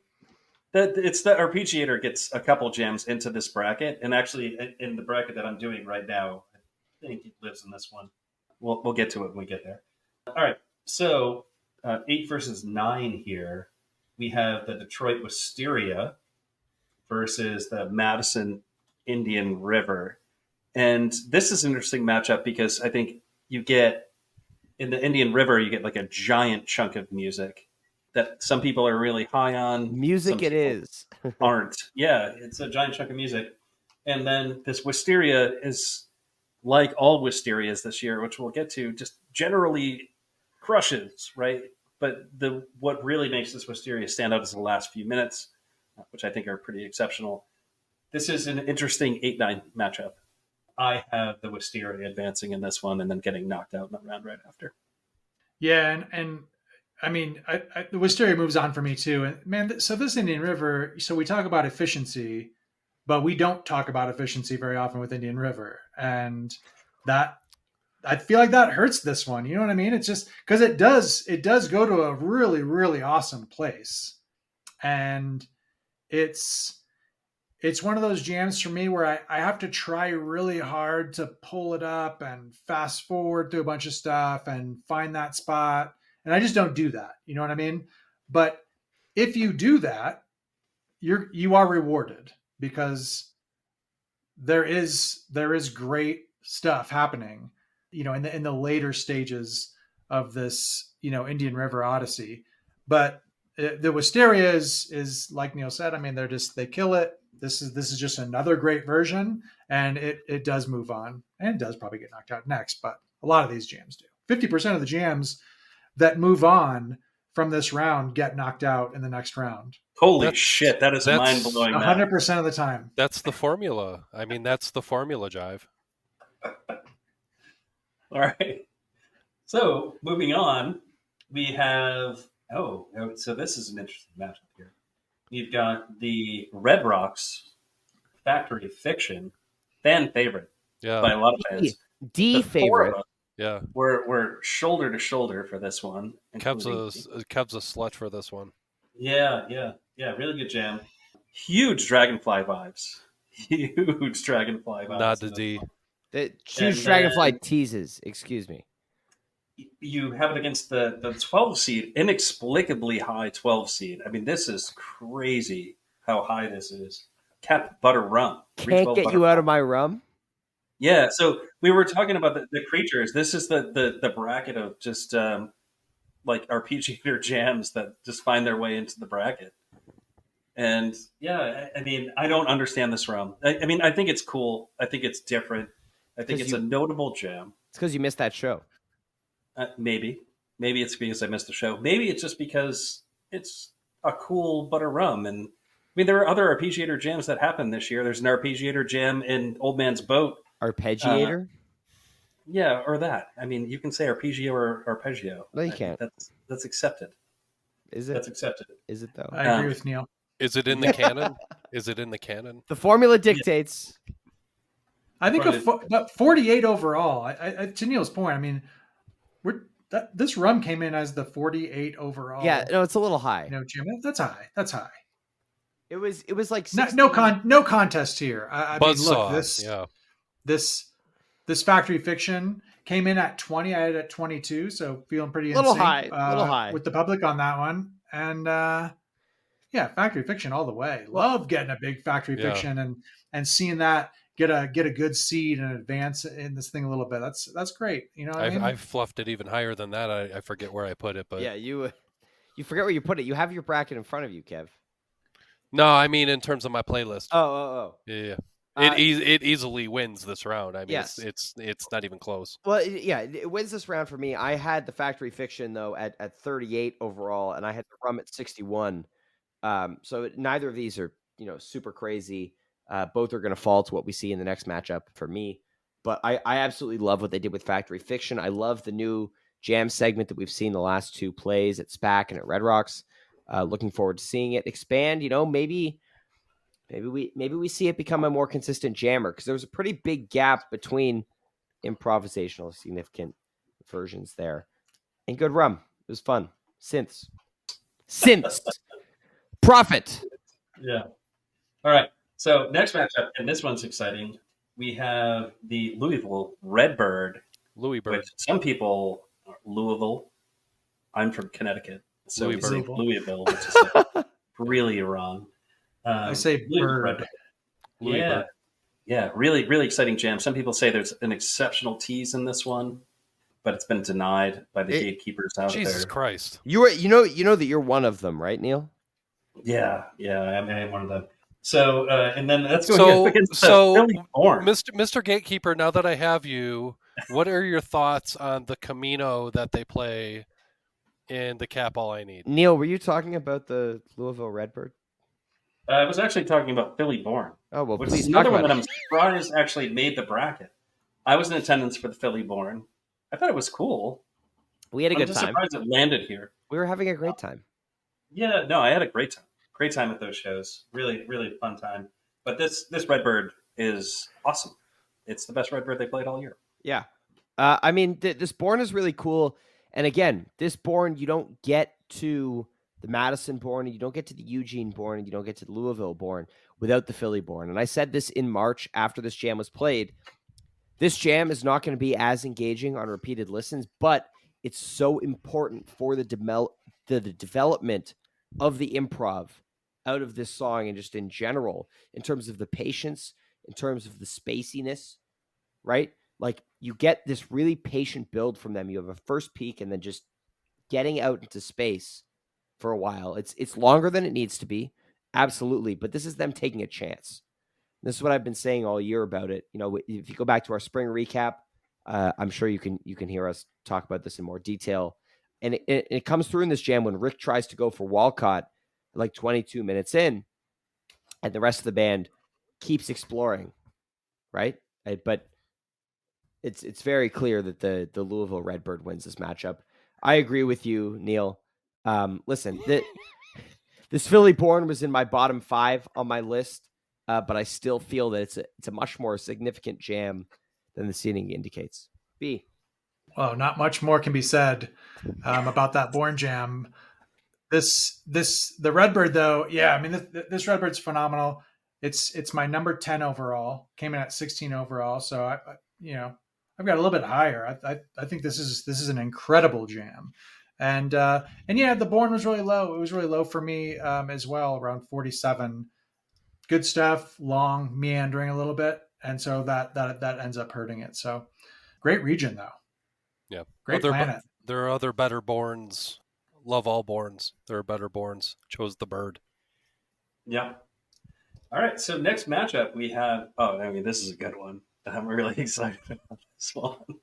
Speaker 5: It's the arpeggiator gets a couple jams into this bracket, and actually in the bracket that I'm doing right now, I think it lives in this one. We'll get to it when we get there. All right, so 8 versus 9 here. We have the Detroit Wisteria versus the Madison Indian River, and this is an interesting matchup because I think you get in the Indian River, you get like a giant chunk of music that some people are really high on.
Speaker 4: Music
Speaker 5: some
Speaker 4: it
Speaker 5: people
Speaker 4: is.
Speaker 5: aren't. Yeah, it's a giant chunk of music. And then this Wisteria is like all Wisterias this year, which we'll get to, just generally crushes, right? But what really makes this Wisteria stand out is the last few minutes, which I think are pretty exceptional. This is an interesting 8-9 matchup. I have the Wisteria advancing in this one and then getting knocked out in the round right after.
Speaker 3: Yeah, and I mean, the Wisteria moves on for me too. And man, so this Indian River, so we talk about efficiency, but we don't talk about efficiency very often with Indian River, and that I feel like that hurts this one. You know what I mean? It's just because it does go to a really really awesome place, and it's one of those jams for me where I have to try really hard to pull it up and fast forward through a bunch of stuff and find that spot. And I just don't do that. You know what I mean? But if you do that, you are rewarded because there is great stuff happening, in the later stages of this, Indian River Odyssey. But the Wisteria is like Neil said. I mean, they kill it. This is just another great version, and it does move on, and it does probably get knocked out next. But a lot of these jams do. 50% of the jams that move on from this round get knocked out in the next round.
Speaker 5: Holy shit, that is mind blowing.
Speaker 3: 100% of the time.
Speaker 1: That's the formula. I mean, that's the formula, Jive.
Speaker 5: All right. So moving on, we have so this is an interesting matchup here. You've got the Red Rocks Factory Fiction, fan favorite by a lot of fans.
Speaker 4: D favorite.
Speaker 1: Yeah,
Speaker 5: we're shoulder to shoulder for this one.
Speaker 1: Kev's a slut for this one.
Speaker 5: Yeah, really good jam. Huge Dragonfly vibes. Huge Dragonfly vibes.
Speaker 1: Not the D.
Speaker 4: The huge Dragonfly teases. Excuse me.
Speaker 5: You have it against the 12 seed, inexplicably high 12 seed. I mean, this is crazy how high this is. Cap Butter Rum.
Speaker 4: Can't get you out of my rum?
Speaker 5: Yeah, so we were talking about the creatures. This is the bracket of just like arpeggiator jams that just find their way into the bracket. And yeah, I mean, I don't understand this rum. I mean, I think it's cool. I think it's different. I think it's a notable jam.
Speaker 4: It's because you missed that show.
Speaker 5: Maybe it's because I missed the show. Maybe it's just because it's a cool butter rum. And I mean, there are other arpeggiator jams that happen this year. There's an arpeggiator jam in Old Man's Boat.
Speaker 4: Arpeggiator?
Speaker 5: Yeah, or that. I mean, you can say arpeggio or arpeggio.
Speaker 4: No, you can't.
Speaker 5: That's accepted.
Speaker 4: Is it?
Speaker 5: That's accepted.
Speaker 4: Is it though?
Speaker 3: I agree with Neil.
Speaker 1: Is it in the canon? Is it in the canon?
Speaker 4: The formula dictates.
Speaker 3: I think but 48 overall. I to Neil's point, I mean, this rum came in as the 48 overall.
Speaker 4: Yeah, no, it's a little high.
Speaker 3: Jim, that's high. That's high.
Speaker 4: It was like
Speaker 3: 16. No contest here. I mean, look, this Factory Fiction came in at 20. I had it at 22, so feeling pretty
Speaker 4: little
Speaker 3: high with the public on that one. And yeah, Factory Fiction all the way. Love getting a big Factory Fiction and seeing that get a good seed and advance in this thing a little bit. That's great. You know what I mean?
Speaker 1: I've fluffed it even higher than that. I forget where I put it, but
Speaker 4: yeah, you forget where you put it. You have your bracket in front of you, Kev.
Speaker 1: No, I mean in terms of my playlist.
Speaker 4: Oh.
Speaker 1: Yeah. It easily wins this round. I mean,
Speaker 4: yes.
Speaker 1: it's not even close.
Speaker 4: Well, yeah, it wins this round for me. I had the Factory Fiction though at 38 overall, and I had the Rum at 61. So neither of these are super crazy. Both are going to fall to what we see in the next matchup for me. But I absolutely love what they did with Factory Fiction. I love the new jam segment that we've seen the last two plays at SPAC and at Red Rocks. Looking forward to seeing it expand. Maybe we see it become a more consistent jammer, because there was a pretty big gap between improvisational significant versions there. And good rum. It was fun. Synths. Profit.
Speaker 5: Yeah. All right. So next matchup, and this one's exciting. We have the Louisville Redbird. Which some people Louisville. I'm from Connecticut, so we say Louisville, which is really wrong.
Speaker 3: I say bird.
Speaker 5: Yeah, really, really exciting jam. Some people say there's an exceptional tease in this one. but it's been denied by the gatekeepers out
Speaker 1: Jesus
Speaker 5: there.
Speaker 1: Christ.
Speaker 4: You know that you're one of them, right, Neil?
Speaker 5: Yeah, I'm one of them. So, and then that's going
Speaker 1: So,
Speaker 5: up against
Speaker 1: so
Speaker 5: Philly Born.
Speaker 1: Mr. Gatekeeper, now that I have you, what are your thoughts on the Camino that they play in the Cap All I Need?
Speaker 4: Neil, were you talking about the Louisville Redbird?
Speaker 5: I was actually talking about Philly Born.
Speaker 4: Oh, well,
Speaker 5: which
Speaker 4: please
Speaker 5: is
Speaker 4: talk
Speaker 5: another one
Speaker 4: about
Speaker 5: that I'm surprised actually made the bracket. I was in attendance for the Philly Born. I thought it was cool.
Speaker 4: We had a
Speaker 5: I'm
Speaker 4: good
Speaker 5: just
Speaker 4: time.
Speaker 5: surprised it landed here.
Speaker 4: We were having a great time.
Speaker 5: Yeah, no, I had a great time. Great time at those shows. Really, really fun time. But this Redbird is awesome. It's the best Redbird they played all year.
Speaker 4: Yeah. I mean, this Born is really cool. And again, this Born, you don't get to the Madison Born, and you don't get to the Eugene Born, and you don't get to the Louisville Born without the Philly Born. And I said this in March after this jam was played. This jam is not going to be as engaging on repeated listens, but it's so important for the development of the improv out of this song and just in general, in terms of the patience, in terms of the spaciness, right? Like you get this really patient build from them. You have a first peak and then just getting out into space for a while. It's longer than it needs to be, absolutely, but this is them taking a chance. This is what I've been saying all year about it. You know, if you go back to our spring recap, I'm sure you can hear us talk about this in more detail. And it comes through in this jam when Rick tries to go for Walcott like 22 minutes in, and the rest of the band keeps exploring, right? But it's very clear that the Louisville Redbird wins this matchup. I agree with you, Neil. Listen, this Philly Born was in my bottom 5 on my list. But I still feel that it's a much more significant jam than the seating indicates. B.
Speaker 3: Well, not much more can be said about that Born jam. The Redbird though, yeah, I mean this Redbird's phenomenal. It's my number 10 overall. Came in at 16 overall, so I've got a little bit higher. I think this is an incredible jam. And yeah, the Born was really low. It was really low for me as well, around 47. Good stuff, long, meandering a little bit, and so that ends up hurting it. So, great region though.
Speaker 1: Yeah,
Speaker 3: Great planet.
Speaker 1: There are other better Borns. Love all Borns. There are better Borns. Chose the bird.
Speaker 5: Yeah. All right. So next matchup we have. Oh, I mean, this is a good one. I'm really excited about this one.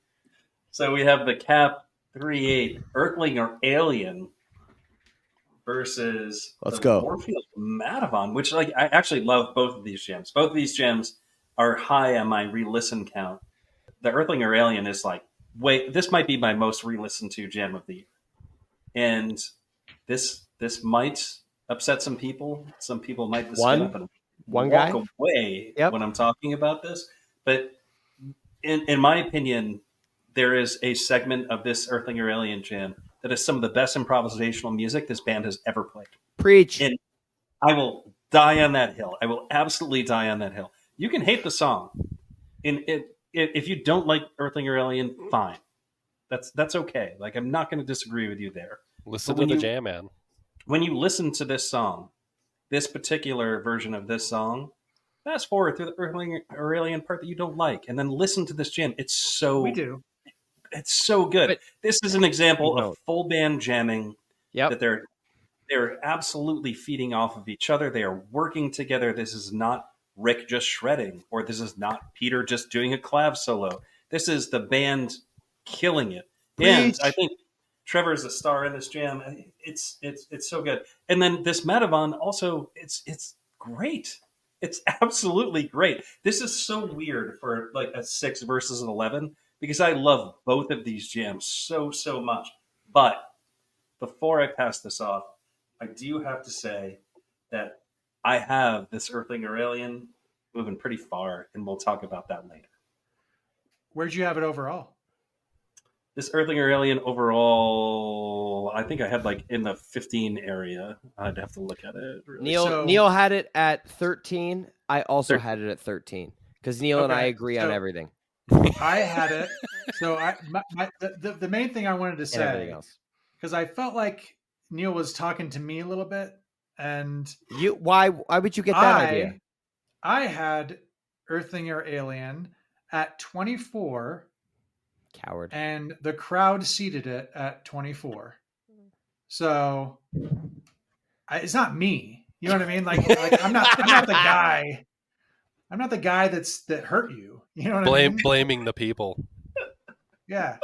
Speaker 5: So we have the Cap 3-8 Earthling or Alien versus
Speaker 4: Let's
Speaker 5: the
Speaker 4: go
Speaker 5: Warfield Matavon, which I actually love both of these jams. Both of these jams are high on my re-listen count. The Earthling or Alien is like, wait, this might be my most re-listened to jam of the year, and this might upset some people. Some people might just get up and walk away when I'm talking about this. But in my opinion, there is a segment of this Earthling or Alien jam that is some of the best improvisational music this band has ever played.
Speaker 4: Preach.
Speaker 5: And I will die on that hill. I will absolutely die on that hill. You can hate the song. If you don't like Earthling or Alien, fine. That's okay. Like, I'm not going to disagree with you there.
Speaker 1: Listen to the jam, man.
Speaker 5: When you listen to this song, this particular version of this song, fast forward through the Earthling or Alien part that you don't like, and then listen to this jam. It's so good. But this is an example of full band jamming. That they're absolutely feeding off of each other. They are working together. This is not Rick just shredding, or this is not Peter just doing a clav solo. This is the band killing it. And I think Trevor is a star in this jam. It's so good. And then this Matavon also, it's great. It's absolutely great. This is so weird for like a 6 versus an 11 because I love both of these jams so much. But before I pass this off, I do have to say that I have this Earthling or Alien moving pretty far, and we'll talk about that later.
Speaker 3: Where'd you have it overall?
Speaker 5: This Earthling or Alien overall, I think I had like in the 15 area. I'd have to look at it. Really.
Speaker 4: Neil had it at 13. I also had it at 13 because Neil and I agree on everything.
Speaker 3: I had it. So the main thing I wanted to say, because I felt like Neil was talking to me a little bit, and
Speaker 4: why would you get that idea?
Speaker 3: I had Earthling or Alien at 24.
Speaker 4: Coward.
Speaker 3: and the crowd seated it at 24. So it's not me. You know what I mean? Like I'm not the guy. I'm not the guy that hurt you. You know what I mean?
Speaker 1: Blaming the people.
Speaker 3: Yeah.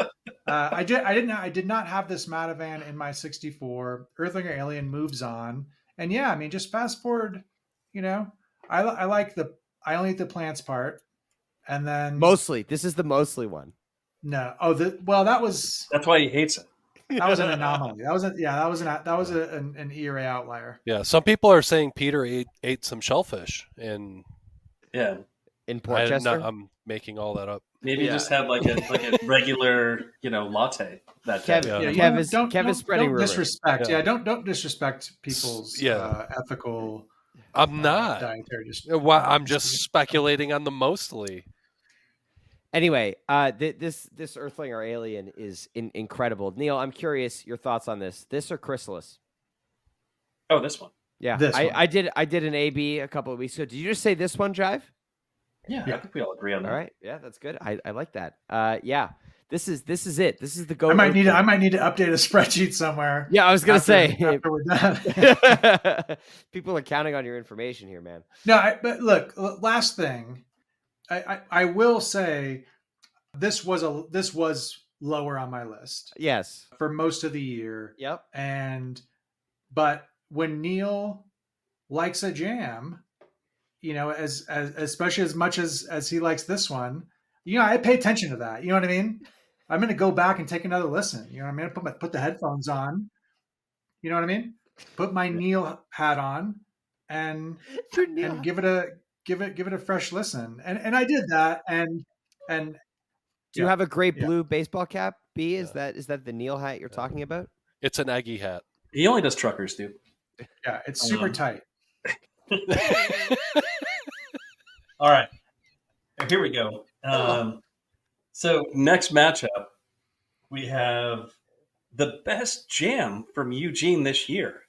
Speaker 3: I did not have this Matavan in my 64. Earthlinger Alien moves on, and yeah, I mean, just fast forward. You know, I only eat the plants part, and then
Speaker 4: Mostly, this is the mostly one.
Speaker 3: no. Oh, that was
Speaker 5: That's why he hates it.
Speaker 3: that was an anomaly. That was an ERA outlier.
Speaker 1: Yeah, some people are saying Peter ate some shellfish, and
Speaker 5: Yeah.
Speaker 4: In Portchester.
Speaker 1: I'm making all that up.
Speaker 5: Maybe you just had like a regular, latte that day.
Speaker 4: Kev is spreading
Speaker 3: don't
Speaker 4: rumors.
Speaker 3: disrespect. Yeah, don't disrespect people's ethical.
Speaker 1: I'm not.
Speaker 3: Dietary.
Speaker 1: I'm just speculating on the mostly.
Speaker 4: Anyway, this Earthling or Alien is incredible. Neil, I'm curious your thoughts on this. This or Chrysalis?
Speaker 5: Oh, this one.
Speaker 4: Yeah,
Speaker 3: This one.
Speaker 4: I did an AB a couple of weeks ago. Did you just say this one, Jive?
Speaker 5: Yeah, I think we all agree on that.
Speaker 4: All right, yeah, that's good. I like that. Yeah, this is it. This is the go.
Speaker 3: I might need to update a spreadsheet somewhere.
Speaker 4: Yeah, I was gonna say
Speaker 3: after we're done.
Speaker 4: People are counting on your information here, man.
Speaker 3: No, but look, last thing, I will say, this was lower on my list
Speaker 4: Yes.
Speaker 3: for most of the year.
Speaker 4: Yep.
Speaker 3: But when Neil likes a jam, you know, as especially as much as he likes this one, you know, I pay attention to that. You know what I mean? I'm going to go back and take another listen. You know what I mean? Put the headphones on. You know what I mean? Put my Neil hat on and give it a fresh listen. And I did that. And
Speaker 4: do you have a great blue baseball cap? B, is that the Neil hat you're talking about?
Speaker 1: It's an Aggie hat.
Speaker 5: He only does truckers, dude.
Speaker 3: Yeah, it's super tight.
Speaker 5: All right, here we go. So next matchup, we have the best jam from Eugene this year.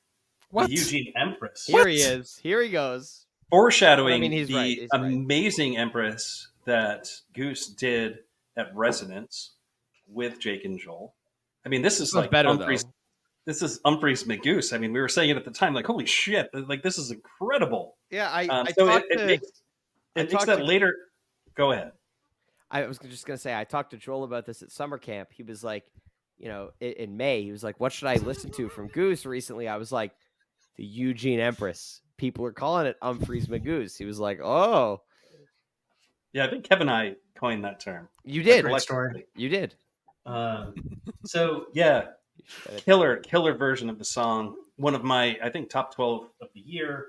Speaker 1: What?
Speaker 5: The Eugene Empress.
Speaker 4: Here he is. Here he goes.
Speaker 5: Foreshadowing
Speaker 4: He's
Speaker 5: the
Speaker 4: right.
Speaker 5: amazing Empress that Goose did at Resonance with Jake and Joel. I mean, this is like
Speaker 4: better,
Speaker 5: Humphreys. This is Humphreys McGoose. I mean, we were saying it at the time, like, holy shit, like this is incredible.
Speaker 4: Yeah,
Speaker 5: it makes that later. Go ahead.
Speaker 4: I was just gonna say I talked to Joel about this at summer camp. He was like, you know, in May, he was like, "What should I listen to from Goose recently?" I was like, "The Eugene Empress." People are calling it Humphreys McGoose. He was like, "Oh,
Speaker 5: yeah." I think Kevin and I coined that term.
Speaker 4: You did.
Speaker 3: Great story.
Speaker 4: You did.
Speaker 5: So yeah, killer version of the song. One of my, I think, top 12 of the year,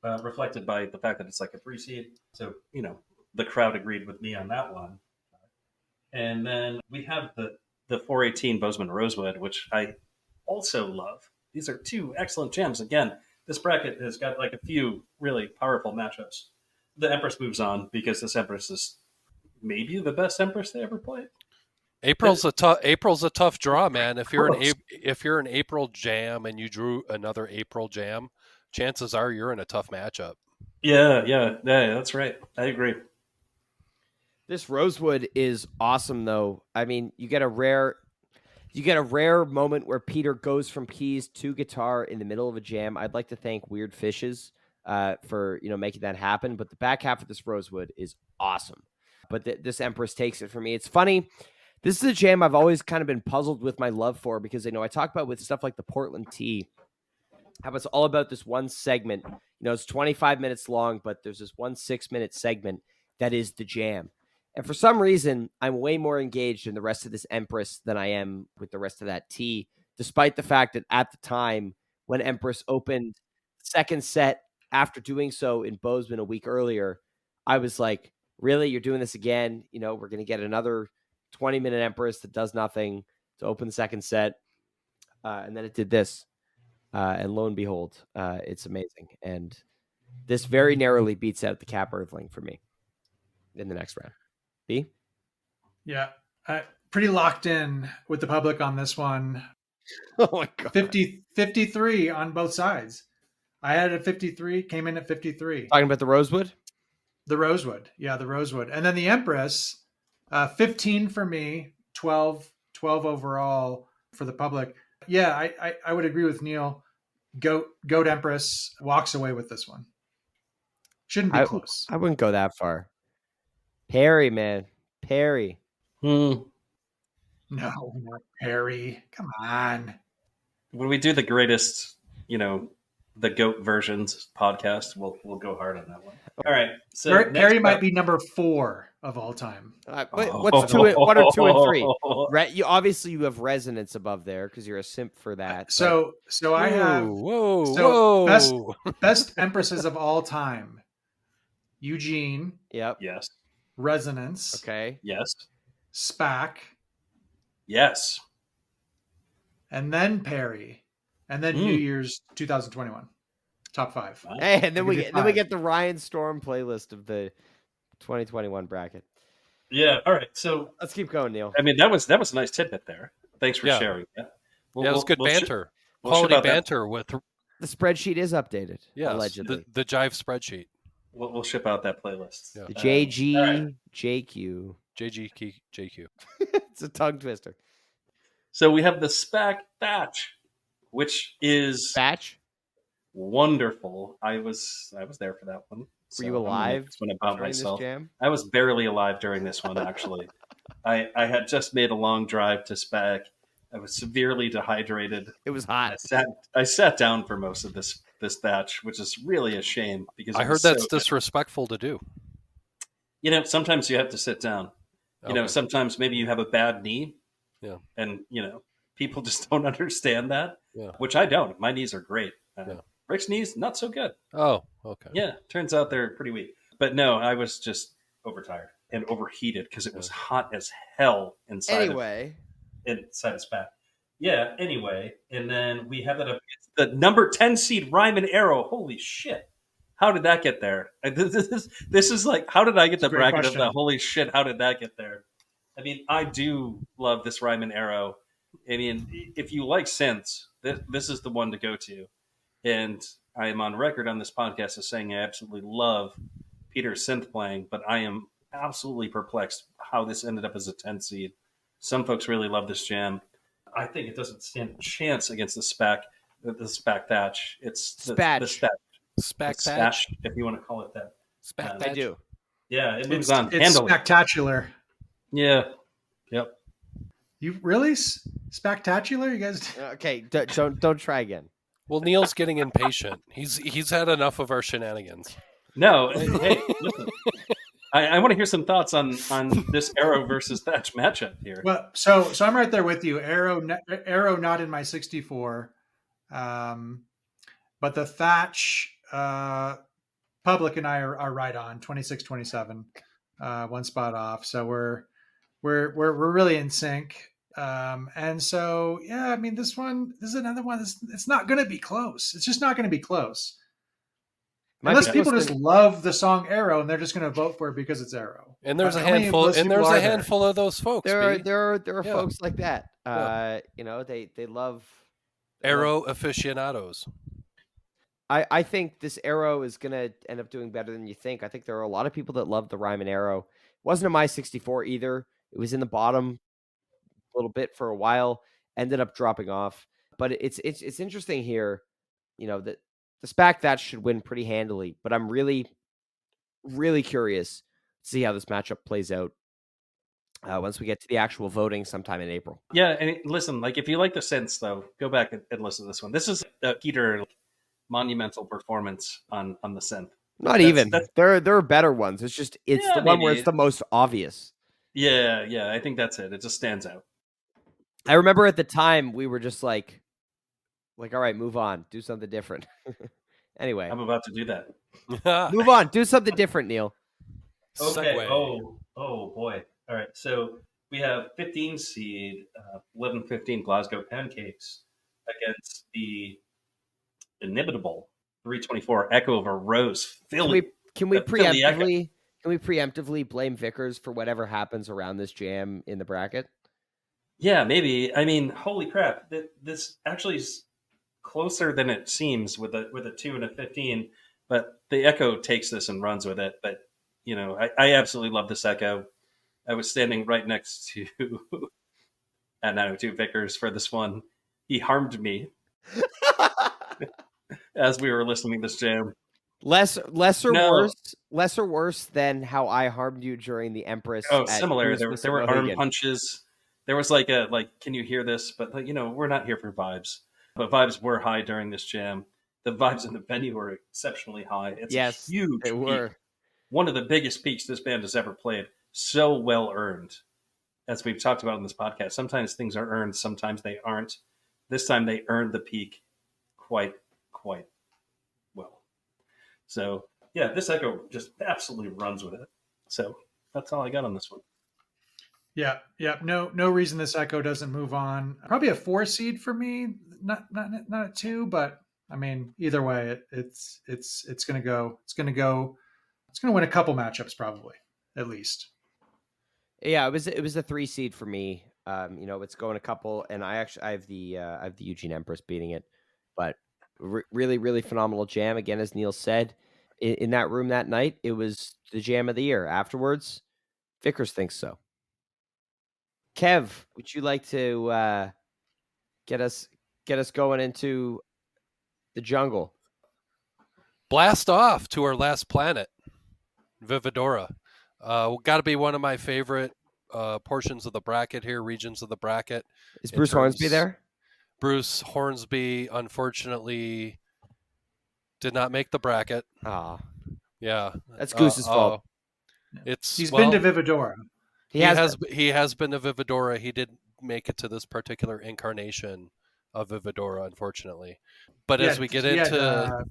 Speaker 5: reflected by the fact that it's like a 3-seed. So, you know, the crowd agreed with me on that one. And then we have the 418 Bozeman Rosewood, which I also love. These are two excellent jams. Again, this bracket has got like a few really powerful matchups. The Empress moves on because this Empress is maybe the best Empress they ever played.
Speaker 1: April's a tough draw, man. If you're an April jam and you drew another April jam, chances are you're in a tough matchup.
Speaker 5: Yeah, that's right. I agree.
Speaker 4: This Rosewood is awesome, though. I mean, you get a rare moment where Peter goes from keys to guitar in the middle of a jam. I'd like to thank Weird Fishes for making that happen. But the back half of this Rosewood is awesome. But this Empress takes it for me. It's funny. This is a jam I've always kind of been puzzled with my love for because I talk about with stuff like the Portland Tea, how it's all about this one segment. It's 25 minutes long, but there's this 1 6-minute segment that is the jam. And for some reason, I'm way more engaged in the rest of this Empress than I am with the rest of that tea, despite the fact that at the time when Empress opened the second set after doing so in Bozeman a week earlier, I was like, really? You're doing this again? We're going to get another 20-minute Empress that does nothing to open the second set. And then it did this. And lo and behold, it's amazing. And this very narrowly beats out the Cap Earthling for me in the next round. B?
Speaker 3: Yeah, pretty locked in with the public on this one.
Speaker 4: Oh my God.
Speaker 3: 53 on both sides. I had it at 53, came in at 53.
Speaker 4: Talking about the Rosewood?
Speaker 3: The Rosewood. Yeah, the Rosewood. And then the Empress, 15 for me, 12 overall for the public. Yeah, I would agree with Neil. Goat Empress walks away with this one. Shouldn't be close.
Speaker 4: I wouldn't go that far. Perry, man. Perry.
Speaker 3: No, not Perry. Come on.
Speaker 5: When we do the greatest, the GOAT versions podcast, we'll go hard on that one. All right. So
Speaker 3: Perry might be number 4 of all time.
Speaker 4: What's 2 or 2 and 3? You obviously you have Resonance above there because you're a simp for that.
Speaker 3: So I have
Speaker 1: whoa.
Speaker 3: best Empresses of all time. Eugene.
Speaker 4: Yep.
Speaker 5: Yes.
Speaker 3: Resonance.
Speaker 4: Okay.
Speaker 5: Yes.
Speaker 3: SPAC.
Speaker 5: Yes.
Speaker 3: And then Perry. And then New Year's 2021. Top 5.
Speaker 4: Hey, and then we get the Ryan Storm playlist of the 2021 bracket.
Speaker 5: Yeah. All right. So
Speaker 4: let's keep going, Neil.
Speaker 5: I mean, that was a nice tidbit there. Thanks for sharing that.
Speaker 1: It was good banter. Quality banter with
Speaker 4: the spreadsheet is updated.
Speaker 1: Yes,
Speaker 4: allegedly.
Speaker 1: The Jive spreadsheet.
Speaker 5: We'll ship out that playlist.
Speaker 1: Yeah.
Speaker 4: The JG JQ.
Speaker 1: JQ.
Speaker 4: It's a tongue twister.
Speaker 5: So we have the SPAC Thatch, which is
Speaker 4: wonderful.
Speaker 5: I was there for that one.
Speaker 4: Were you alive?
Speaker 5: When about myself, I was barely alive during this one. Actually, I had just made a long drive to SPAC. I was severely dehydrated.
Speaker 4: It was hot.
Speaker 5: I sat down for most of this thatch, which is really a shame because
Speaker 1: I heard that's disrespectful to do.
Speaker 5: Sometimes you have to sit down. Sometimes maybe you have a bad knee.
Speaker 1: Yeah.
Speaker 5: And, people just don't understand that,
Speaker 1: which
Speaker 5: I don't. My knees are great. Rick's knees, not so good.
Speaker 1: Oh, okay.
Speaker 5: Yeah. Turns out they're pretty weak. But no, I was just overtired and overheated because it was hot as hell inside of SPAC. Yeah. Anyway. And then we have that up against the number 10 seed Rhyme and Arrow. Holy shit. How did that get there? This is like, how did I get the bracket of the holy shit? How did that get there? I mean, I do love this Rhyme and Arrow. I mean, if you like synths, this is the one to go to. And I am on record on this podcast as saying I absolutely love Peter's synth playing, but I am absolutely perplexed how this ended up as a 10 seed. Some folks really love this jam. I think it doesn't stand a chance against the SPAC Thatch. It's the SPAC Thatch, if you want to call it that.
Speaker 1: SPAC Thatch.
Speaker 4: I do.
Speaker 5: Yeah, it moves on.
Speaker 3: It's spectacular.
Speaker 5: Yeah. Yep.
Speaker 3: You really spectacular? You guys?
Speaker 4: Okay, don't try again.
Speaker 1: Well, Neil's getting impatient. He's had enough of our shenanigans.
Speaker 5: No, hey, listen. I want to hear some thoughts on this Arrow versus Thatch matchup here.
Speaker 3: Well, so I'm right there with you. Arrow not in my 64, but the Thatch public and I are right on 26-27, 1 spot off. So we're really in sync. And so, yeah, I mean, this is another one. It's not going to be close. It's just not going to be close. Unless people just love the song Arrow and they're just going to vote for it because it's Arrow.
Speaker 1: And there's a handful. And there's a handful of those folks.
Speaker 4: There are folks like that. They love
Speaker 1: Arrow aficionados.
Speaker 4: I think this Arrow is going to end up doing better than you think. I think there are a lot of people that love the Rhyme and Arrow. It wasn't in my 64 either. It was in the bottom a little bit for a while. Ended up dropping off. But it's interesting here, that the SPAC that should win pretty handily. But I'm really, really curious to see how this matchup plays out once we get to the actual voting sometime in April.
Speaker 5: Yeah, and listen, if you like the synths, though, go back and listen to this one. This is a Peter monumental performance on the synth.
Speaker 4: There are better ones. It's the one where it's the most obvious.
Speaker 5: Yeah, I think that's it. It just stands out.
Speaker 4: I remember at the time we were just like, all right, move on, do something different. Anyway,
Speaker 5: I'm about to do that.
Speaker 4: Move on, do something different, Neil.
Speaker 5: Okay. Oh boy. All right. So we have 15 seed, 11-15 Glasgow Pancakes against the inimitable 324 Echo of a Rose Philly.
Speaker 4: Can we preemptively blame Vickers for whatever happens around this jam in the bracket?
Speaker 5: Yeah, maybe. I mean, holy crap! This actually is closer than it seems with a 2 and a 15. But the Echo takes this and runs with it. But I absolutely love this Echo. I was standing right next to at 902 Vickers for this one. He harmed me as we were listening to this jam.
Speaker 4: Less
Speaker 5: No.
Speaker 4: or worse than how I harmed you during the Empress.
Speaker 5: Oh,
Speaker 4: at
Speaker 5: similar.
Speaker 4: Christmas
Speaker 5: There
Speaker 4: in
Speaker 5: were arm
Speaker 4: Mohegan.
Speaker 5: punches. There was like can you hear this? But we're not here for vibes. But vibes were high during this jam. The vibes in the venue were exceptionally high. It's
Speaker 4: Yes,
Speaker 5: a huge
Speaker 4: they
Speaker 5: peak.
Speaker 4: were.
Speaker 5: One of the biggest peaks this band has ever played. So well earned, as we've talked about in this podcast. Sometimes things are earned, sometimes they aren't. This time they earned the peak quite well. So yeah, this Echo just absolutely runs with it. So that's all I got on this one.
Speaker 3: Yeah. No reason this Echo doesn't move on. Probably a 4 seed for me. Not a 2, but I mean, either way, it's gonna go. It's gonna win a couple matchups probably, at least.
Speaker 4: Yeah, it was a 3 seed for me. It's going a couple, and I have the Eugene Empress beating it, but really, really phenomenal jam again, as Neil said. In that room that night, it was the jam of the year. Afterwards, Vickers thinks so. Kev, would you like to get us going into the jungle?
Speaker 1: Blast off to our last planet, Vividora. Got to be one of my favorite portions of the bracket here, regions of the bracket.
Speaker 4: Is Bruce Hornsby there?
Speaker 1: Bruce Hornsby, unfortunately, did not make the bracket.
Speaker 4: Ah,
Speaker 1: Yeah,
Speaker 4: that's Goose's fault.
Speaker 3: He's been to Vividora.
Speaker 1: He has been to Vividora. He didn't make it to this particular incarnation of Vividora, unfortunately. But as we get into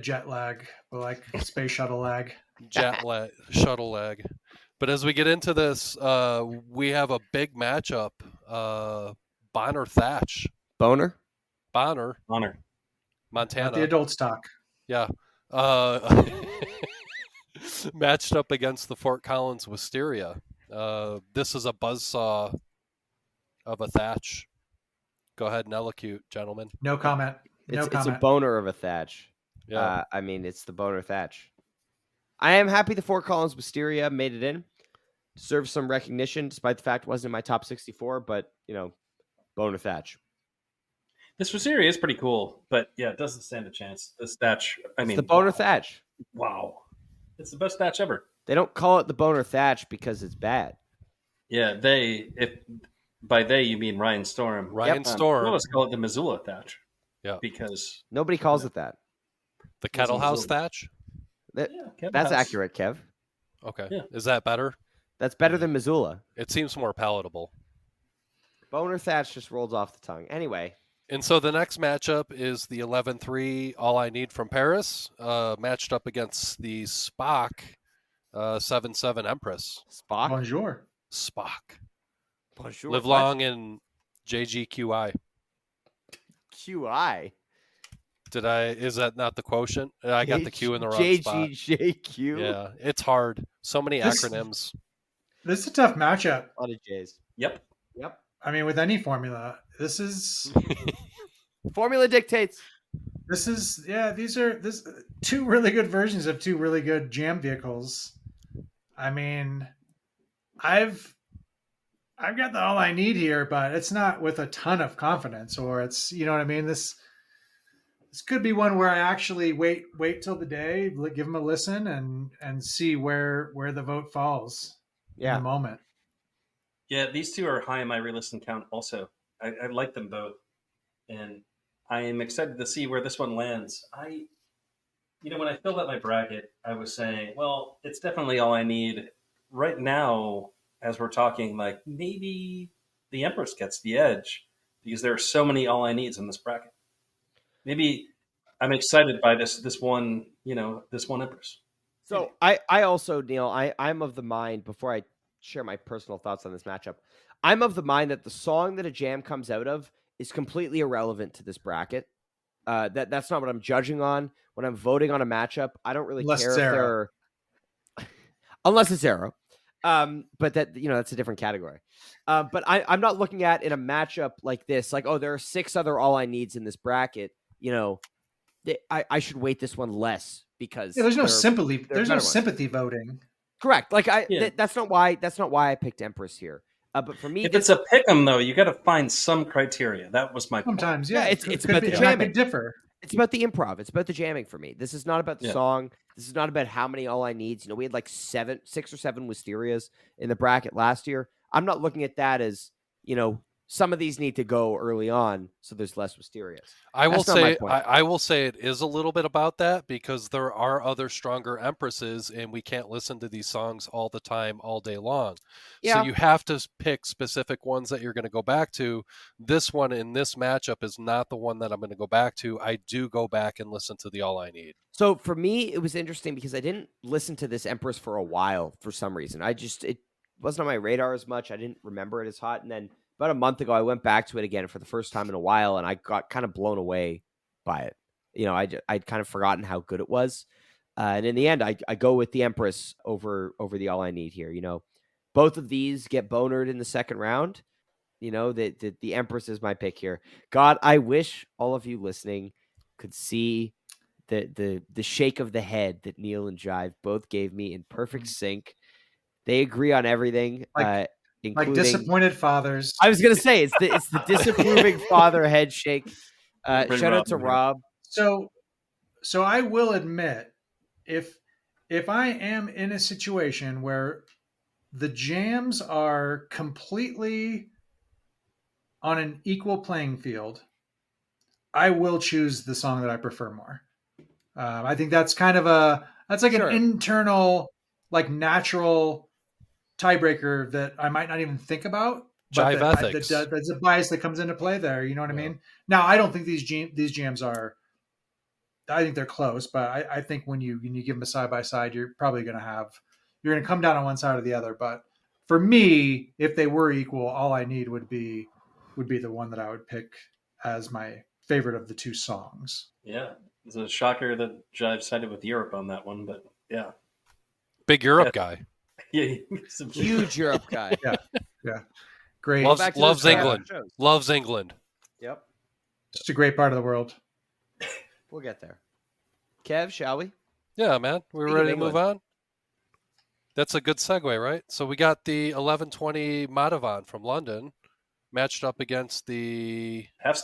Speaker 3: jet lag, or like space shuttle lag.
Speaker 1: Shuttle lag. But as we get into this, we have a big matchup. Bonner Thatch.
Speaker 4: Bonner.
Speaker 1: Montana.
Speaker 3: Not the adult stock.
Speaker 1: Yeah. Matched up against the Fort Collins Wisteria. This is a buzzsaw of a Thatch. Go ahead and elocute, gentlemen.
Speaker 3: No comment.
Speaker 4: It's a boner of a Thatch.
Speaker 1: Yeah.
Speaker 4: It's the boner Thatch. I am happy the Fort Collins Wisteria made it in. Deserves some recognition, despite the fact it wasn't in my top 64, but, boner Thatch.
Speaker 5: This Wisteria is pretty cool, but yeah, it doesn't stand a chance. This Thatch,
Speaker 4: It's the boner Thatch.
Speaker 5: Wow. It's the best Thatch ever.
Speaker 4: They don't call it the boner Thatch because it's bad.
Speaker 5: Yeah, if by they you mean Ryan Storm.
Speaker 1: Storm.
Speaker 5: Let's call it the Missoula Thatch.
Speaker 1: Yeah.
Speaker 5: Because
Speaker 4: nobody calls it that.
Speaker 1: The Kettle House Thatch?
Speaker 4: That's accurate, Kev.
Speaker 1: Okay.
Speaker 5: Yeah.
Speaker 1: Is that better?
Speaker 4: That's better than Missoula.
Speaker 1: It seems more palatable.
Speaker 4: Boner Thatch just rolls off the tongue. Anyway.
Speaker 1: And so the next matchup is the 11-3 All I Need from Paris, matched up against the Spock 7-7 Empress.
Speaker 4: Spock?
Speaker 3: Bonjour.
Speaker 1: Spock.
Speaker 4: Bonjour.
Speaker 1: Live long in JGQI.
Speaker 4: QI?
Speaker 1: Is that not the quotient? I got the Q in the wrong spot.
Speaker 4: JGJQ?
Speaker 1: Yeah, it's hard. So many acronyms.
Speaker 3: This is a tough matchup.
Speaker 4: A lot of J's.
Speaker 5: Yep.
Speaker 3: I mean, with any formula, this is
Speaker 4: formula dictates.
Speaker 3: These are two really good versions of two really good jam vehicles. I mean, I've got the All I Need here, but it's not with a ton of confidence, or it's, you know what I mean? This could be one where I actually wait till the day, give them a listen and see where the vote falls in the moment.
Speaker 5: Yeah, these two are high in my re-listen count also. I like them both. And I am excited to see where this one lands. When I filled out my bracket, I was saying, well, it's definitely All I Need. Right now, as we're talking, like maybe the Empress gets the edge because there are so many All I Needs in this bracket. Maybe I'm excited by this one Empress.
Speaker 4: So I also, Neil, I'm of the mind, before I share my personal thoughts on this matchup, I'm of the mind that the song that a jam comes out of is completely irrelevant to this bracket. That's not what I'm judging on. When I'm voting on a matchup, I don't really care if they're unless it's Arrow. But that's a different category. But I'm not looking at in a matchup like this, like, oh, there are 6 other All I Needs in this bracket. I should weight this one less because
Speaker 3: there's no sympathy. There's no sympathy voting.
Speaker 4: Correct. Like that's not why I picked Empress here. But for me,
Speaker 5: If it's a pick 'em, though, you got to find some criteria. That was my point.
Speaker 3: Sometimes,
Speaker 4: Yeah,
Speaker 3: yeah.
Speaker 4: it's
Speaker 3: could
Speaker 4: about
Speaker 3: be,
Speaker 4: the
Speaker 3: and that
Speaker 4: jamming.
Speaker 3: could differ.
Speaker 4: it's about the improv. It's about the jamming for me. This is not about the
Speaker 5: Yeah.
Speaker 4: song. This is not about how many All I Needs. We had like 6 or 7 Wisterias in the bracket last year. I'm not looking at that as, some of these need to go early on, so there's less Wisterias.
Speaker 1: I will
Speaker 4: That's not my
Speaker 1: say
Speaker 4: point.
Speaker 1: I will say it is a little bit about that because there are other stronger empresses and we can't listen to these songs all the time, all day long.
Speaker 4: Yeah.
Speaker 1: So you have to pick specific ones that you're going to go back to. This one in this matchup is not the one that I'm going to go back to. I do go back and listen to the All I Need.
Speaker 4: So for me, it was interesting because I didn't listen to this Empress for a while for some reason. It wasn't on my radar as much. I didn't remember it as hot. And then about a month ago, I went back to it again for the first time in a while, and I got kind of blown away by it. I'd kind of forgotten how good it was. And in the end, I go with the Empress over the All I Need here. Both of these get bonered in the second round. The Empress is my pick here. God, I wish all of you listening could see the shake of the head that Neil and Jive both gave me in perfect sync. They agree on everything, including
Speaker 3: Like disappointed fathers.
Speaker 4: I was gonna say it's the disapproving father head shake. Shout out to Rob.
Speaker 3: So I will admit, if I am in a situation where the jams are completely on an equal playing field, I will choose the song that I prefer more. I think that's kind of an internal, like natural tiebreaker that I might not even think about.
Speaker 1: Jive ethics.
Speaker 3: That's a bias that comes into play there. You know what I mean? Now, I don't think these jams are. I think they're close, but I think when you give them a side by side, you're probably going to come down on one side or the other. But for me, if they were equal, All I Need would be the one that I would pick as my favorite of the two songs.
Speaker 5: Yeah, it's a shocker that Jive sided with Europe on that one, but yeah,
Speaker 1: big Europe guy.
Speaker 5: Yeah,
Speaker 4: huge Europe guy.
Speaker 3: Yeah, great.
Speaker 1: Loves England. Loves England.
Speaker 4: Yep,
Speaker 3: just a great part of the world.
Speaker 4: We'll get there. Kev, shall we?
Speaker 1: Yeah, man. We're ready to move on. That's a good segue, right? So we got the 1120 Madhavan from London matched up against the
Speaker 5: half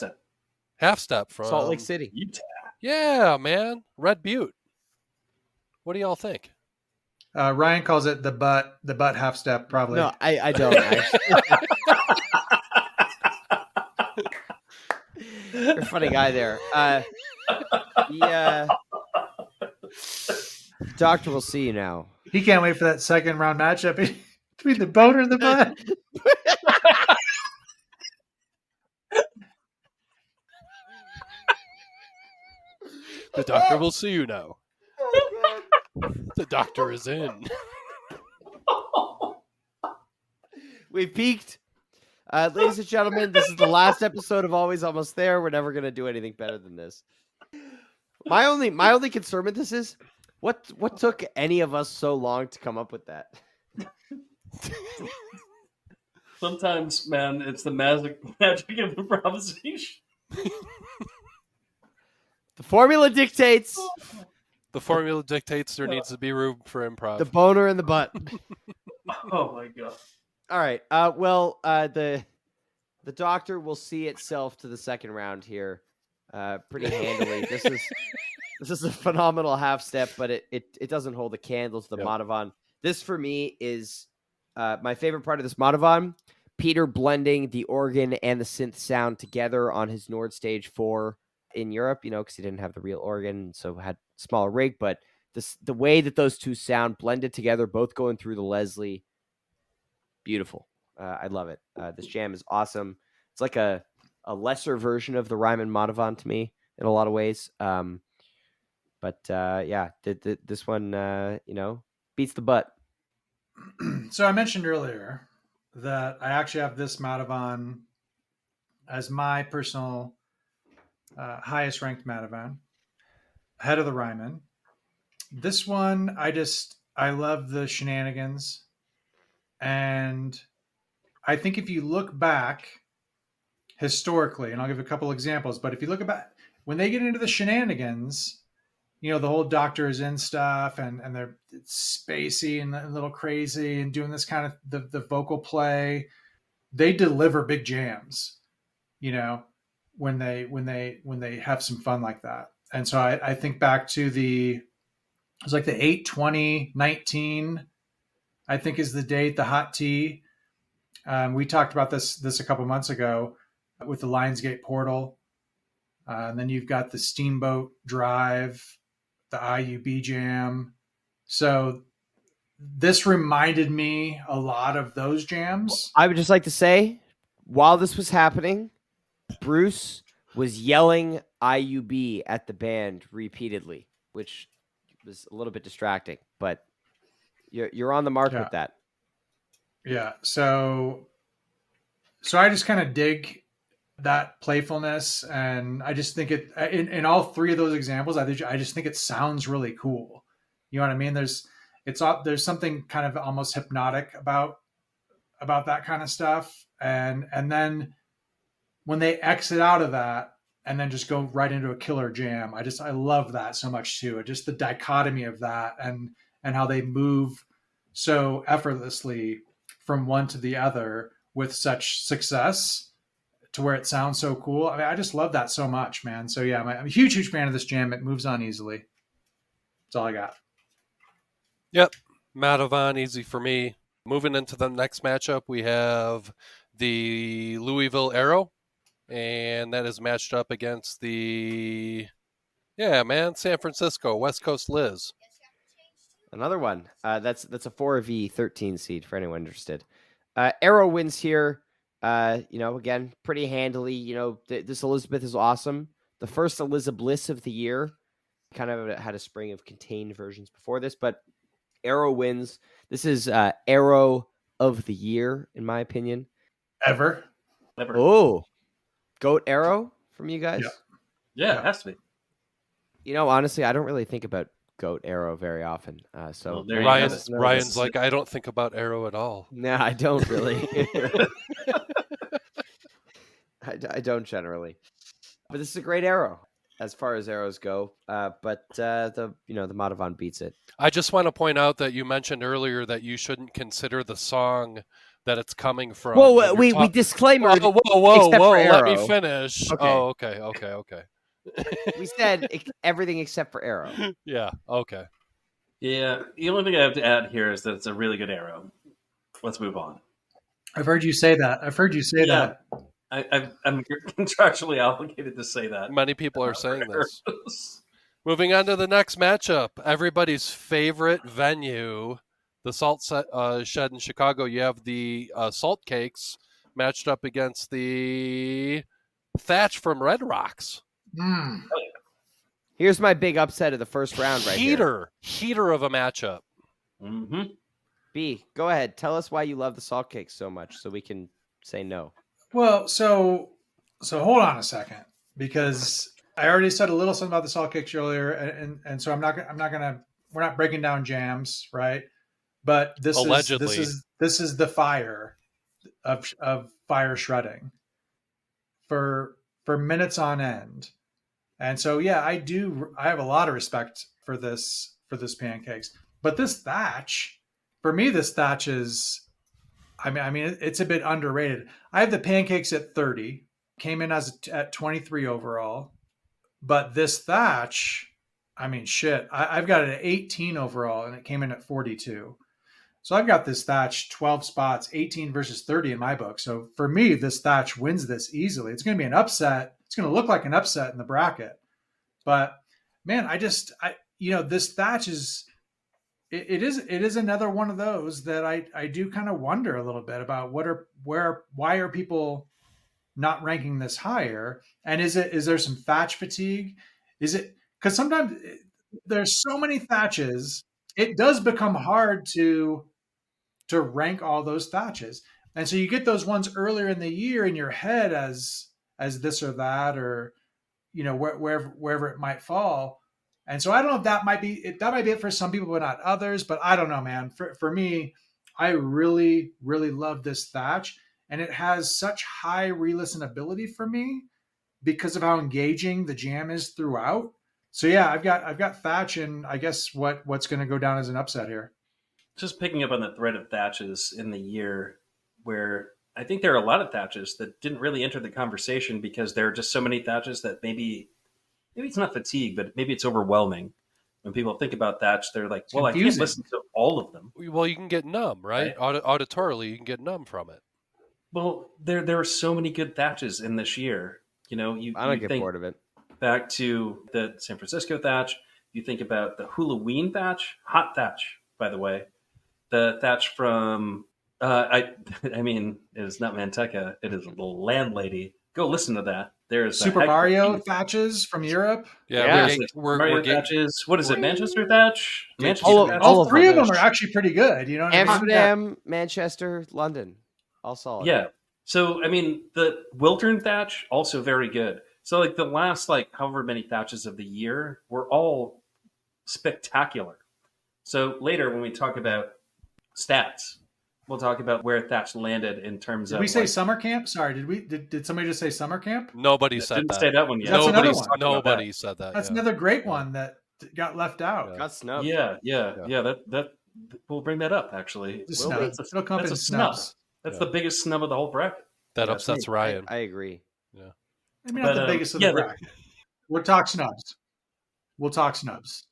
Speaker 1: step from
Speaker 4: Salt Lake City,
Speaker 5: Utah.
Speaker 1: Yeah, man. Red Butte. What do y'all think?
Speaker 3: Ryan calls it the butt half step, probably.
Speaker 4: No, I don't. You're a funny guy there. Doctor will see you now.
Speaker 3: He can't wait for that second round matchup between the boner and the butt.
Speaker 1: The doctor will see you now. The doctor is in.
Speaker 4: We peaked. Ladies and gentlemen, this is the last episode of Always Almost There. We're never going to do anything better than this. My only concern with this is what took any of us so long to come up with that?
Speaker 5: Sometimes, man, it's the magic of improvisation.
Speaker 4: The formula dictates.
Speaker 1: The formula dictates there needs to be room for improv.
Speaker 4: The boner and the butt.
Speaker 5: Oh my god.
Speaker 4: All right. The doctor will see itself to the second round here, pretty handily. This is a phenomenal half step, but it doesn't hold a candle to the Madhavan. This for me is my favorite part of this Madhavan. Peter blending the organ and the synth sound together on his Nord Stage 4 in Europe, because he didn't have the real organ, so had smaller rig. But the way that those two sound blended together, both going through the Leslie, beautiful. I love it. This jam is awesome. It's like a lesser version of the Ryman Madhavan to me in a lot of ways. This one, beats the butt.
Speaker 3: So I mentioned earlier that I actually have this Madhavan as my personal highest ranked Madhavan, ahead of the Ryman. This one, I love the shenanigans. And I think if you look back historically, and I'll give a couple examples, but if you look back, when they get into the shenanigans, the whole Doctor is in stuff and they're spacey and a little crazy and doing this kind of the vocal play. they deliver big jams, you know, when they have some fun like that. And so I think back to it was like the 8/20/19, I think is the date, the hot tea. We talked about this a couple months ago with the Lionsgate portal. And then you've got the Steamboat Drive, the IUB Jam. So this reminded me a lot of those jams.
Speaker 4: I would just like to say, while this was happening, Bruce was yelling IUB at the band repeatedly, which was a little bit distracting, but you're on the mark with that.
Speaker 3: Yeah. So I just kind of dig that playfulness, and I just think it in all three of those examples, I just think it sounds really cool. You know what I mean? There's something kind of almost hypnotic about that kind of stuff, and then when they exit out of that and then just go right into a killer jam, I love that so much too. Just the dichotomy of that, and how they move so effortlessly from one to the other with such success, to where it sounds so cool. I mean, I just love that so much, man. So yeah, I'm a huge fan of this jam. It moves on easily. That's all I got.
Speaker 1: Yep. Madavan, easy for me. Moving into the next matchup, we have the Louisville Arrow, and that is matched up against San Francisco West Coast Liz.
Speaker 4: Another one. That's a 4v13 seed for anyone interested. Arrow wins here. Again, pretty handily. This Elizabeth is awesome. The first Elizabeth of the year. Kind of had a spring of contained versions before this, but Arrow wins. This is Arrow of the year, in my opinion.
Speaker 3: Ever.
Speaker 4: Oh, Goat Arrow from you guys?
Speaker 5: Yeah, it has to be.
Speaker 4: Honestly, I don't really think about Goat Arrow very often.
Speaker 1: Ryan's like, I don't think about Arrow at all.
Speaker 4: No, I don't really. I don't generally. But this is a great Arrow as far as arrows go. But the Madavan beats it.
Speaker 1: I just want to point out that you mentioned earlier that you shouldn't consider the song that it's coming from.
Speaker 4: Well, we disclaimer.
Speaker 1: Whoa! Let me finish.
Speaker 4: Okay.
Speaker 1: Oh, okay.
Speaker 4: We said everything except for Arrow.
Speaker 1: Yeah. Okay.
Speaker 5: Yeah. The only thing I have to add here is that it's a really good Arrow. Let's move on.
Speaker 3: I've heard you say that. that.
Speaker 5: I'm contractually obligated to say that.
Speaker 1: Many people are saying this. Moving on to the next matchup, everybody's favorite venue, the Salt Shed in Chicago. You have the Salt Cakes matched up against the Thatch from Red Rocks.
Speaker 3: Mm.
Speaker 4: Here's my big upset of the first round right here.
Speaker 1: Heater of a matchup.
Speaker 5: Mm-hmm.
Speaker 4: B, go ahead. Tell us why you love the Salt Cakes so much so we can say no.
Speaker 3: Well, so hold on a second, because I already said a little something about the Salt Cakes earlier, and so we're not breaking down jams, right? But this is the fire of fire shredding for minutes on end. And so yeah, I have a lot of respect for this pancakes. But this Thatch, for me, is, I mean, it's a bit underrated. I have the pancakes at 30, came in at 23 overall, but this Thatch, I mean, shit, I've got it at 18 overall, and it came in at 42. So I've got this Thatch 12 spots, 18 versus 30 in my book. So for me, this Thatch wins this easily. It's going to be an upset. It's going to look like an upset in the bracket, but man, this Thatch is. It is another one of those that I do kind of wonder a little bit about why are people not ranking this higher? And is there some Thatch fatigue? Is it because sometimes there's so many Thatches, it does become hard to rank all those Thatches, and so you get those ones earlier in the year in your head as this or that, or wherever it might fall. And so I don't know if that might be it for some people, but not others. But I don't know, man. For me, I really, really love this Thatch, and it has such high re-listenability for me because of how engaging the jam is throughout. So yeah, I've got Thatch, and I guess what's going to go down as an upset here.
Speaker 5: Just picking up on the thread of Thatches in the year, where I think there are a lot of Thatches that didn't really enter the conversation because there are just so many Thatches that maybe it's not fatigue, but maybe it's overwhelming. When people think about Thatch, they're like, well, I can't
Speaker 3: confusing.
Speaker 5: listen to all of them.
Speaker 1: Well, you can get numb, right? Auditorily, you can get numb from it.
Speaker 5: Well, there are so many good Thatches in this year. You know,
Speaker 4: I don't
Speaker 5: you
Speaker 4: get
Speaker 5: think
Speaker 4: bored of it.
Speaker 5: back to the San Francisco Thatch. You think about the Halloween Thatch, hot Thatch, by the way. The Thatch from, I mean, it is not Manteca. It is the Landlady. Go listen to that. There's
Speaker 3: Super Mario Thatches from Europe.
Speaker 1: Yeah,
Speaker 5: Mario Thatches. What is it? Manchester Thatch? Manchester Thatch?
Speaker 3: All three of them are actually pretty good. You know what I mean?
Speaker 4: Amsterdam, Manchester, London, all solid.
Speaker 5: Yeah. So, I mean, the Wiltern Thatch, also very good. So, like, the last, like, however many Thatches of the year were all spectacular. So, later when we talk about stats, we'll talk about where Thatch landed in terms
Speaker 3: Did
Speaker 5: of.
Speaker 3: we say
Speaker 5: like,
Speaker 3: summer camp? Sorry, did somebody just say summer camp?
Speaker 1: Nobody said
Speaker 5: didn't
Speaker 1: that.
Speaker 5: say that one yet.
Speaker 3: That's another one.
Speaker 1: Nobody said that.
Speaker 3: That's
Speaker 1: yeah.
Speaker 3: another great one that got left out.
Speaker 4: Got snubbed.
Speaker 5: Yeah. That we'll bring that up. Actually,
Speaker 3: The snubs. It'll come
Speaker 5: that's
Speaker 3: in
Speaker 5: a snub.
Speaker 3: snubs.
Speaker 5: That's the biggest snub of the whole bracket.
Speaker 1: That
Speaker 5: Yeah,
Speaker 1: upsets
Speaker 5: me.
Speaker 1: Ryan.
Speaker 4: I agree.
Speaker 3: I mean, not the biggest of the bracket. We'll talk snubs. We'll talk snubs.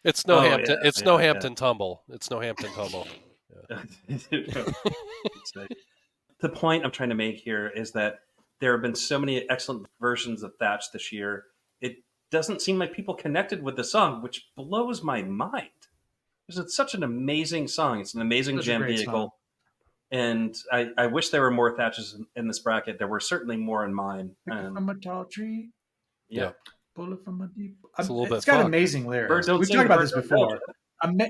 Speaker 1: It's no
Speaker 5: Oh,
Speaker 1: Hampton.
Speaker 5: yeah,
Speaker 1: It's
Speaker 5: yeah,
Speaker 1: no
Speaker 5: yeah.
Speaker 1: Hampton Tumble. It's no Hampton Tumble.
Speaker 5: The point I'm trying to make here is that there have been so many excellent versions of Thatch this year. It doesn't seem like people connected with the song, which blows my mind. Because it's such an amazing song. It's an amazing
Speaker 3: Such a
Speaker 5: jam
Speaker 3: great
Speaker 5: vehicle.
Speaker 3: song.
Speaker 5: And I wish there were more Thatches in this bracket. There were certainly more in mine.
Speaker 3: Pick it from a tall tree,
Speaker 5: Yeah.
Speaker 3: pull it from a deep.
Speaker 1: It's a little bit
Speaker 3: It's got
Speaker 1: funk.
Speaker 3: amazing lyrics.
Speaker 5: Bird don't
Speaker 3: We've
Speaker 5: sing,
Speaker 3: talked about
Speaker 5: bird
Speaker 3: this
Speaker 5: don't
Speaker 3: before.
Speaker 5: tell.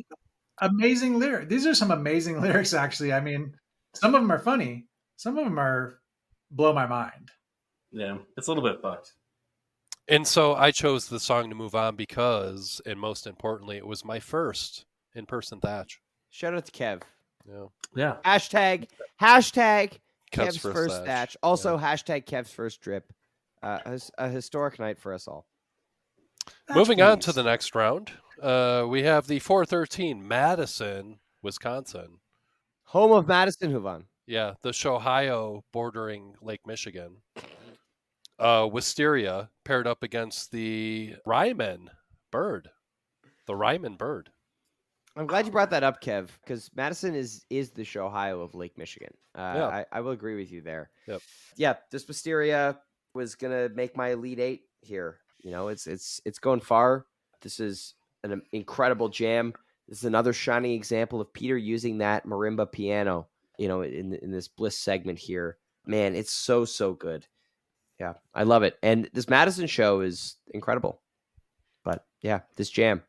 Speaker 3: Amazing lyrics. These are some amazing lyrics, actually. I mean, some of them are funny. Some of them are blow my mind.
Speaker 5: Yeah, it's a little bit fucked.
Speaker 1: And so I chose the song to move on because, and most importantly, it was my first in-person Thatch.
Speaker 4: Shout out to Kev.
Speaker 1: Yeah.
Speaker 5: Yeah.
Speaker 4: Hashtag Kev's first Thatch. Also hashtag Kev's first drip. A historic night for us all.
Speaker 1: Moving on to the next round, we have the 413 Madison, Wisconsin.
Speaker 4: Home of Madison Huvan.
Speaker 1: Yeah, the Shohio bordering Lake Michigan. Wisteria paired up against the Ryman Bird. The Ryman Bird.
Speaker 4: I'm glad you brought that up, Kev, because Madison is the Shohio of Lake Michigan. I will agree with you there.
Speaker 1: Yep.
Speaker 4: Yeah, this Wisteria was gonna make my Elite Eight here. You know, it's going far. This is an incredible jam. This is another shining example of Peter using that marimba piano, you know, in this Bliss segment here. Man, it's so good. Yeah, I love it. And this Madison show is incredible. But yeah, this jam.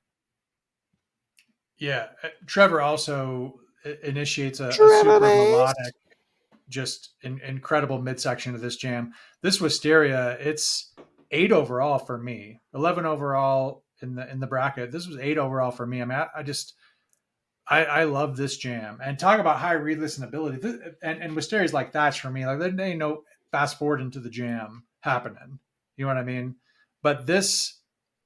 Speaker 3: Yeah, Trevor also initiates a super melodic, just incredible midsection of this jam. This Wisteria, it's 8 overall for me, 11 overall in the bracket. This was 8 overall for me. I mean, I love this jam. And talk about high read listenability. And Wisteria's like that's for me. Like there ain't no fast forward into the jam happening. You know what I mean? But this,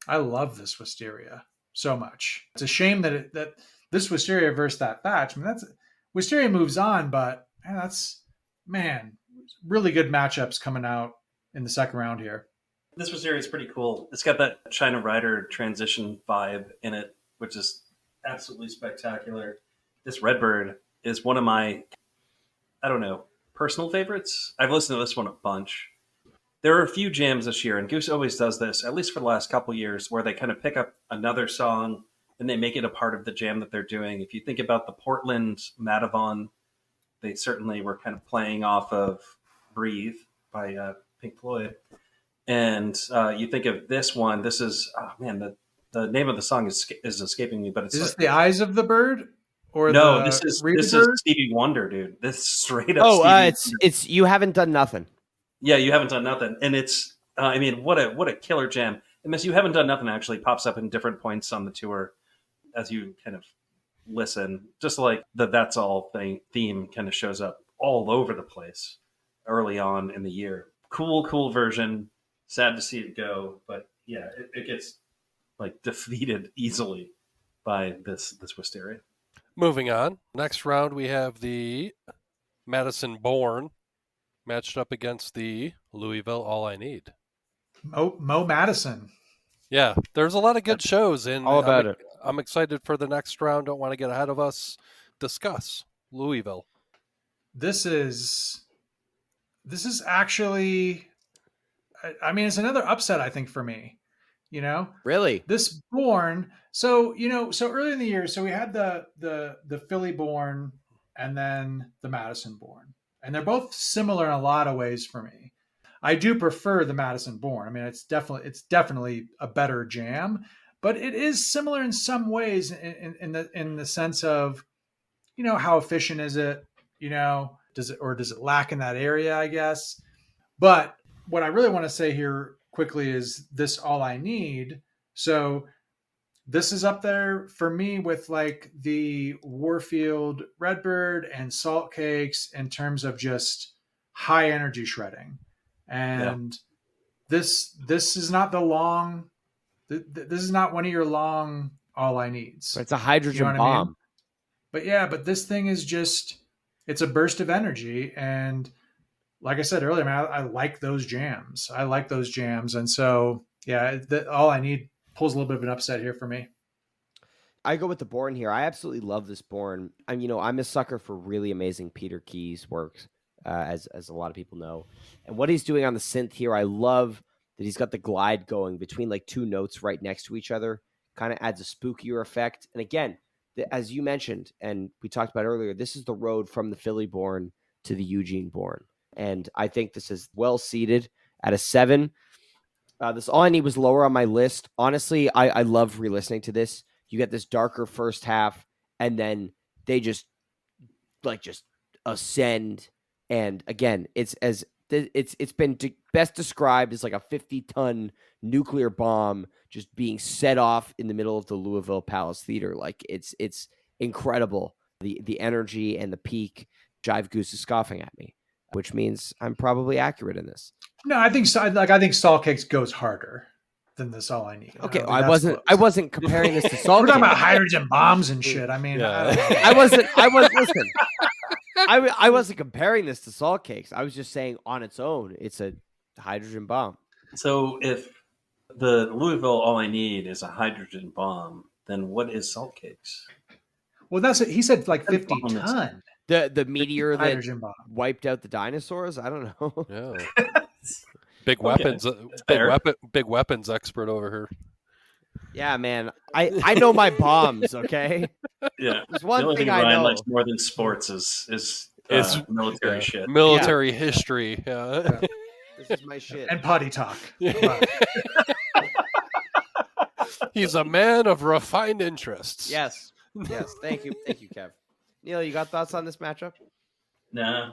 Speaker 3: I love this Wisteria so much. It's a shame that this Wisteria versus that Thatch. I mean, Wisteria moves on, but really good matchups coming out in the second round here.
Speaker 5: This Wisteria is pretty cool. It's got that China Rider transition vibe in it, which is absolutely spectacular. This Redbird is one of my, I don't know, personal favorites. I've listened to this one a bunch. There are a few jams this year, and Goose always does this, at least for the last couple years, where they kind of pick up another song and they make it a part of the jam that they're doing. If you think about the Portland Matavon, they certainly were kind of playing off of Breathe by Pink Floyd. And you think of this one, this is, the name of the song is escaping me, but it's
Speaker 3: Is this The Eyes of the Bird? Or
Speaker 5: no,
Speaker 3: the
Speaker 5: this is
Speaker 3: Reaper?
Speaker 5: Stevie Wonder, dude. This is straight up Stevie
Speaker 4: It's You Haven't Done Nothing.
Speaker 5: Yeah, You Haven't Done Nothing. And it's, what a killer jam. And this You Haven't Done Nothing actually pops up in different points on the tour as you kind of listen. Just like the That's All theme kind of shows up all over the place early on in the year. Cool version. Sad to see it go. But yeah, it gets like defeated easily by this Wisteria.
Speaker 1: Moving on. Next round, we have the Madison Born matched up against the Louisville All I Need.
Speaker 3: Mo Madison.
Speaker 1: Yeah, there's a lot of good shows, and
Speaker 4: All about it.
Speaker 1: I'm excited for the next round. Don't want to get ahead of us. Discuss Louisville.
Speaker 3: This is actually, I mean, it's another upset, I think, for me. You know,
Speaker 4: Really?
Speaker 3: this Born. So so early in the year, so we had the Philly Born and then the Madison Born, and they're both similar in a lot of ways for me. I do prefer the Madison Born. I mean, it's definitely a better jam, but it is similar in some ways in the sense of, how efficient is it? Does it lack in that area, I guess? But what I really want to say here quickly is this All I Need. So this is up there for me with like the Warfield Redbird and Salt Cakes in terms of just high energy shredding. And this is not the long, this is not one of your long All I Needs.
Speaker 4: But it's a hydrogen
Speaker 3: what I
Speaker 4: bomb.
Speaker 3: mean? But this thing is just, it's a burst of energy. And like I said earlier, man, I like those jams. And so, All I Need pulls a little bit of an upset here for me.
Speaker 4: I go with the Born here. I absolutely love this Born. I'm a sucker for really amazing Peter Key's works, as a lot of people know. And what he's doing on the synth here, I love that he's got the glide going between like two notes right next to each other. Kind of adds a spookier effect. And again, as you mentioned, and we talked about earlier, this is the road from the Philly Born to the Eugene Born. And I think this is well seated at a 7. This All I Need was lower on my list. Honestly, I love re-listening to this. You get this darker first half, and then they just ascend. And again, it's been best described as like a 50-ton nuclear bomb just being set off in the middle of the Louisville Palace Theater. Like it's incredible. The energy and the peak. Jive Goose is scoffing at me, which means I'm probably accurate in this.
Speaker 3: No, I think Salt Cakes goes harder than this All I Need.
Speaker 4: Okay, I wasn't comparing this to Salt.
Speaker 3: We're talking about hydrogen bombs and shit. I mean,
Speaker 4: I wasn't comparing this to Salt Cakes. I was just saying on its own, it's a hydrogen bomb.
Speaker 5: So if the Louisville All I Need is a hydrogen bomb, then what is Salt Cakes?
Speaker 3: Well, that's it. He said like 50 ton.
Speaker 4: The meteor that
Speaker 3: bomb
Speaker 4: wiped out the dinosaurs. I don't know.
Speaker 1: Yeah. Big weapons, big weapons expert over here.
Speaker 4: Yeah, man. I know my bombs. Okay.
Speaker 5: Yeah.
Speaker 4: There's one
Speaker 5: the only
Speaker 4: thing
Speaker 5: thing
Speaker 4: I
Speaker 5: Ryan
Speaker 4: know.
Speaker 5: likes more than sports is military shit.
Speaker 1: Military history. Yeah.
Speaker 4: This is my shit.
Speaker 3: and potty talk.
Speaker 1: He's a man of refined interests.
Speaker 4: Yes. Thank you, Kev. Neil, you got thoughts on this matchup?
Speaker 5: Nah.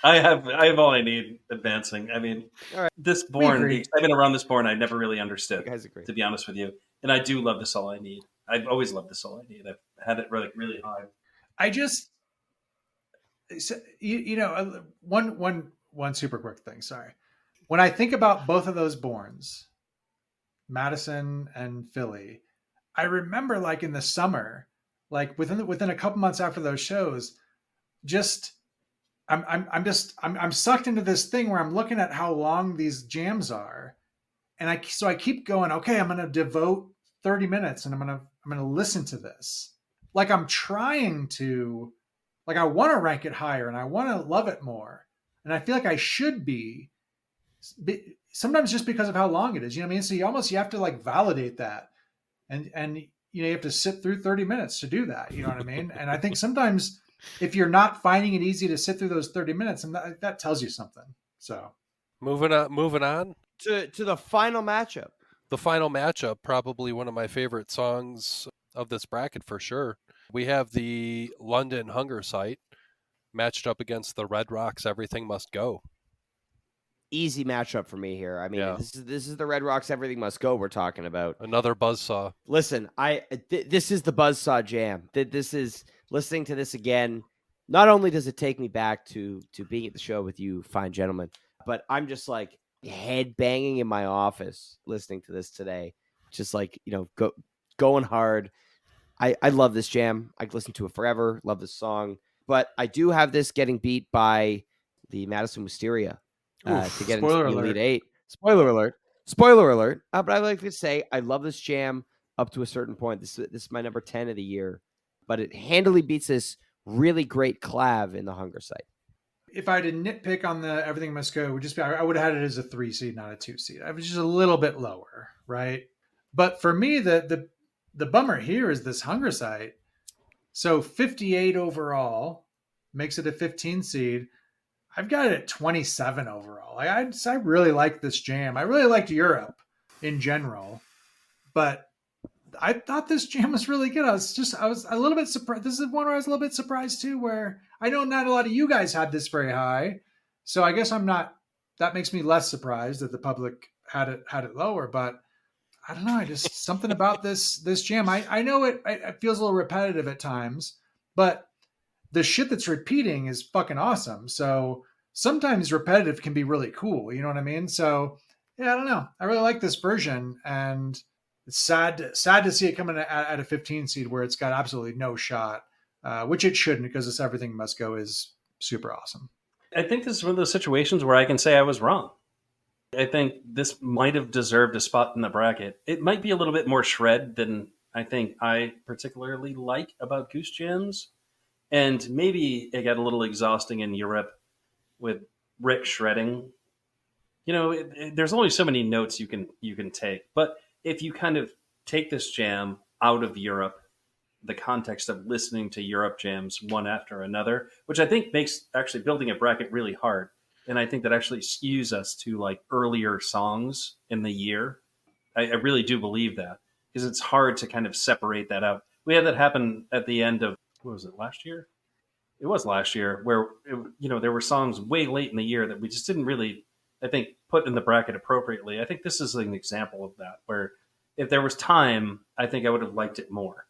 Speaker 5: I have All I Need advancing. I mean,
Speaker 4: all right.
Speaker 5: This Born, the excitement around this Born, I never really understood.
Speaker 4: You guys agree.
Speaker 5: To be honest with you, and I do love this All I Need. I've always loved this All I Need. I've had it really high.
Speaker 3: I just, one super quick thing. Sorry, when I think about both of those Borns, Madison and Philly, I remember like in the summer, like within a couple months after those shows, just I'm sucked into this thing where I'm looking at how long these jams are, and I keep going, okay, I'm going to devote 30 minutes and I'm going to listen to this. Like I'm trying to, like I want to rank it higher and I want to love it more. And I feel like I should be sometimes just because of how long it is, you know what I mean? So you have to like validate that. And you have to sit through 30 minutes to do that. You know what I mean? And I think sometimes if you're not finding it easy to sit through those 30 minutes, and that tells you something. So
Speaker 1: moving on
Speaker 4: to the final matchup.
Speaker 1: The final matchup, probably one of my favorite songs of this bracket for sure. We have the London Hunger Site matched up against the Red Rocks Everything Must Go.
Speaker 4: Easy matchup for me here. I mean, this is the Red Rocks Everything Must Go we're talking about.
Speaker 1: Another buzzsaw.
Speaker 4: Listen, this is the buzzsaw jam. This is listening to this again. Not only does it take me back to being at the show with you fine gentlemen, but I'm just like head banging in my office listening to this today. Just like, going hard. I love this jam. I could listen to it forever. Love this song. but I do have this getting beat by the Madison Wisteria to get into the Elite Eight. Spoiler alert. Spoiler alert. But I like to say I love this jam up to a certain point. This is my number 10 of the year, but it handily beats this really great clav in the Hunger Site.
Speaker 3: If I had to nitpick on the Everything Must Go, I would have had it as a 3 seed, not a 2 seed. I was just a little bit lower, right? But for me, the bummer here is this Hunger Site. So 58 overall makes it a 15 seed. I've got it at 27 overall. I really like this jam. I really liked Europe in general, but I thought this jam was really good. I was a little bit surprised. This is one where I was a little bit surprised too, where I know not a lot of you guys had this very high. So I guess that makes me less surprised that the public had it lower, but I don't know. I just, something about this jam. I know it feels a little repetitive at times, but the shit that's repeating is fucking awesome. So sometimes repetitive can be really cool. You know what I mean? So yeah, I don't know. I really like this version, and it's sad to see it coming at a 15 seed where it's got absolutely no shot, which it shouldn't, because this Everything Must Go is super awesome.
Speaker 5: I think this is one of those situations where I can say I was wrong. I think this might have deserved a spot in the bracket. It might be a little bit more shred than I think I particularly like about Goose Jams. And maybe it got a little exhausting in Europe with Rick shredding. You know, there's only so many notes you can take. But if you kind of take this jam out of Europe, the context of listening to Europe jams one after another, which I think makes actually building a bracket really hard. And I think that actually skews us to like earlier songs in the year. I really do believe that, because it's hard to kind of separate that out. We had that happen at the end of, what was it, last year? It was last year, where there were songs way late in the year that we just didn't really, I think, put in the bracket appropriately. I think this is an example of that, where if there was time, I think I would have liked it more.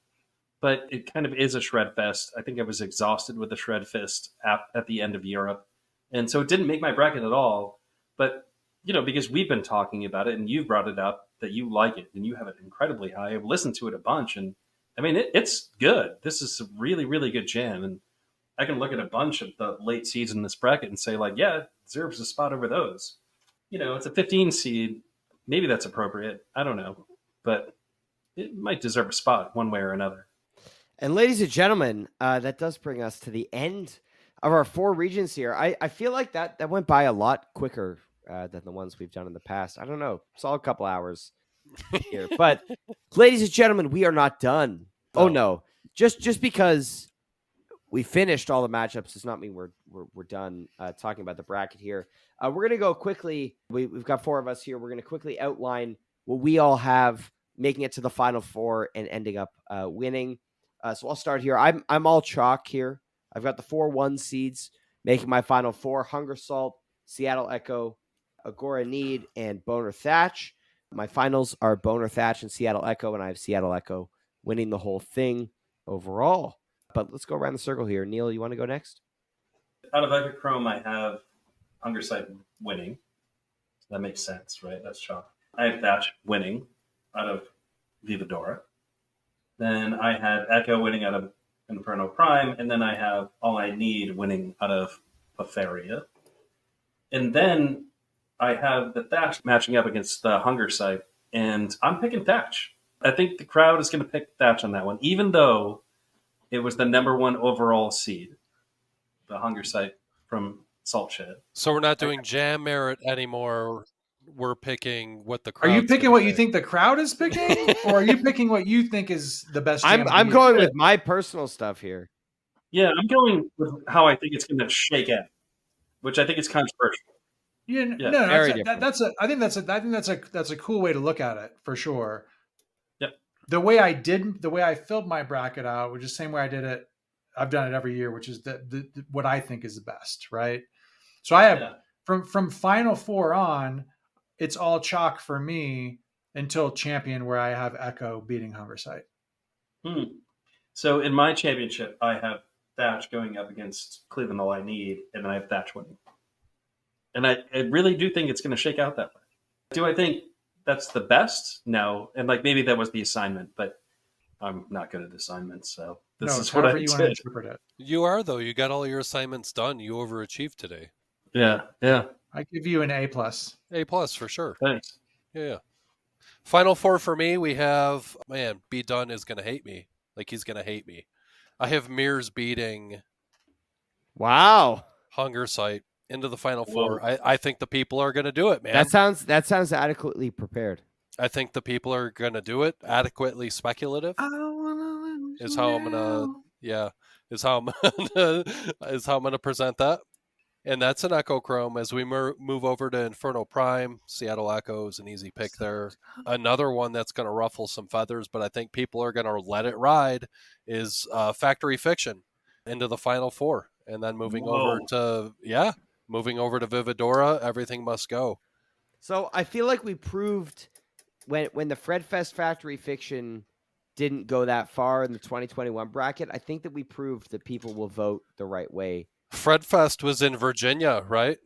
Speaker 5: But it kind of is a shred fest. I think I was exhausted with the shred fest at the end of Europe. And so it didn't make my bracket at all. But, because we've been talking about it and you've brought it up that you like it and you have it incredibly high. I've listened to it a bunch, and I mean, it's good. This is a really, really good jam. And I can look at a bunch of the late seeds in this bracket and say, like, yeah, it deserves a spot over those. It's a 15 seed. Maybe that's appropriate. I don't know. But it might deserve a spot one way or another.
Speaker 4: And ladies and gentlemen, that does bring us to the end of our 4 regions here. I feel like that went by a lot quicker than the ones we've done in the past. I don't know. It's all a couple hours here. But ladies and gentlemen, we are not done. Oh no. Just because we finished all the matchups does not mean we're done talking about the bracket here. We're going to go quickly. We've got 4 of us here. We're going to quickly outline what we all have making it to the final 4 and ending up winning. So I'll start here. I'm all chalk here. I've got the 4-1 seeds making my final 4: Hunger Salt, Seattle Echo, Agora Need, and Boner Thatch. My finals are Boner Thatch and Seattle Echo, and I have Seattle Echo winning the whole thing overall. But let's go around the circle here. Neil, you want to go next?
Speaker 5: Out of Epic Chrome, I have Hunger Site winning. That makes sense, right? That's chalk. I have Thatch winning out of Vividora. Then I had Echo winning out of Inferno Prime, and then I have All I Need winning out of Paparia. And then I have the Thatch matching up against the Hunger Site, and I'm picking Thatch. I think the crowd is going to pick Thatch on that one, even though it was the number 1 overall seed, the Hunger Site from Salt Shed.
Speaker 1: So we're not doing jam merit anymore. We're picking what the crowd.
Speaker 3: Are you picking what you think the crowd is picking, or are you picking what you think is the best jam?
Speaker 4: I'm going with my personal stuff here.
Speaker 5: Yeah, I'm going with how I think it's going to shake out, which I think is controversial.
Speaker 3: Yeah, no, I think that's a cool way to look at it for sure.
Speaker 5: Yep.
Speaker 3: The way I filled my bracket out, which is the same way I did it. I've done it every year, which is the what I think is the best, right? So I have from final 4 on, it's all chalk for me until champion, where I have Echo beating Hunger Site.
Speaker 5: So in my championship, I have Thatch going up against Cleveland All I Need, and then I have Thatch winning. And I really do think it's going to shake out that way. Do I think that's the best? No. And maybe that was the assignment, but I'm not good at assignments, so this
Speaker 3: No,
Speaker 5: is
Speaker 3: it's
Speaker 5: what I
Speaker 3: however you want to
Speaker 5: did.
Speaker 3: interpret it.
Speaker 1: You are, though. You got all your assignments done. You overachieved today.
Speaker 5: Yeah.
Speaker 3: I give you an A plus.
Speaker 1: A plus for sure.
Speaker 5: Thanks.
Speaker 1: Yeah. Final four for me, we have, man, B Dunn is going to hate me. Like, he's going to hate me. I have Mears beating
Speaker 4: Wow.
Speaker 1: Hunger Sight into the final four. I think the people are going to do it, man.
Speaker 4: That sounds adequately prepared.
Speaker 1: I think the people are going to do it. Adequately speculative
Speaker 3: I don't wanna lose
Speaker 1: is how I'm going to, yeah, is how I'm going to present that. And that's an Echo Chrome. As we move over to Inferno Prime, Seattle Echo is an easy pick there. Another one that's going to ruffle some feathers, but I think people are going to let it ride, is Factory Fiction into the final four. And then moving over to Vividora, Everything Must Go.
Speaker 4: So I feel like we proved when the Fredfest Factory Fiction didn't go that far in the 2021 bracket, I think that we proved that people will vote the right way.
Speaker 1: Fredfest was in Virginia, right?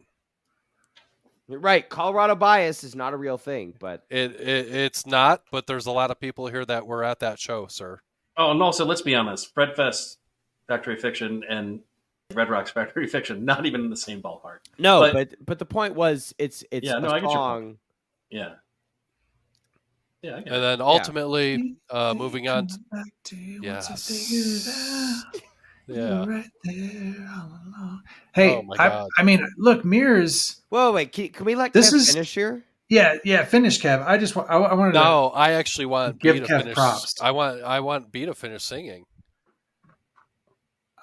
Speaker 4: Right. Colorado bias is not a real thing, but
Speaker 1: it's not, but there's a lot of people here that were at that show, sir.
Speaker 5: Oh, and also, let's be honest, Fredfest Factory Fiction and Red Rocks Factory Fiction, not even in the same ballpark.
Speaker 4: No, but the point was it's
Speaker 5: Yeah,
Speaker 4: a
Speaker 5: no, I get your
Speaker 4: song.
Speaker 5: point. Yeah. Yeah, I get
Speaker 1: And
Speaker 5: it.
Speaker 1: then ultimately, moving on. Yes. Yeah.
Speaker 3: Right there all along. Hey,
Speaker 1: Oh my God.
Speaker 3: I mean, look, Mears.
Speaker 4: Whoa, wait, can we let
Speaker 3: This
Speaker 4: Kev
Speaker 3: is-
Speaker 4: finish here?
Speaker 3: Yeah, finish, Kev. I wanted
Speaker 1: No, I actually want
Speaker 3: Give
Speaker 1: B to
Speaker 3: Kev
Speaker 1: finish.
Speaker 3: props.
Speaker 1: I want B to finish singing.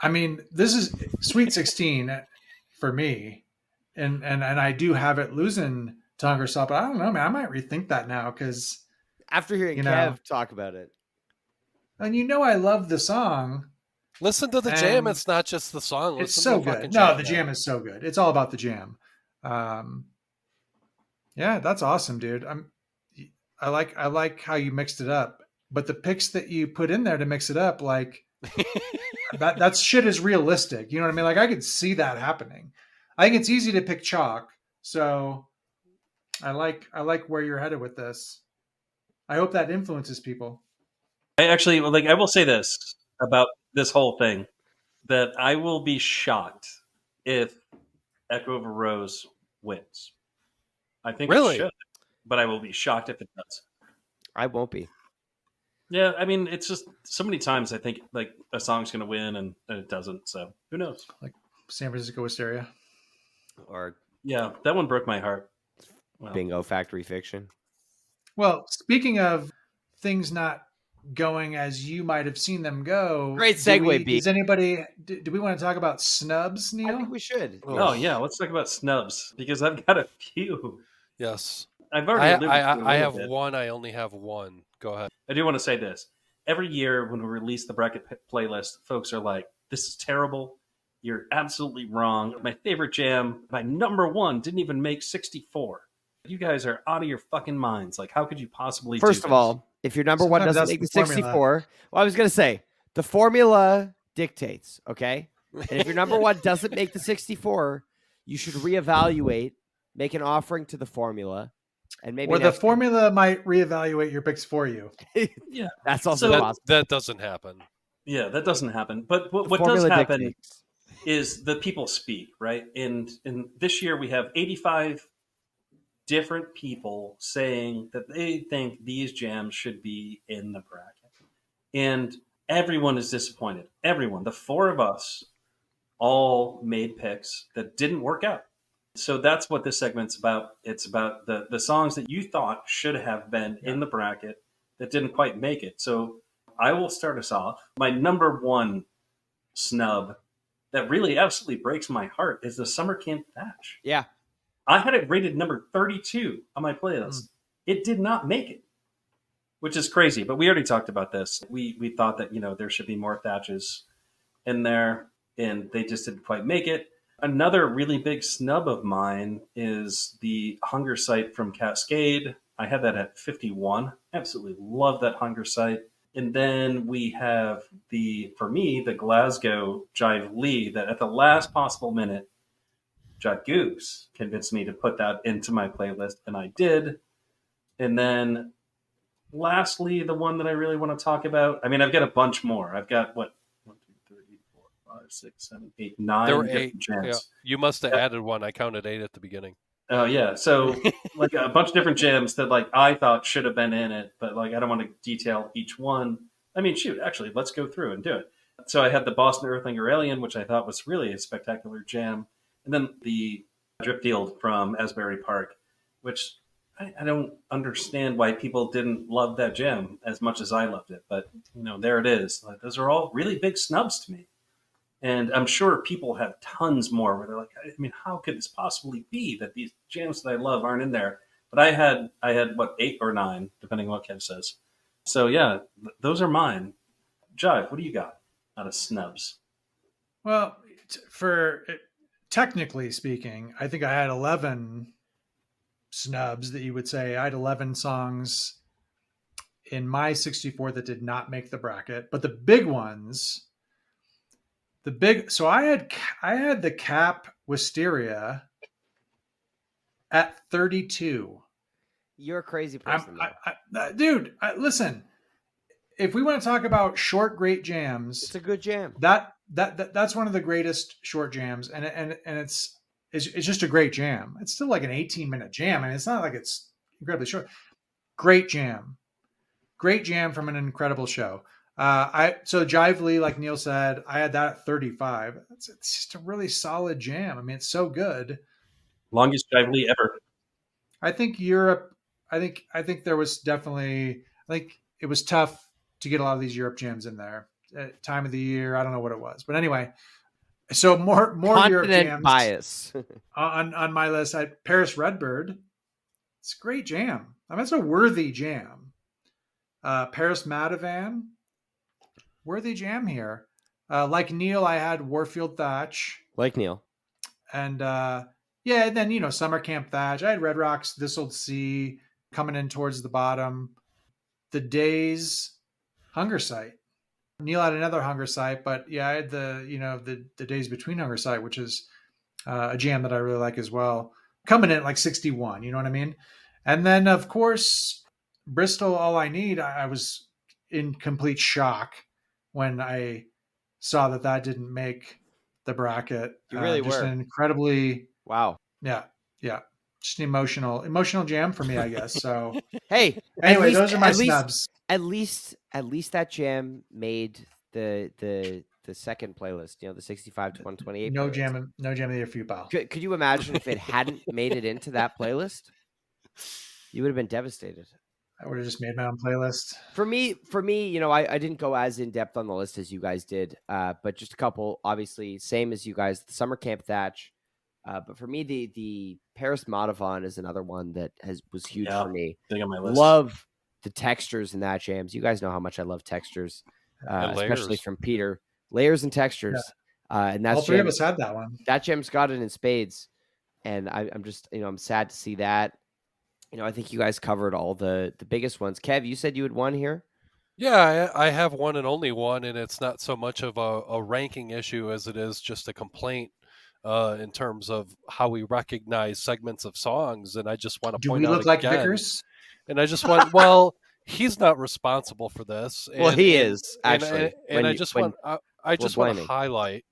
Speaker 3: I mean, this is Sweet 16 for me, and I do have it losing to Hunger Stop, but I don't know, man. I might rethink that now because,
Speaker 4: After hearing Kev talk about it.
Speaker 3: and I love the song.
Speaker 1: Listen to the jam.
Speaker 3: And
Speaker 1: It's not just the song.
Speaker 3: It's
Speaker 1: Listen
Speaker 3: so
Speaker 1: to the
Speaker 3: good.
Speaker 1: fucking
Speaker 3: No,
Speaker 1: jam,
Speaker 3: the
Speaker 1: man.
Speaker 3: jam is so good. It's all about the jam. Yeah, that's awesome, dude. I like how you mixed it up, but the picks that you put in there to mix it up, like that shit is realistic. You know what I mean? Like I could see that happening. I think it's easy to pick chalk, so I like where you're headed with this. I hope that influences people.
Speaker 5: I will say this about this whole thing, that I will be shocked if Echo of a Rose wins. I think
Speaker 1: Really?
Speaker 5: it should, but I will be shocked if it does.
Speaker 4: I won't be.
Speaker 5: Yeah, I mean, it's just so many times I think like a song's going to win and it doesn't. So who knows?
Speaker 3: Like San Francisco Hysteria.
Speaker 4: Or
Speaker 5: Yeah, that one broke my heart. Well,
Speaker 4: Bingo Factory Fiction.
Speaker 3: Well, speaking of things not going as you might have seen them go.
Speaker 4: Great segue, B.
Speaker 3: Does anybody? Do we want to talk about snubs,
Speaker 4: I
Speaker 3: Neil?
Speaker 4: think we should.
Speaker 5: Oh yeah, let's talk about snubs because I've got a few.
Speaker 1: Yes.
Speaker 5: I've already alluded to it a
Speaker 1: I
Speaker 5: little
Speaker 1: have
Speaker 5: bit.
Speaker 1: one. I only have one. Go ahead.
Speaker 5: I do want to say this. Every year when we release the bracket playlist, folks are like, this is terrible. You're absolutely wrong. My favorite jam, my number one, didn't even make 64. You guys are out of your fucking minds. Like, how could you possibly
Speaker 4: First
Speaker 5: do
Speaker 4: of
Speaker 5: this?
Speaker 4: all, if your number one
Speaker 3: Sometimes
Speaker 4: doesn't
Speaker 3: that's
Speaker 4: make the
Speaker 3: the formula.
Speaker 4: 64, well, I was going to say, the formula dictates, okay? And if your number one doesn't make the 64, you should reevaluate, make an offering to the formula, and maybe
Speaker 3: Or the
Speaker 4: next year.
Speaker 3: formula might reevaluate your picks for you.
Speaker 5: Yeah,
Speaker 4: That's also
Speaker 5: So-
Speaker 4: possible.
Speaker 1: That doesn't happen.
Speaker 5: yeah, that doesn't happen. But
Speaker 4: The
Speaker 5: what does
Speaker 4: formula
Speaker 5: happen
Speaker 4: dictates.
Speaker 5: is the people speak, right? And this year we have 85 different people saying that they think these jams should be in the bracket. And everyone is disappointed. Everyone. The four of us all made picks that didn't work out. So that's what this segment's about. It's about the songs that you thought should have been in the bracket that didn't quite make it. So I will start us off. My number one snub that really absolutely breaks my heart is the Summer Camp Thatch.
Speaker 4: Yeah.
Speaker 5: I had it rated number 32 on my playlist. It did not make it, which is crazy. But we already talked about this. We thought that there should be more Thatches in there, and they just didn't quite make it. Another really big snub of mine is the Hunger Site from Cascade. I had that at 51. Absolutely love that Hunger Site. And then we have for me, the Glasgow Jive Lee that at the last possible minute, Judd Goose convinced me to put that into my playlist, and I did. And then lastly, the one that I really want to talk about. I mean, I've got a bunch more. I've got what 1, 2, 3, 4, 5, 6, 7, 8,
Speaker 1: There
Speaker 5: 9
Speaker 1: were
Speaker 5: different
Speaker 1: 8. Yeah,
Speaker 5: jams.
Speaker 1: you must have
Speaker 5: Yeah.
Speaker 1: added one. I counted 8 at the beginning.
Speaker 5: Oh yeah, so like a bunch of different jams that like I thought should have been in it, but like I don't want to detail each one. I mean, shoot, actually, let's go through and do it. So I had the Boston Earthlinger Alien, which I thought was really a spectacular jam, and then the Drip Field from Asbury Park, which I don't understand why people didn't love that jam as much as I loved it, but there it is. Like, those are all really big snubs to me. And I'm sure people have tons more where they're like, I mean, how could this possibly be that these jams that I love aren't in there? But I had what, 8 or 9, depending on what Kev says. So yeah, those are mine. Jive, what do you got out of snubs?
Speaker 3: Well, for technically speaking, I think I had 11 snubs that you would say. I had 11 songs in my 64 that did not make the bracket, but the big ones, so I had the Cap Wisteria at 32.
Speaker 4: You're a crazy person,
Speaker 3: dude. Listen, if we want to talk about short great jams,
Speaker 4: it's a good jam.
Speaker 3: That's one of the greatest short jams, and it's just a great jam. It's still like an 18-minute jam, and it's not like it's incredibly short. Great jam from an incredible show. So Jive Lee, like Neil said, I had that at 35. It's just a really solid jam. I mean, it's so good.
Speaker 5: Longest Jive Lee ever.
Speaker 3: I think Europe. I think there was definitely. I think it was tough to get a lot of these Europe jams in there. Time of the year, I don't know what it was, but anyway. So more
Speaker 4: Continent
Speaker 3: Europe jams
Speaker 4: bias
Speaker 3: on my list. I had Paris Redbird. It's a great jam. I mean, it's a worthy jam. Paris Madivan, worthy jam here. Like Neil, I had Warfield Thatch.
Speaker 4: Like Neil.
Speaker 3: And and then, Summer Camp Thatch. I had Red Rocks, This Old Sea coming in towards the bottom. The Days, Hunger Site. Neil had another Hunger Site, but yeah, I had the Days Between Hunger Site, which is a jam that I really like as well. Coming in at like 61, you know what I mean? And then, of course, Bristol, All I Need. I was in complete shock when I saw that didn't make the bracket.
Speaker 4: You really
Speaker 3: just
Speaker 4: were.
Speaker 3: an incredibly
Speaker 4: wow.
Speaker 3: Yeah, just an emotional jam for me, I guess. So
Speaker 4: hey,
Speaker 3: anyway, those are my snubs.
Speaker 4: At least that jam made the second playlist. The 65 to 128.
Speaker 3: No
Speaker 4: playlist.
Speaker 3: jam there for you, pal.
Speaker 4: Could you imagine if it hadn't made it into that playlist? You would have been devastated.
Speaker 3: I would have just made my own playlist.
Speaker 4: For me, I didn't go as in depth on the list as you guys did, but just a couple. Obviously, same as you guys. The Summer Camp Thatch. But for me, the Paris Madivan is another one that was huge for me.
Speaker 5: Big on my list.
Speaker 4: Love the textures in that jams. You guys know how much I love textures, especially from Peter. Layers and textures. Yeah. And that's
Speaker 3: all three of us had that one.
Speaker 4: That jam's got it in spades. And I'm just, I'm sad to see that. I think you guys covered all the biggest ones. Kev, you said you had one here?
Speaker 1: Yeah, I have one and only one, and it's not so much of a ranking issue as it is just a complaint. In terms of how we recognize segments of songs, and I just want to point out,
Speaker 3: do we look like Vickers?
Speaker 1: And I just want, well, he's not responsible for this.
Speaker 4: Well, he is actually,
Speaker 1: and I just want to highlight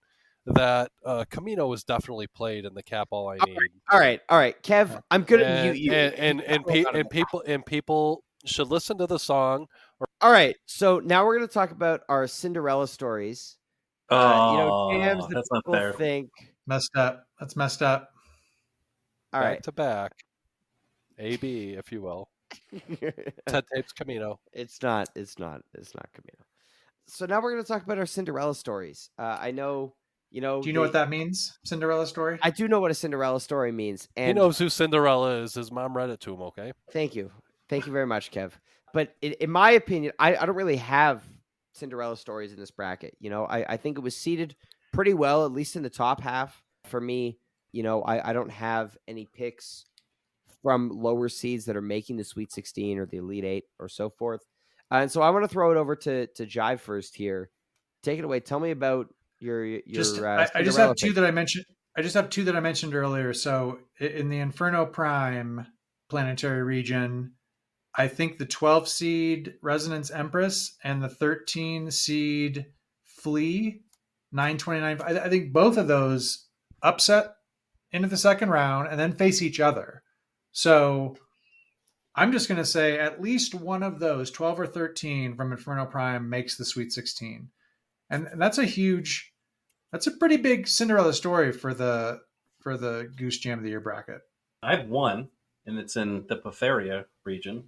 Speaker 1: that Camino was definitely played in the Cap All I Need.
Speaker 4: All right, Kev, I'm good at you.
Speaker 1: And people should listen to the song.
Speaker 4: All right, so now we're going to talk about our Cinderella stories. Jams that
Speaker 5: that's not fair.
Speaker 4: Think.
Speaker 3: Messed up. That's messed up.
Speaker 4: All
Speaker 1: back
Speaker 4: right.
Speaker 1: to back. AB, if you will. Ted Tapes Camino.
Speaker 4: It's not Camino. So now we're going to talk about our Cinderella stories. I know,
Speaker 3: Do you know what that means? Cinderella story?
Speaker 4: I do know what a Cinderella story means. And
Speaker 1: he knows who Cinderella is. His mom read it to him, okay?
Speaker 4: Thank you. Thank you very much, Kev. But in my opinion, I don't really have Cinderella stories in this bracket. I think it was seated pretty well, at least in the top half. For me, I don't have any picks from lower seeds that are making the Sweet 16 or the Elite 8 or so forth. And so I want to throw it over to Jive first here. Take it away. Tell me about your
Speaker 3: I just have two that I mentioned. I just have two that I mentioned earlier. So in the Inferno Prime planetary region, I think the 12 seed Resonance Empress and the 13 seed Flea 929. I think both of those upset into the second round and then face each other. So I'm just going to say at least one of those 12 or 13 from Inferno Prime makes the Sweet 16. And that's a pretty big Cinderella story for the Goose Jam of the Year bracket.
Speaker 5: I have one, and it's in the Paparia region,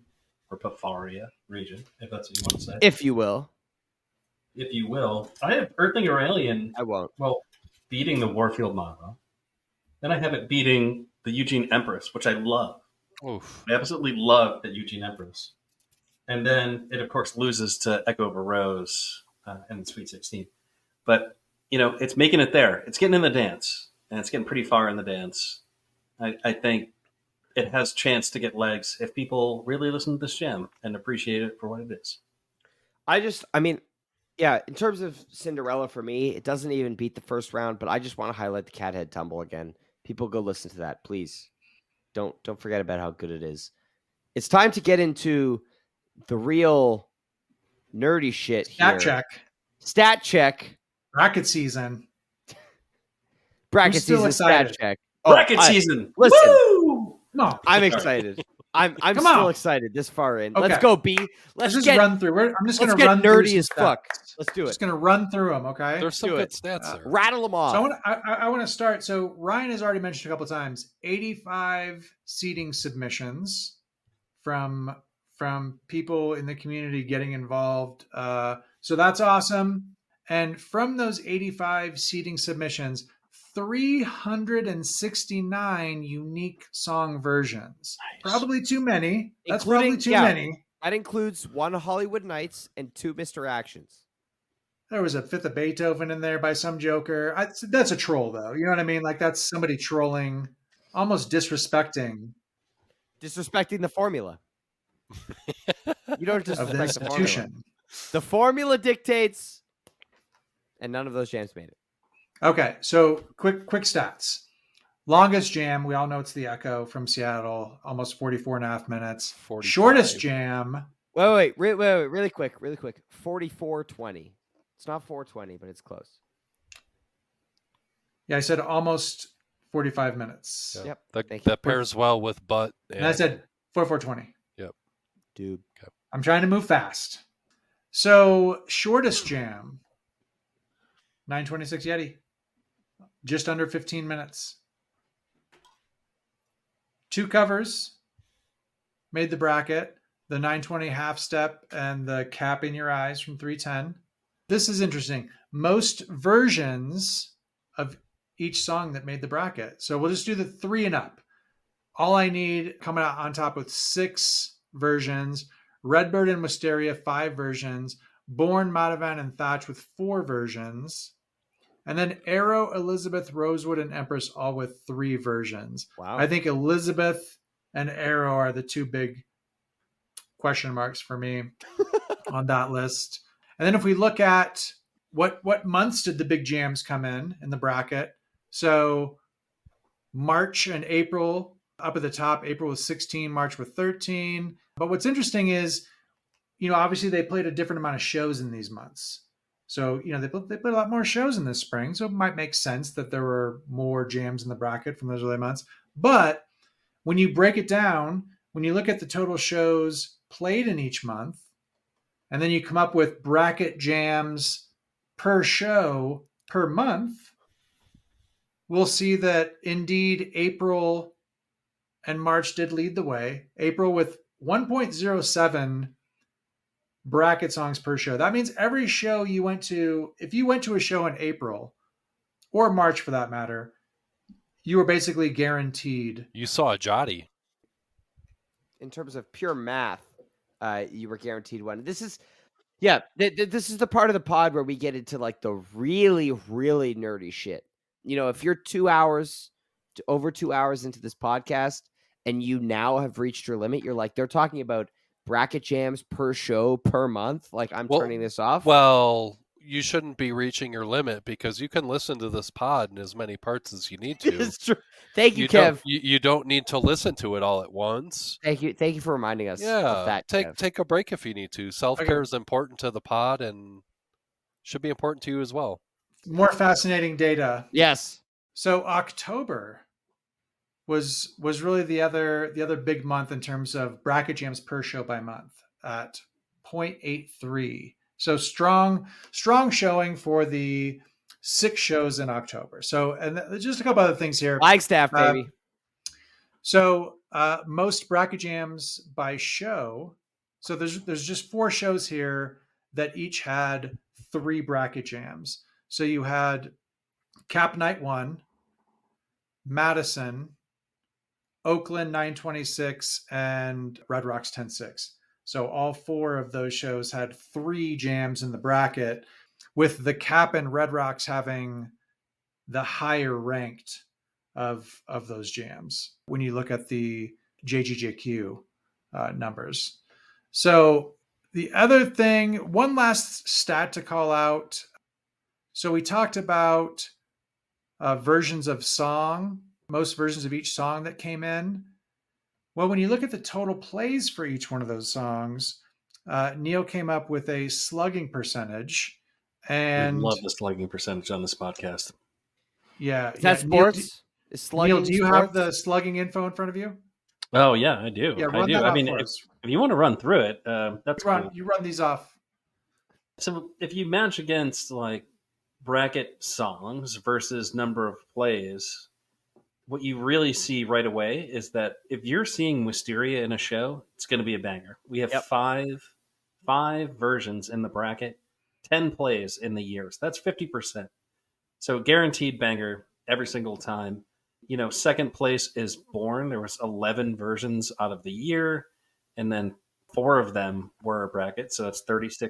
Speaker 5: or Paparia region, if that's what you want to say.
Speaker 4: If you will.
Speaker 5: If you will. I have Earthling Aurelian,
Speaker 4: I won't.
Speaker 5: well, beating the Warfield Mama. Then I have it beating the Eugene Empress, which I love.
Speaker 1: Oof.
Speaker 5: I absolutely love the Eugene Empress. And then it, of course, loses to Echo of a Rose in the Sweet 16. But, it's making it there. It's getting in the dance, and it's getting pretty far in the dance. I think it has chance to get legs if people really listen to this jam and appreciate it for what it is.
Speaker 4: In terms of Cinderella for me, it doesn't even beat the first round, but I just want to highlight the Cat Head Tumble again. People go listen to that, please. Don't forget about how good it is. It's time to get into the real nerdy shit here. Stat check.
Speaker 3: Bracket season.
Speaker 4: Bracket season. Stat check.
Speaker 5: Bracket season.
Speaker 4: Listen.
Speaker 5: Woo!
Speaker 3: No,
Speaker 4: I'm excited. I'm still excited this far in.
Speaker 3: Okay.
Speaker 4: Let's go, B. Let's
Speaker 3: just
Speaker 4: get
Speaker 3: run through. I'm just going to
Speaker 4: get
Speaker 3: run
Speaker 4: nerdy
Speaker 3: through
Speaker 4: as fuck. Let's do it.
Speaker 3: Just going to run through them. Okay.
Speaker 1: There's some
Speaker 4: do
Speaker 1: good
Speaker 4: it.
Speaker 1: stats there.
Speaker 4: Rattle them off.
Speaker 3: So I want to start. So Ryan has already mentioned a couple of times 85 seating submissions from people in the community getting involved. So that's awesome. And from those 85 seating submissions, 369 unique song versions.
Speaker 5: Nice.
Speaker 3: Probably too many. That's probably too many.
Speaker 4: That includes 1 Hollywood Nights and 2 Mr. Actions.
Speaker 3: There was a Fifth of Beethoven in there by some joker. That's a troll, though. You know what I mean? Like, that's somebody trolling, almost disrespecting
Speaker 4: the formula. You don't
Speaker 3: of the
Speaker 4: disrespect the formula.
Speaker 3: institution.
Speaker 4: The formula dictates, and none of those jams made it.
Speaker 3: Okay, so quick stats. Longest jam, we all know it's the Echo from Seattle, almost 44 and a half minutes.
Speaker 1: 45.
Speaker 3: Shortest jam.
Speaker 4: Wait, really quick. 44:20. It's not 4:20, but it's close.
Speaker 3: Yeah, I said almost 45 minutes.
Speaker 1: Yeah.
Speaker 4: Yep.
Speaker 1: That pairs well with butt.
Speaker 3: And I said 44:20.
Speaker 1: Yep.
Speaker 4: Dude.
Speaker 1: Okay.
Speaker 3: I'm trying to move fast. So shortest jam, 926 Yeti. Just under 15 minutes. 2 covers made the bracket. The 920 half step and the Cap in Your Eyes from 310. This is interesting. Most versions of each song that made the bracket. So we'll just do the 3 and up. All I Need coming out on top with 6 versions. Redbird and Wisteria, 5 versions. Born, Madhavan, and Thatch with 4 versions. And then Arrow, Elizabeth, Rosewood, and Empress all with 3 versions.
Speaker 4: Wow.
Speaker 3: I think Elizabeth and Arrow are the 2 big question marks for me on that list. And then if we look at what months did the big jams come in the bracket? So March and April up at the top. April was 16, March with 13. But what's interesting is, obviously they played a different amount of shows in these months. So, they played a lot more shows in this spring. So it might make sense that there were more jams in the bracket from those early months. But when you break it down, when you look at the total shows played in each month, and then you come up with bracket jams per show per month, we'll see that indeed April and March did lead the way. April with 1.07 bracket songs per show. That means every show you went to, if you went to a show in April or March for that matter, you were basically guaranteed.
Speaker 1: You saw a Jotty.
Speaker 4: In terms of pure math, you were guaranteed one. This is the part of the pod where we get into like the really, really nerdy shit. If you're over 2 hours into this podcast and you now have reached your limit, you're like, they're talking about bracket jams per show per month. Like, I'm turning this off.
Speaker 1: Well, you shouldn't be reaching your limit because you can listen to this pod in as many parts as you need to.
Speaker 4: It's true. Thank you,
Speaker 1: don't
Speaker 4: Kev.
Speaker 1: you don't need to listen to it all at once.
Speaker 4: Thank you for reminding us of
Speaker 1: Yeah,
Speaker 4: that. Kev.
Speaker 1: take a break if you need to. Self-care is important to the pod and should be important to you as well.
Speaker 3: More fascinating data.
Speaker 4: Yes.
Speaker 3: So October was really the other big month in terms of bracket jams per show by month at 0.83. So strong showing for the 6 shows in October. So, and just a couple other things here.
Speaker 4: Flagstaff, baby.
Speaker 3: So most bracket jams by show. So there's just 4 shows here that each had 3 bracket jams. So you had Cap Night 1, Madison, Oakland 926, and Red Rocks 10-6. So all 4 of those shows had 3 jams in the bracket, with the Cap and Red Rocks having the higher ranked of those jams when you look at the JGJQ numbers. So the other thing, one last stat to call out. So we talked about versions of song, most versions of each song that came in. Well, when you look at the total plays for each one of those songs, Neil came up with a slugging percentage. And
Speaker 5: we love the slugging percentage on this podcast.
Speaker 3: Yeah.
Speaker 4: Is that sports?
Speaker 3: Neil, do you have the slugging info in front of you?
Speaker 5: Oh, yeah, I do.
Speaker 3: Yeah,
Speaker 5: I do.
Speaker 3: That
Speaker 5: I
Speaker 3: off
Speaker 5: mean,
Speaker 3: for
Speaker 5: if
Speaker 3: us.
Speaker 5: you want to run through it, that's cool.
Speaker 3: You run these off.
Speaker 5: So if you match against like bracket songs versus number of plays, what you really see right away is that if you're seeing Wisteria in a show, it's going to be a banger. We have five versions in the bracket, 10 plays in the year. So that's 50%. So guaranteed banger every single time. You know, second place is Born. There was 11 versions out of the year, and then 4 of them were a bracket, so that's 36%.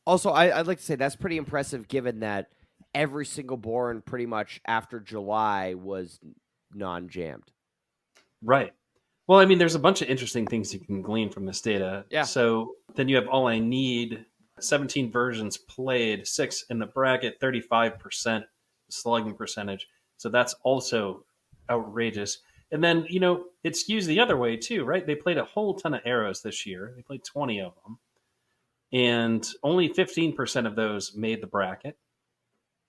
Speaker 4: Also, I'd like to say that's pretty impressive given that every single Born pretty much after July was non-jammed.
Speaker 5: Right. Well, I mean, there's a bunch of interesting things you can glean from this data.
Speaker 4: Yeah.
Speaker 5: So then you have All I Need, 17 versions played, 6 in the bracket, 35% slugging percentage. So that's also outrageous. And then, you know, it skews the other way too, right? They played a whole ton of arrows this year. They played 20 of them. And only 15% of those made the bracket.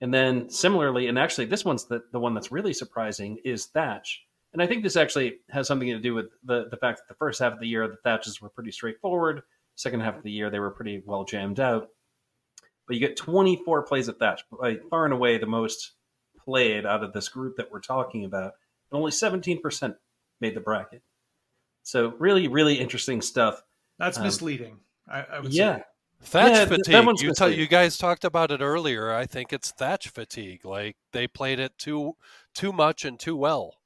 Speaker 5: And then similarly, and actually this one's the one that's really surprising, is Thatch. And I think this actually has something to do with the fact that the first half of the year, the Thatches were pretty straightforward. Second half of the year, they were pretty well jammed out. But you get 24 plays at Thatch, by far and away the most played out of this group that we're talking about. And only 17% made the bracket. So really, really interesting stuff.
Speaker 3: That's misleading, I would
Speaker 5: say.
Speaker 1: Thatch fatigue. You guys talked about it earlier. I think it's Thatch fatigue. Like they played it too much and too well.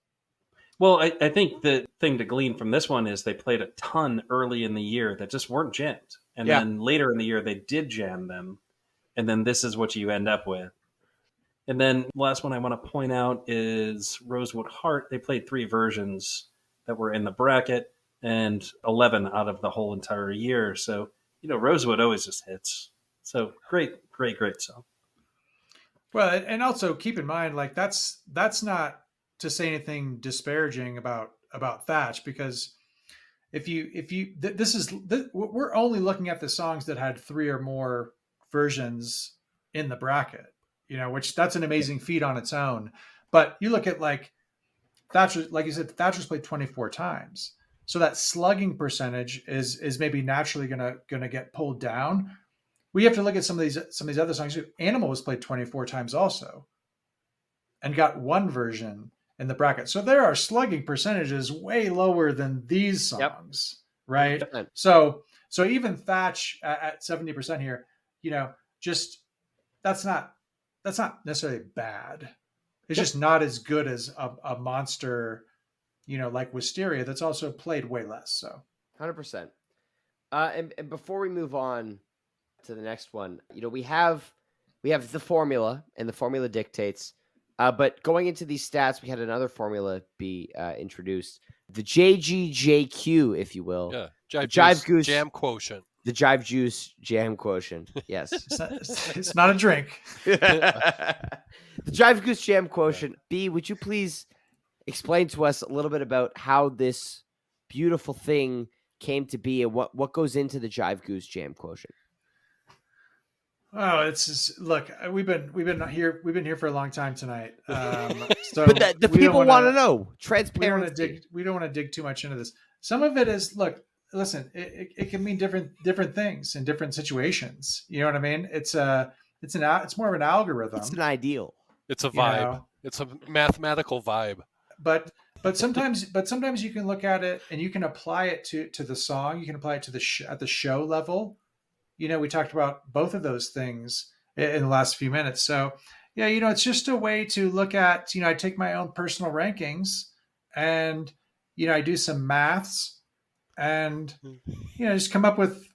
Speaker 5: Well, I think the thing to glean from this one is they played a ton early in the year that just weren't jammed. And then later in the year, they did jam them. And then this is what you end up with. And then the last one I want to point out is Rosewood Heart. They played 3 versions that were in the bracket and 11 out of the whole entire year. So, you know, Rosewood always just hits. So great song.
Speaker 3: Well, and also keep in mind, like that's not to say anything disparaging about Thatch, because we're only looking at the songs that had 3 or more versions in the bracket, you know, which that's an amazing feat on its own. But you look at like Thatcher, like you said, Thatcher's played 24 times. So that slugging percentage is maybe naturally gonna get pulled down. We have to look at some of these other songs. Animal was played 24 times also, and got 1 version in the bracket. So there are slugging percentages way lower than these songs, right? So even Thatch at 70% here, you know, just that's not necessarily bad. It's just not as good as a monster, you know, like Wisteria that's also played way less. So
Speaker 4: 100%. And before we move on to the next one, you know, we have the formula, and the formula dictates. But going into these stats, we had another formula be introduced, the JGJQ, if you will.
Speaker 1: Yeah,
Speaker 4: Jive Goose
Speaker 1: Jam Quotient.
Speaker 4: The Jive Juice Jam quotient. Yes.
Speaker 3: It's not a drink.
Speaker 4: The Jive Goose Jam quotient. B, would you please explain to us a little bit about how this beautiful thing came to be and what goes into the Jive Goose Jam quotient?
Speaker 3: Oh, it's just, look, we've been here for a long time tonight. So
Speaker 4: But the people want to know transparency.
Speaker 3: We don't want to dig too much into this. Some of it is, listen, it can mean different things in different situations. You know what I mean? It's more of an algorithm.
Speaker 4: It's an ideal.
Speaker 1: It's a vibe.
Speaker 3: You know?
Speaker 1: It's a mathematical vibe.
Speaker 3: But sometimes you can look at it and you can apply it to the song. You can apply it to at the show level. You know, we talked about both of those things in the last few minutes. So yeah, you know, it's just a way to look at, you know, I take my own personal rankings and, you know, I do some maths and, you know, just come up with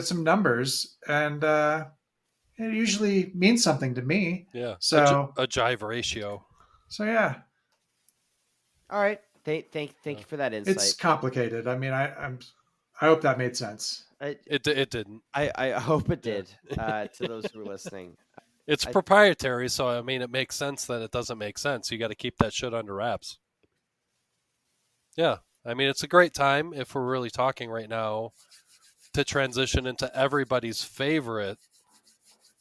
Speaker 3: some numbers, and it usually means something to me.
Speaker 1: Yeah.
Speaker 3: So
Speaker 1: a jive ratio.
Speaker 3: So yeah.
Speaker 4: All right. Thank you for that insight.
Speaker 3: It's complicated. I mean, I hope that made sense.
Speaker 1: It didn't.
Speaker 4: I hope it did. To those who are listening,
Speaker 1: it's proprietary, so I mean, it makes sense that it doesn't make sense. You got to keep that shit under wraps. Yeah, I mean, it's a great time, if we're really talking right now, to transition into everybody's favorite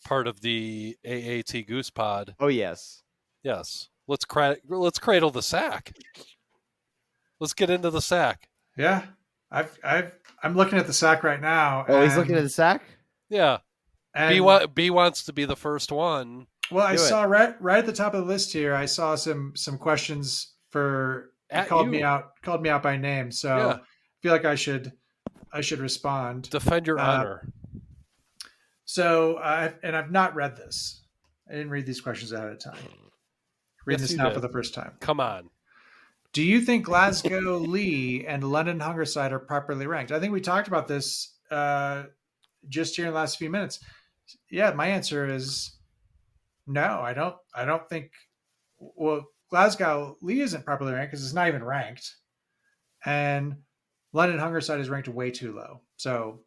Speaker 1: part of the AAT Goose Pod.
Speaker 4: Oh yes,
Speaker 1: yes. Let's cradle the sack. Let's get into the sack.
Speaker 3: Yeah, I'm looking at the sack right now.
Speaker 4: Oh, he's looking at the sack.
Speaker 1: Yeah. B wants to be the first one.
Speaker 3: Well, I saw right at the top of the list here. I saw some questions for called me out by name. So yeah. I feel like I should respond.
Speaker 1: Defend your honor.
Speaker 3: So I've not read this. I didn't read these questions ahead of time. Reading this now for the first time.
Speaker 1: Come on.
Speaker 3: Do you think Glasgow Lee and London Hungerside are properly ranked? I think we talked about this just here in the last few minutes. Yeah, my answer is no. I don't think. Well, Glasgow Lee isn't properly ranked because it's not even ranked, and London Hungerside is ranked way too low. So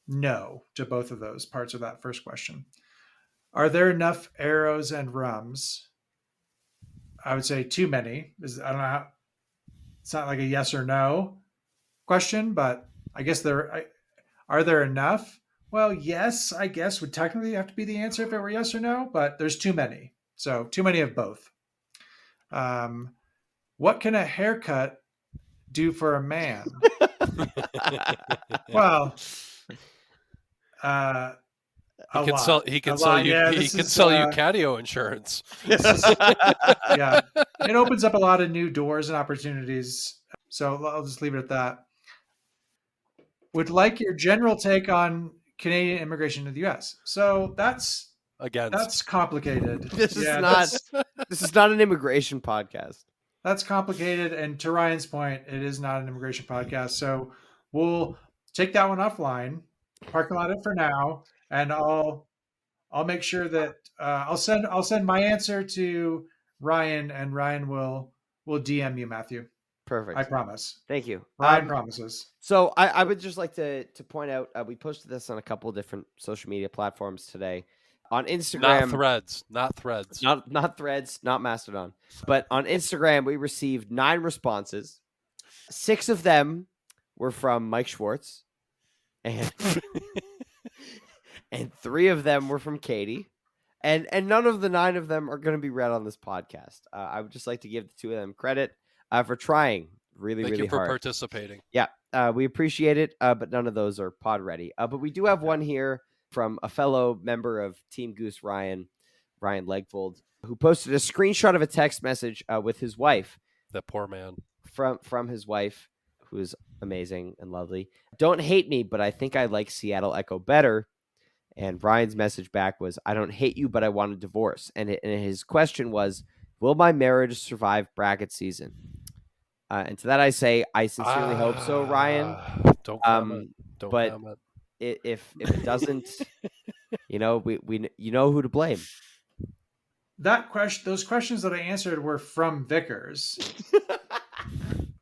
Speaker 3: no to both of those parts of that first question. Are there enough arrows and rums? I would say too many. I don't know how. It's not like a yes or no question, but I guess are there enough? Well, yes, I guess would technically have to be the answer if it were yes or no, but there's too many. So too many of both. What can a haircut do for a man? Well,
Speaker 1: he can sell you catio insurance.
Speaker 3: Yeah, it opens up a lot of new doors and opportunities. So I'll just leave it at that. Would like your general take on Canadian immigration to the U.S. So that's complicated.
Speaker 4: This is not an immigration podcast.
Speaker 3: That's complicated, and to Ryan's point, it is not an immigration podcast. So we'll take that one offline, parking lot it for now, and I'll make sure that I'll send my answer to Ryan, and Ryan will DM you, Matthew.
Speaker 4: Perfect.
Speaker 3: I promise.
Speaker 4: Thank you.
Speaker 3: Ryan promises.
Speaker 4: So I would just like to point out we posted this on a couple of different social media platforms today. On Instagram,
Speaker 1: not threads,
Speaker 4: not threads, not Mastodon, but on Instagram we received 9 responses. 6 of them were from Mike Schwartz, and and 3 of them were from Katie, and none of the 9 of them are going to be read on this podcast. I would just like to give the 2 of them credit for trying really hard.
Speaker 1: Thank you for participating.
Speaker 4: Yeah, we appreciate it, but none of those are pod ready. But we do have one here from a fellow member of Team Goose, Ryan Legfold, who posted a screenshot of a text message with his wife.
Speaker 1: That poor man.
Speaker 4: From his wife, who is amazing and lovely. Don't hate me, but I think I like Seattle Echo better. And Ryan's message back was, I don't hate you, but I want a divorce. And his question was, will my marriage survive bracket season? And to that I say, I sincerely hope so, Ryan.
Speaker 1: Don't comment.
Speaker 4: But comment. If it doesn't, we know who to blame.
Speaker 3: Those questions that I answered were from Vickers,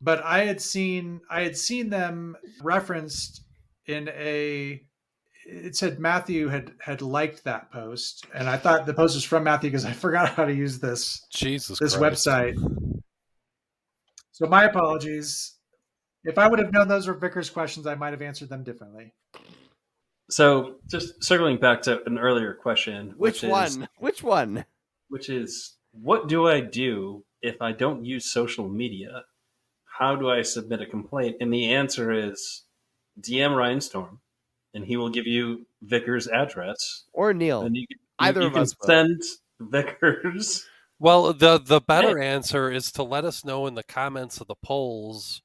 Speaker 3: but I had seen them referenced it said Matthew had liked that post, and I thought the post was from Matthew because I forgot how to use this
Speaker 1: Jesus
Speaker 3: Christ. Website. So my apologies. If I would have known those were Vickers questions, I might have answered them differently.
Speaker 5: So just circling back to an earlier question,
Speaker 4: Which one?
Speaker 5: Which is, what do I do if I don't use social media? How do I submit a complaint? And the answer is DM Ryan Storm, and he will give you Vickers' address.
Speaker 4: Or Neil.
Speaker 5: And
Speaker 4: Either
Speaker 5: you
Speaker 4: of
Speaker 5: can
Speaker 4: us.
Speaker 5: send Vickers.
Speaker 1: Well, the better answer is to let us know in the comments of the polls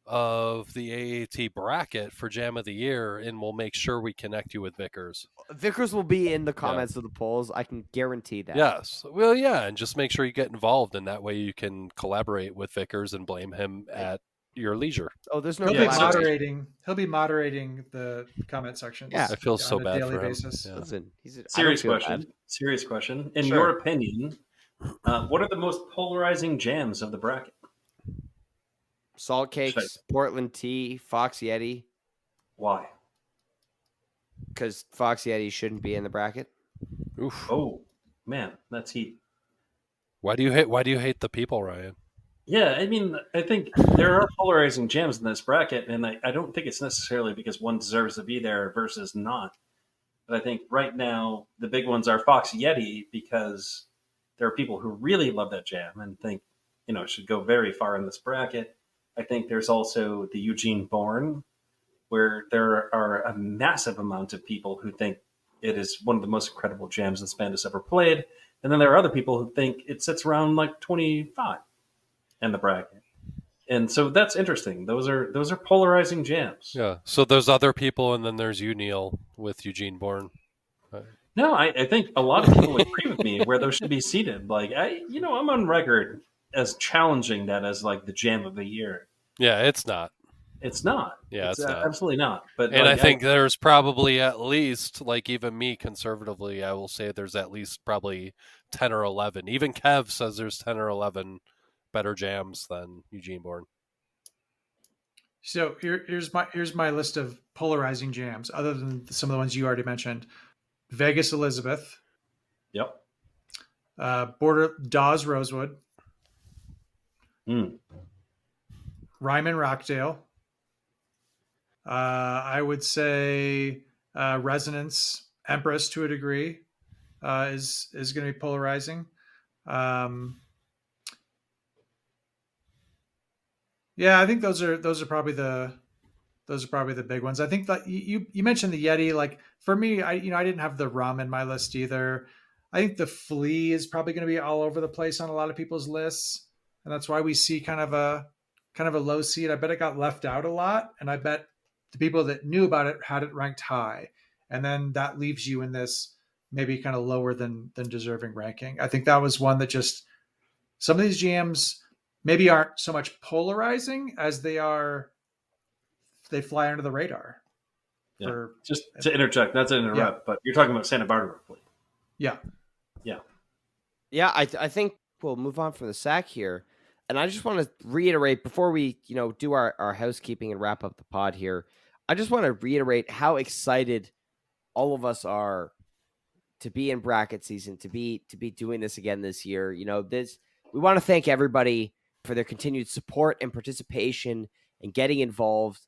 Speaker 1: of the AAT bracket for Jam of the Year, and we'll make sure we connect you with Vickers.
Speaker 4: Vickers will be in the comments of the polls. I can guarantee that.
Speaker 1: Yes. Well, yeah, and just make sure you get involved, and that way you can collaborate with Vickers and blame him at your leisure.
Speaker 4: Oh, there's no.
Speaker 3: He'll be moderating. He'll be moderating the comment sections.
Speaker 1: Yeah, I feel so bad
Speaker 3: daily
Speaker 1: for him.
Speaker 3: basis.
Speaker 1: Yeah.
Speaker 4: Listen,
Speaker 5: Serious question. In your opinion, what are the most polarizing jams of the bracket?
Speaker 4: Salt Cakes, Portland Tea, Fox Yeti.
Speaker 5: Why?
Speaker 4: Because Fox Yeti shouldn't be in the bracket.
Speaker 1: Oof.
Speaker 5: Oh man, that's heat.
Speaker 1: Why do you hate the people, Ryan?
Speaker 5: Yeah, I mean, I think there are polarizing jams in this bracket, and I don't think it's necessarily because one deserves to be there versus not. But I think right now the big ones are Fox Yeti because there are people who really love that jam and think, it should go very far in this bracket. I think there's also the Eugene Bourne, where there are a massive amount of people who think it is one of the most incredible jams this band has ever played. And then there are other people who think it sits around like 25 in the bracket. And so that's interesting. Those are polarizing jams.
Speaker 1: Yeah. So there's other people, and then there's you, Neil, with Eugene Bourne.
Speaker 5: No, I think a lot of people agree with me where those should be seated. Like, I'm on record as challenging that as like the jam of the year.
Speaker 1: Yeah, it's not.
Speaker 5: It's not.
Speaker 1: Yeah, it's not.
Speaker 5: Absolutely not. But
Speaker 1: and I think there's probably at least, like even me conservatively, I will say there's at least probably 10 or 11. Even Kev says there's 10 or 11 better jams than Eugene Bourne.
Speaker 3: So here's my list of polarizing jams, other than some of the ones you already mentioned. Vegas Elizabeth.
Speaker 5: Yep.
Speaker 3: Border Dawes Rosewood.
Speaker 5: Mm.
Speaker 3: Ryman Rockdale. I would say Resonance Empress to a degree is going to be polarizing. Yeah, I think those are probably the big ones. I think that you mentioned the Yeti. Like for me, I didn't have the rum in my list either. I think the Flea is probably going to be all over the place on a lot of people's lists, and that's why we see kind of a low seed. I bet it got left out a lot, and I bet the people that knew about it had it ranked high, and then that leaves you in this maybe kind of lower than deserving ranking. I think that was one that just some of these GMs maybe aren't so much polarizing as they fly under the radar.
Speaker 5: Yeah. Just to interject, not to interrupt, but you're talking about Santa Barbara Flea.
Speaker 3: Yeah.
Speaker 4: Yeah, I think we'll move on from the SAC here. And I just want to reiterate before we, do our housekeeping and wrap up the pod here. I just want to reiterate how excited all of us are to be in bracket season, to be doing this again this year. We want to thank everybody for their continued support and participation and getting involved.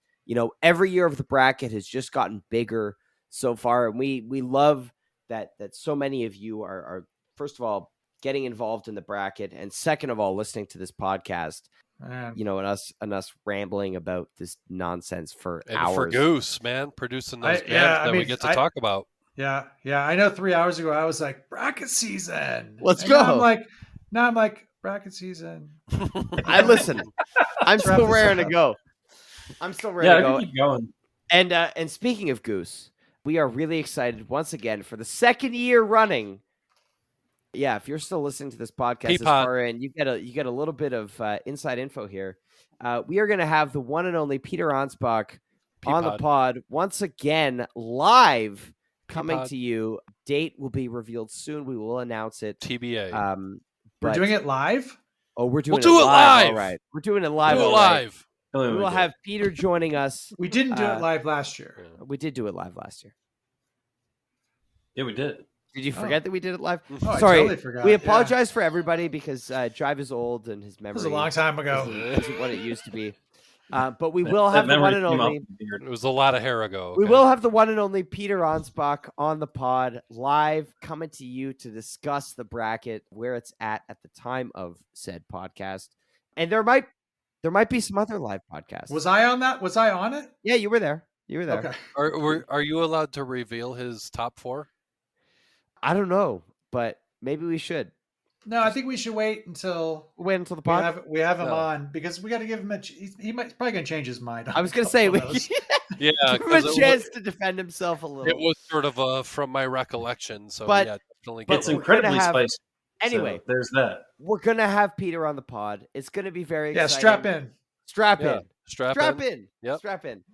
Speaker 4: Every year of the bracket has just gotten bigger so far. And we love that so many of you are first of all, getting involved in the bracket, and second of all, listening to this podcast, and us rambling about this nonsense for hours.
Speaker 1: For Goose, man, producing those jams we get to talk about.
Speaker 3: Yeah. I know 3 hours ago I was like, bracket season.
Speaker 4: Let's go.
Speaker 3: Now I'm like bracket season.
Speaker 4: I'm still raring to go.
Speaker 5: Keep going.
Speaker 4: And speaking of Goose, we are really excited once again for the second year running. Yeah, if you're still listening to this podcast this far in, you get a little bit of inside info here. We are going to have the one and only Peter Ansbach on the pod once again, live, coming to you. Date will be revealed soon. We will announce it.
Speaker 1: TBA.
Speaker 3: We're doing it live?
Speaker 4: Oh, we'll
Speaker 1: do it live.
Speaker 4: All right. We're doing it live.
Speaker 1: Do it live.
Speaker 5: Oh,
Speaker 4: We will
Speaker 5: did.
Speaker 4: have Peter joining us.
Speaker 3: We didn't do it live last year.
Speaker 4: We did do it live last year.
Speaker 5: Yeah, we did.
Speaker 4: Did you forget that we did it live?
Speaker 3: Oh,
Speaker 4: Sorry,
Speaker 3: I totally forgot.
Speaker 4: we
Speaker 3: yeah.
Speaker 4: apologize for everybody because Drive is old and his
Speaker 3: It
Speaker 4: memory
Speaker 3: was a long time ago.
Speaker 4: isn't what it used to be. But we will
Speaker 5: That
Speaker 4: have the
Speaker 5: memory
Speaker 4: one and
Speaker 5: came off
Speaker 4: only.
Speaker 5: the beard.
Speaker 1: It was a lot of hair ago.
Speaker 4: We
Speaker 1: okay?
Speaker 4: will have the one and only Peter Onspach on the pod live, coming to you to discuss the bracket, where it's at the time of said podcast, and there might be some other live podcasts.
Speaker 3: Was I on that? Was I on it?
Speaker 4: Yeah, you were there. You were there.
Speaker 3: Okay.
Speaker 1: Are you allowed to reveal his top 4?
Speaker 4: I don't know, but maybe we should
Speaker 3: No, I think we should wait until
Speaker 4: wait until the
Speaker 3: we
Speaker 4: pod.
Speaker 3: we have him
Speaker 1: No.
Speaker 3: on because we got to give him he's probably going to change his mind.
Speaker 4: I was going to say,
Speaker 3: we,
Speaker 1: Yeah,
Speaker 4: give him a
Speaker 1: 'cause
Speaker 4: chance to defend himself a little.
Speaker 1: it was sort of from my recollection. So
Speaker 4: But-
Speaker 1: yeah, definitely.
Speaker 4: but
Speaker 5: It's
Speaker 4: we're gonna
Speaker 5: incredibly
Speaker 4: have-
Speaker 5: spicy.
Speaker 4: Anyway.
Speaker 5: So there's that.
Speaker 4: We're going to have Peter on the pod. It's going to be very
Speaker 3: yeah,
Speaker 4: exciting.
Speaker 3: strap in.
Speaker 4: Strap
Speaker 1: Yeah.
Speaker 4: in.
Speaker 1: Strap
Speaker 4: Strap
Speaker 1: in.
Speaker 4: in.
Speaker 1: Yep.
Speaker 4: Strap in.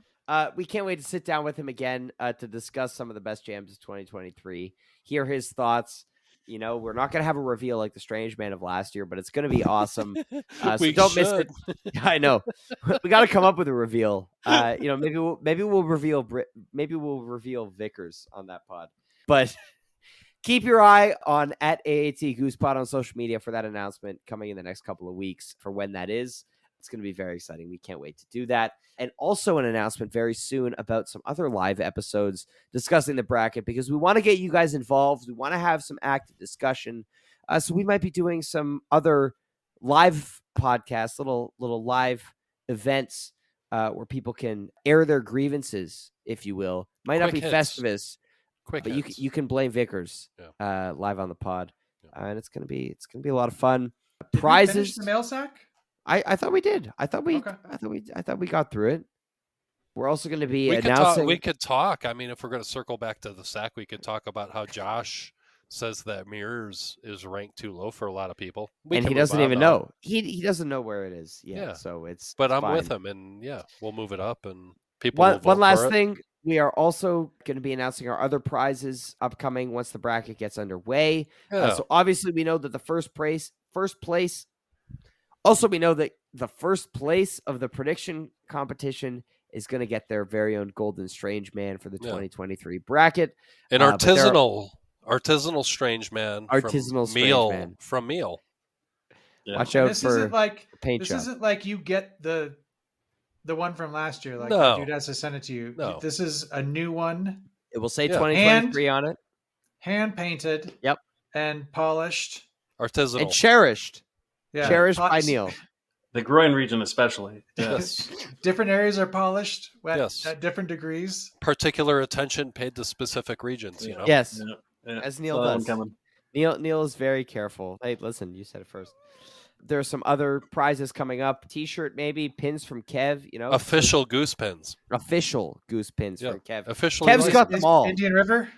Speaker 4: We can't wait to sit down with him again to discuss some of the best jams of 2023, hear his thoughts. You know, we're not going to have a reveal like the Strange Man of last year, but it's going to be awesome. So
Speaker 1: We
Speaker 4: don't miss
Speaker 1: should.
Speaker 4: it. I know. We got to come up with a reveal. You know, maybe we'll reveal Vickers on that pod. But keep your eye on at AAT Goosepod on social media for that announcement coming in the next couple of weeks for when that is. It's going to be very exciting. We can't wait to do that. And also an announcement very soon about some other live episodes discussing the bracket because we want to get you guys involved. We want to have some active discussion. So we might be doing some other live podcasts, little live events where people can air their grievances, if you will. Might not be
Speaker 1: Quick hits.
Speaker 4: Festivus,
Speaker 1: Quick
Speaker 4: but
Speaker 1: hits.
Speaker 4: you can blame Vickers live on the pod,
Speaker 1: Yeah.
Speaker 4: and it's gonna be a lot of fun.
Speaker 3: Did we finish
Speaker 4: Prizes.
Speaker 3: the mail sack?
Speaker 4: I thought we did. I thought we got through it. We're also going to be announcing.
Speaker 1: We could talk. I mean, if we're going to circle back to the sack, we could talk about how Josh says that Mirrors is ranked too low for a lot of people.
Speaker 4: And he doesn't even know. He doesn't know where it is yet.
Speaker 1: Yeah.
Speaker 4: So it's.
Speaker 1: But I'm
Speaker 4: fine.
Speaker 1: with him, and yeah, we'll move it up, and people. will vote
Speaker 4: One last
Speaker 1: for it.
Speaker 4: thing. We are also going to be announcing our other prizes upcoming once the bracket gets underway.
Speaker 1: Yeah.
Speaker 4: So obviously we know that the first place. Also, we know that the first place of the prediction competition is going to get their very own Golden Strange Man for the 2023 bracket.
Speaker 1: An
Speaker 4: but there are-
Speaker 1: artisanal strange man.
Speaker 4: Artisanal
Speaker 1: from
Speaker 4: strange
Speaker 1: meal
Speaker 4: man.
Speaker 1: from meal.
Speaker 5: Yeah.
Speaker 4: Watch out
Speaker 3: This
Speaker 4: for
Speaker 3: isn't like
Speaker 4: paint
Speaker 3: this
Speaker 4: job.
Speaker 3: isn't like you get the one from last year. Like
Speaker 1: No.
Speaker 3: dude has to send it to you.
Speaker 1: No.
Speaker 3: This is a new one,
Speaker 4: It will say
Speaker 1: Yeah.
Speaker 4: 2023 on it
Speaker 3: hand painted.
Speaker 4: Yep.
Speaker 3: And polished.
Speaker 1: Artisanal.
Speaker 4: and cherished.
Speaker 3: Yeah.
Speaker 4: Cherished by
Speaker 3: Polished.
Speaker 4: Neil.
Speaker 5: The groin region, especially.
Speaker 1: Yes.
Speaker 3: Different areas are polished
Speaker 1: Yes.
Speaker 3: at different degrees.
Speaker 1: Particular attention paid to specific regions. You know.
Speaker 4: Yes,
Speaker 5: Yeah.
Speaker 4: as Neil
Speaker 5: Saw that one
Speaker 4: does.
Speaker 5: coming.
Speaker 4: Neil is very careful. Hey, listen, you said it first. There are some other prizes coming up. T-shirt, maybe pins from Kev. You know,
Speaker 1: Official goose pins.
Speaker 4: official goose pins
Speaker 1: Yeah.
Speaker 4: for Kev.
Speaker 1: Officially.
Speaker 4: Kev's
Speaker 1: licensed.
Speaker 4: got them all.
Speaker 3: Indian River.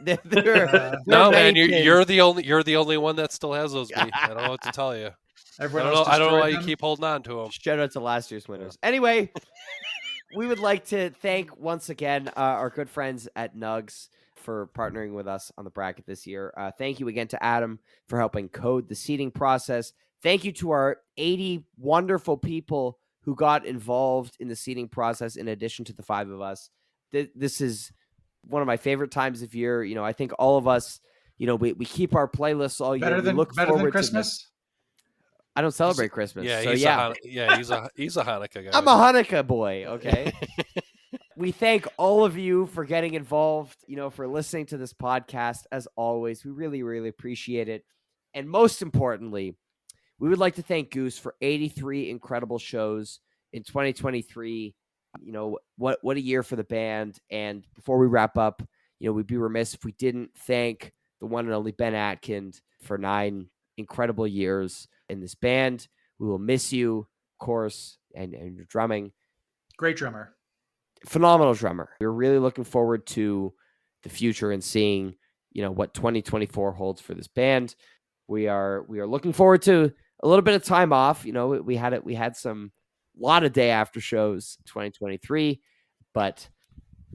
Speaker 4: They're
Speaker 1: No, man,
Speaker 4: many pins.
Speaker 1: you're the only one that still has those. B. I don't know what to tell you.
Speaker 3: Everyone
Speaker 1: I
Speaker 3: else
Speaker 1: don't know
Speaker 3: destroyed
Speaker 1: why you
Speaker 3: them.
Speaker 1: keep holding on to them.
Speaker 4: Shout out to last year's winners. Anyway, we would like to thank once again our good friends at Nugs for partnering with us on the bracket this year. Thank you again to Adam for helping code the seating process. Thank you to our 80 wonderful people who got involved in the seating process in addition to the 5 of us. This is one of my favorite times of year. You know, I think all of us, you know, we keep our playlists all year.
Speaker 3: Better
Speaker 4: We
Speaker 3: than
Speaker 4: look
Speaker 3: better
Speaker 4: forward
Speaker 3: than
Speaker 4: to
Speaker 3: Christmas.
Speaker 4: I don't celebrate Christmas.
Speaker 1: Yeah,
Speaker 4: so
Speaker 1: he's
Speaker 4: yeah.
Speaker 1: he's a Hanukkah guy.
Speaker 4: I'm a Hanukkah boy, okay? We thank all of you for getting involved, you know, for listening to this podcast. As always, we really, really appreciate it. And most importantly, we would like to thank Goose for 83 incredible shows in 2023. You know, what a year for the band. And before we wrap up, you know, we'd be remiss if we didn't thank the one and only Ben Atkin for 9 incredible years in this band. We will miss you, of course, and your drumming.
Speaker 3: Great drummer.
Speaker 4: Phenomenal drummer. We're really looking forward to the future and seeing, you know, what 2024 holds for this band. We are looking forward to a little bit of time off. You know, we had some lot of day after shows 2023, but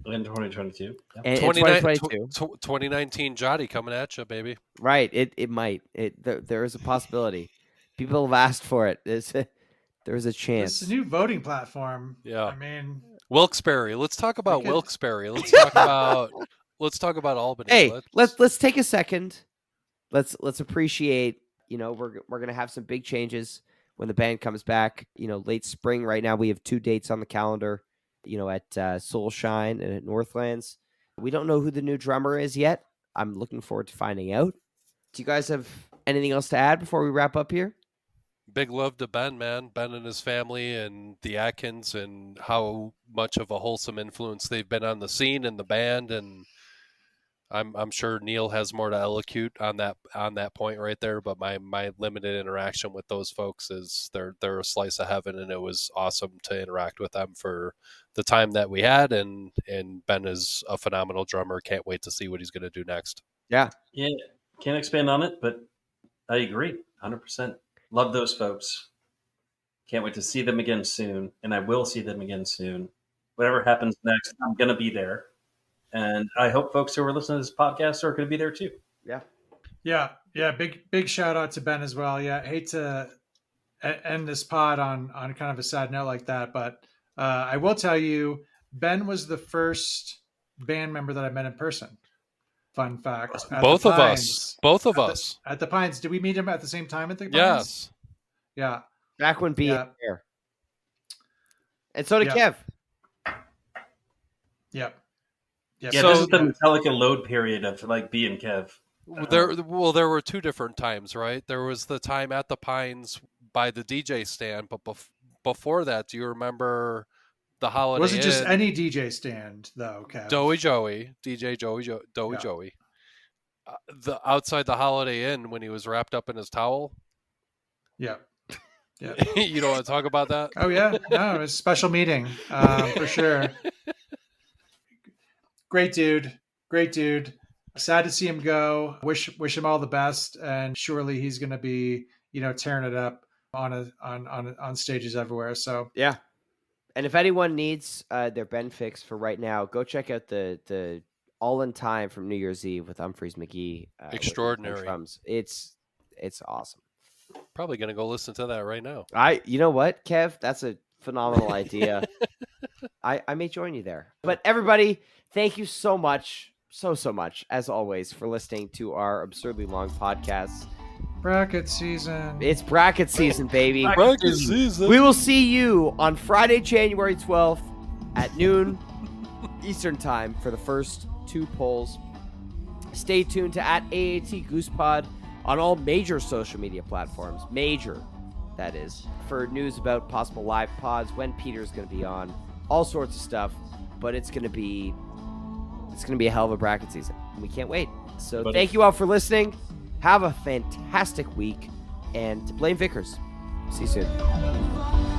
Speaker 5: In 2022. Yep.
Speaker 4: in
Speaker 1: 2022.
Speaker 4: 2022,
Speaker 1: 2019 Jotty coming at you, baby.
Speaker 4: right? It might. There is a possibility. People have asked for it. There's a chance.
Speaker 3: This new voting platform.
Speaker 1: Yeah.
Speaker 3: I mean,
Speaker 1: Wilkes-Barre. Let's talk about
Speaker 3: could-
Speaker 1: Wilkes-Barre. Let's talk about Albany.
Speaker 4: Hey, let's take a second. Let's appreciate. We're gonna have some big changes when the band comes back. Late spring. Right now we have 2 dates on the calendar. At Soul Shine and at Northlands. We don't know who the new drummer is yet. I'm looking forward to finding out. Do you guys have anything else to add before we wrap up here?
Speaker 1: Big love to Ben, man. Ben and his family and the Atkins, and how much of a wholesome influence they've been on the scene and the band. And I'm sure Neil has more to elocute on that point right there. But my limited interaction with those folks is they're a slice of heaven, and it was awesome to interact with them for the time that we had. And Ben is a phenomenal drummer. Can't wait to see what he's going to do next.
Speaker 4: Yeah.
Speaker 5: Yeah, can't expand on it, but I agree 100%. Love those folks. Can't wait to see them again soon, and I will see them again soon. Whatever happens next, I'm going to be there. And I hope folks who are listening to this podcast are going to be there too.
Speaker 4: Yeah.
Speaker 3: Yeah. Big shout out to Ben as well. Yeah. I hate to end this pod on kind of a sad note like that, but I will tell you, Ben was the first band member that I met in person. Fun fact.
Speaker 1: Both of us.
Speaker 3: At the Pines. Did we meet him at the same time at the Pines?
Speaker 1: Yes.
Speaker 3: Yeah.
Speaker 4: Back when being
Speaker 3: Yeah.
Speaker 4: there. And so did
Speaker 3: Yeah.
Speaker 4: Kev.
Speaker 3: Yep.
Speaker 5: Yeah,
Speaker 1: So-
Speaker 5: this is the Metallica load period of like B and Kev.
Speaker 1: There were 2 different times, right? There was the time at the Pines by the DJ stand, but before that, do you remember the
Speaker 3: It
Speaker 1: Holiday
Speaker 3: wasn't just
Speaker 1: Inn?
Speaker 3: any DJ stand though, Kev.
Speaker 1: DJ Joey
Speaker 3: Yeah.
Speaker 1: Joey. The outside the Holiday Inn when he was wrapped up in his towel.
Speaker 3: Yeah. Yeah.
Speaker 1: You don't want to talk about that?
Speaker 3: Oh yeah. No, it was a special meeting for sure. Great dude. Sad to see him go. Wish him all the best, and surely he's going to be tearing it up on stages everywhere. So
Speaker 4: Yeah. And if anyone needs their Ben fix for right now, go check out the All in Time from New Year's Eve with Humphreys McGee. With
Speaker 1: Extraordinary.
Speaker 4: drums. It's awesome.
Speaker 1: Probably going to go listen to that right now.
Speaker 4: You know what, Kev? That's a phenomenal idea. I may join you there. But everybody, thank you so much, so much, as always, for listening to our absurdly long podcasts.
Speaker 3: bracket season.
Speaker 4: It's bracket season, baby.
Speaker 1: Bracket season.
Speaker 4: We will see you on Friday, January 12th at noon Eastern time for the first 2 polls. Stay tuned to @AAT Goosepod on all major social media platforms. Major, that is, for news about possible live pods, when Peter's going to be on, all sorts of stuff. But it's going to be a hell of a bracket season. We can't wait. So thank you all for listening. Have a fantastic week, and blame Vickers. See you soon.